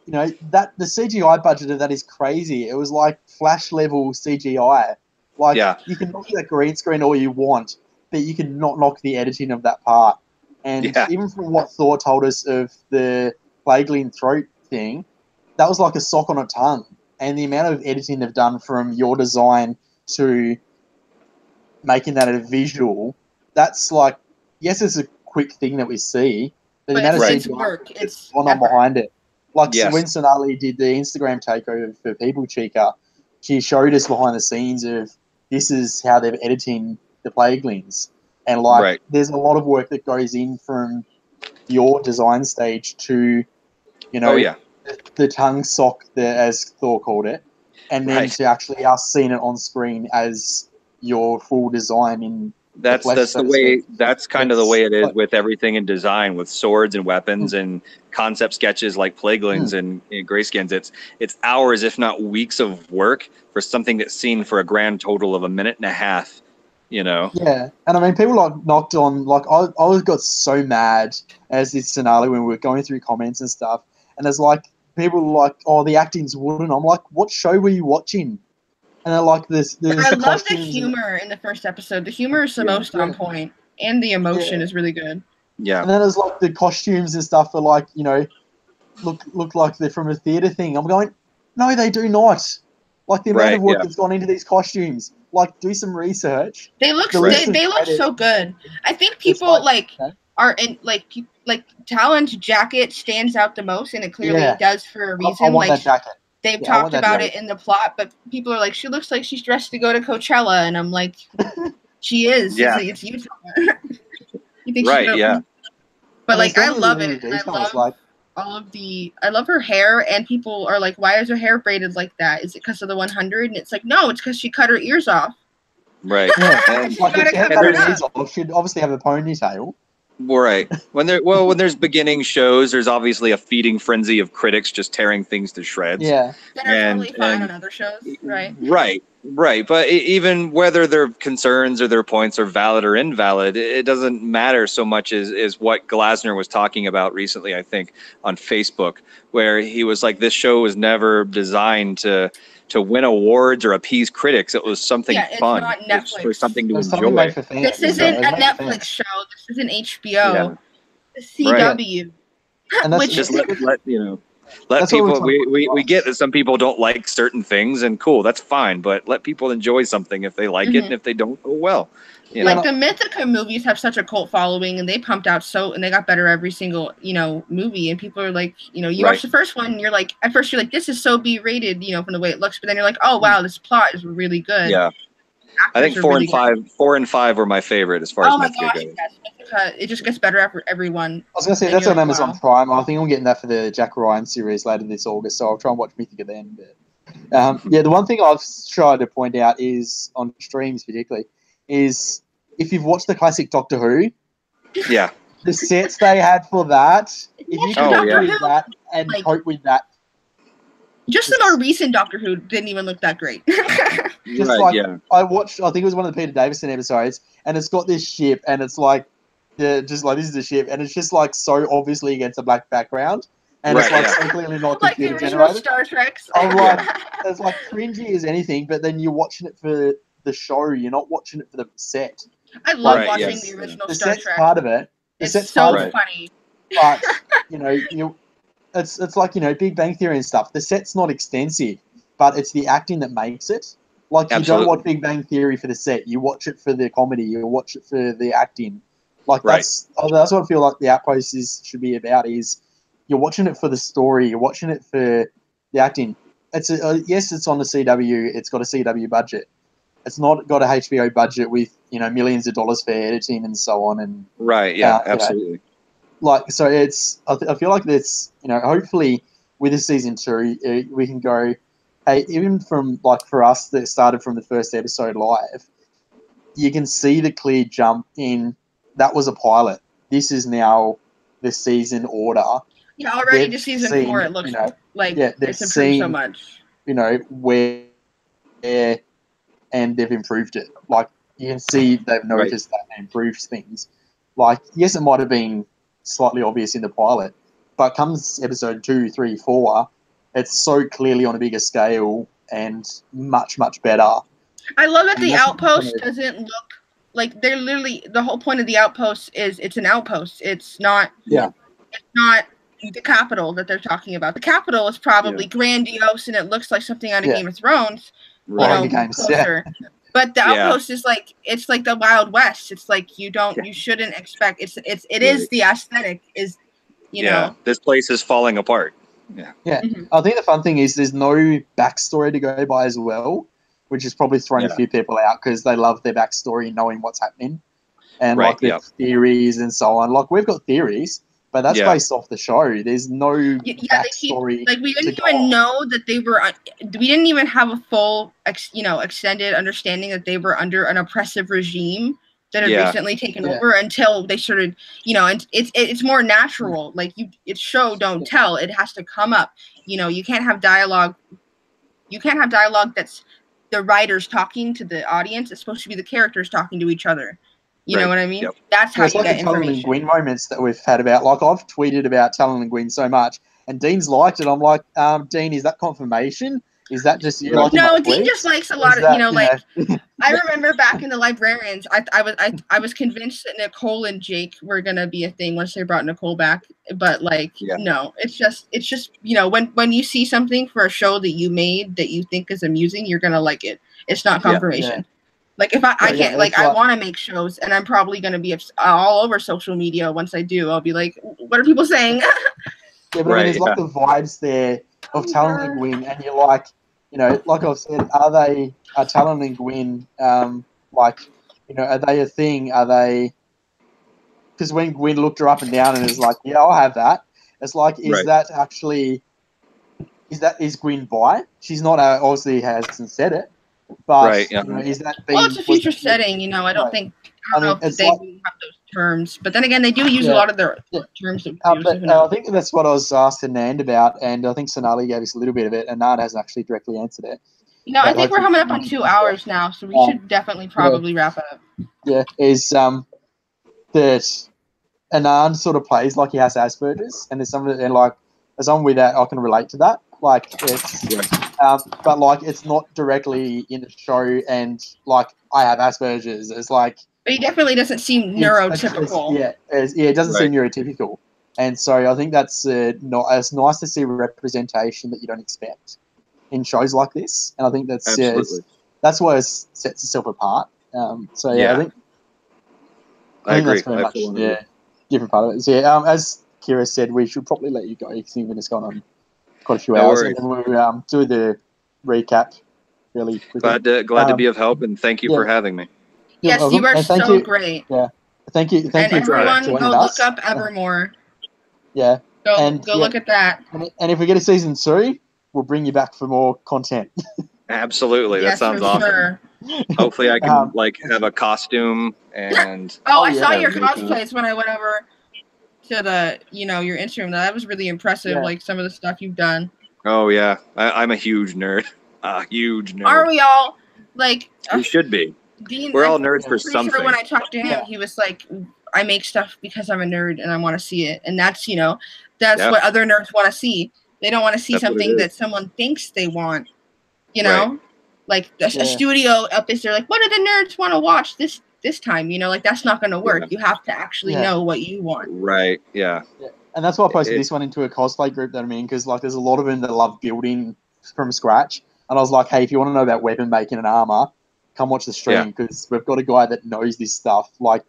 that the CGI budget of that is crazy. It was like Flash level CGI. Like, you can knock that green screen all you want, but you can not knock the editing of that part. And even from what Thor told us of the Plagueling throat thing, that was like a sock on a tongue. And the amount of editing they've done from your design to making that a visual, that's like, yes, it's a quick thing that we see, but the amount of it's work. It's gone on behind it. Like when Sonali did the Instagram takeover for People Chica, she showed us behind the scenes of this is how they're editing the Plaguelings. And, there's a lot of work that goes in from your design stage to, the tongue sock, as Thor called it, and then to actually us seeing it on screen as your full design in That's the way. That's kind of the way it is with everything in design, with swords and weapons and concept sketches like Plaguelings and Greyskins. It's hours, if not weeks, of work for something that's seen for a grand total of a minute and a half. Yeah, and I mean, people knocked on. Like, I got so mad as this scenario when we were going through comments and stuff, and there's like people were like, "Oh, the acting's wooden." I'm like, "What show were you watching?" And I like this. I love the humor in the first episode. The humor is the most on point, and the emotion is really good. Yeah. And then there's like the costumes and stuff are like, look like they're from a theatre thing. I'm going, no, they do not. Like the amount of work that's gone into these costumes. Like, do some research. They look so good. I think people are in like Talon's jacket stands out the most, and it clearly does for a reason. I want that jacket. They've talked about it in the plot, but people are like, she looks like she's dressed to go to Coachella, and I'm like, she is. Yeah. It's Utah. You think But like, I love it. I love I love her hair, and people are like, why is her hair braided like that? Is it because of the 100? And it's like, no, it's because she cut her ears off. Right. Yeah. She'd obviously have a ponytail. Right. When there's beginning shows, there's obviously a feeding frenzy of critics just tearing things to shreds. Yeah. That are totally fine on other shows, right? Right. But even whether their concerns or their points are valid or invalid, it doesn't matter so much as what Glasner was talking about recently, I think, on Facebook, where he was like, this show was never designed to win awards or appease critics. It was something fun. It's not Netflix. For something to enjoy. Something made for fans. This isn't a Netflix show. This isn't HBO. It's CW. Right. And that's just let people. We get that some people don't like certain things, and cool, that's fine. But let people enjoy something if they like it, and if they don't, oh well. Like the Mythica movies have such a cult following, and they pumped out and they got better every single movie, and people are like, you watch the first one, and you're like, at first you're like, this is so B-rated, from the way it looks, but then you're like, oh wow, this plot is really good. Yeah, I think 4 and 5 were my favorite as far as Mythica goes. Yes. It just gets better after everyone. I was gonna say that's on Amazon Prime. I think I'm getting that for the Jack Ryan series later this August, so I'll try and watch Mythica then. But the one thing I've tried to point out is on streams particularly is if you've watched the classic Doctor Who, the sets they had for that, if you can cope with that and cope with that. Just the more recent Doctor Who didn't even look that great. I watched, I think it was one of the Peter Davison episodes, and it's got this ship, and it's like, just like, this is a ship, and it's just like so obviously against a black background, and it's like so clearly not like computer the original generated. Star Treks. I'm like, it's like cringy as anything, but then you're watching it for the show, you're not watching it for the set. I love watching the original Star Trek. The set's part of it. It's so funny. But it's like Big Bang Theory and stuff. The set's not extensive, but it's the acting that makes it. Like you don't watch Big Bang Theory for the set. You watch it for the comedy. You watch it for the acting. Like that's what I feel like the Outpost should be about. Is you're watching it for the story. You're watching it for the acting. It's it's on the CW. It's got a CW budget. It's not got a HBO budget with millions of dollars for editing and so on. And absolutely. So it's. I feel like that's hopefully with this season 2 we can go. Hey, even from for us that started from the first episode live, you can see the clear jump in. That was a pilot. This is now the season order. Yeah, already to season 4, it looks like it's improved so much. Where and they've improved it. Like you can see they've noticed that and improved things. Like yes, it might have been slightly obvious in the pilot, but comes episode 2, 3, 4, it's so clearly on a bigger scale and much, much better. I love that the Outpost doesn't look like they're literally the whole point of the Outpost is it's an outpost. It's not it's not the capital that they're talking about. The capital is probably grandiose and it looks like something out of Game of Thrones. Closer. But the Outpost is it's like the Wild West. It's like you shouldn't expect it is the aesthetic is this place is falling apart. Yeah. I think the fun thing is there's no backstory to go by as well, which is probably throwing a few people out because they love their backstory, knowing what's happening, and the theories and so on. Like we've got theories, but that's based off the show. There's no backstory. We didn't even know that they were. We didn't even have a full, extended understanding that they were under an oppressive regime that had recently taken over until they started, and it's more natural. Like it's show, don't tell. It has to come up. You can't have dialogue. You can't have dialogue that's the writers talking to the audience. It's supposed to be the characters talking to each other. You know what I mean? Yep. That's how you get information. It's like the Talon and Gwyn moments that we've had about. Like I've tweeted about Talon and Gwyn so much, and Dean's liked it. I'm like, Dean, is that confirmation? Is that just you? No, Dean just likes a lot of I remember back in the Librarians, I was convinced that Nicole and Jake were gonna be a thing once they brought Nicole back, but no, it's just when you see something for a show that you made that you think is amusing, you're gonna like it. It's not confirmation. Yeah. Like if I can't I want to make shows, and I'm probably gonna be all over social media. Once I do, I'll be like, what are people saying? But there's like the vibes there of Talon and Gwyn, and you're like. Like I've said, are Talon and Gwyn, are they a thing? Are they? Because when Gwyn looked her up and down and is like, yeah, I'll have that. It's like, that actually? Is Gwyn bi? She's not. Obviously, hasn't said it. But is that? Well, it's a future setting. I don't think. I don't know if they have those terms. But then again, they do use a lot of their terms that we use. But I think that's what I was asking Nand about, and I think Sonali gave us a little bit of it, and Nand hasn't actually directly answered it. No, I think we're coming up on 2 hours now, so we should definitely probably wrap it up. Yeah, is that Anand sort of plays like he has Asperger's, and there's something, and like as someone with that, I can relate to that. Like it's, but like it's not directly in the show, and like I have Asperger's. It's like, but he definitely doesn't seem neurotypical. It doesn't seem neurotypical, and so I think that's not. It's nice to see representation that you don't expect in shows like this, and I think that's that's why it sets itself apart. So I think agree. That's very much different part of it. So as Kira said, we should probably let you go because you've been gone on quite a few hours, and then we'll do the recap really quickly. Glad to be of help, and thank you for having me. Yes, you are so great. Yeah, thank you. And everyone, go look up Evermore. Yeah, go look at that. And if we get a season 3, we'll bring you back for more content. Absolutely, that sounds awesome. Sure. Hopefully, I can have a costume and. I saw your cosplays when I went over to the your Instagram. That was really impressive. Like some of the stuff you've done. Oh yeah, I'm a huge nerd. A huge nerd. Are we all like? We should be. We're all nerds for something. Sure when I talked to him, he was like, "I make stuff because I'm a nerd and I want to see it," and that's what other nerds want to see. They don't want to see something that someone thinks they want. Like a studio up is there like, what do the nerds want to watch this time? Like that's not going to work. You have to actually know what you want. Right. Yeah. And that's why I posted this one into a cosplay group that I'm in, because like there's a lot of them that love building from scratch. And I was like, hey, if you want to know about weapon making and armor, come watch the stream because we've got a guy that knows this stuff. Like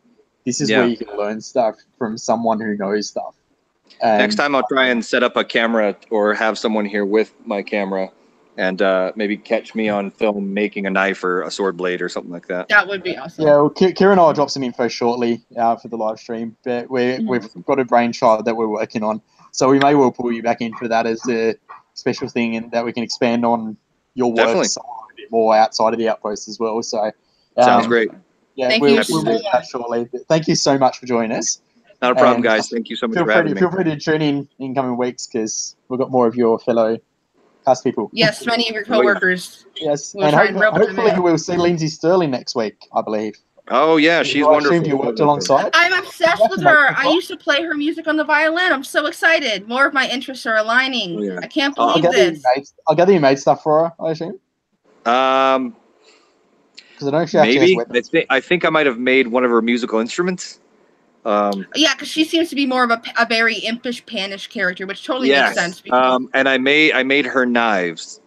this is where you can learn stuff from someone who knows stuff. Next time I'll try and set up a camera or have someone here with my camera and maybe catch me on film making a knife or a sword blade or something like that. That would be awesome. Yeah, well, Kira and I will drop some info shortly for the live stream, but we've got a brainchild that we're working on. So we may well pull you back in for that as a special thing, and that we can expand on your work a bit more outside of the Outpost as well. So sounds great. Yeah, we'll do that shortly. But thank you so much for joining us. Not a problem, guys. Thank you so much for having me. Feel free to tune in coming weeks because we've got more of your fellow cast people. Yes, many of your coworkers. Yes, and hopefully we'll see Lindsay Sterling next week, I believe. Oh yeah, she's wonderful. You worked alongside. I'm obsessed with her. I used to play her music on the violin. I'm so excited. More of my interests are aligning. Oh, yeah. I can't believe this. I'll gather you made stuff for her, I assume. Because I know she maybe. I think I might have made one of her musical instruments. Yeah, because she seems to be more of a very impish, panish character, which totally makes sense. And I made her knives.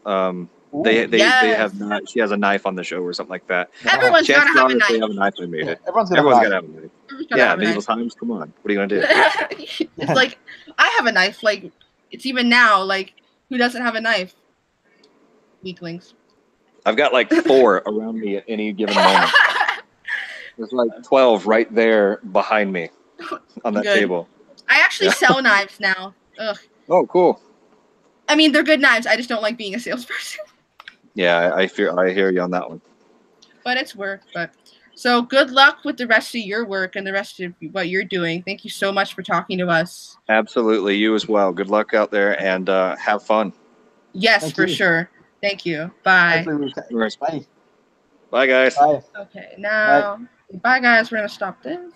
They have not. She has a knife on the show or something like that. Everyone's gotta have a knife. They have a knife. I made it. Everyone's gotta have a knife. Yeah, medieval times. Come on, what are you gonna do? It's like I have a knife. Like it's even now. Like who doesn't have a knife? Weaklings. I've got like 4 around me at any given moment. There's like 12 right there behind me on that table. I actually sell knives now. Ugh. Oh, cool. I mean, they're good knives. I just don't like being a salesperson. Yeah, I hear you on that one. But it's work. So good luck with the rest of your work and the rest of what you're doing. Thank you so much for talking to us. Absolutely. You as well. Good luck out there and have fun. Yes, for sure. Thank you. Bye. Bye. Bye, guys. Bye. Okay, now, bye, guys. We're going to stop this.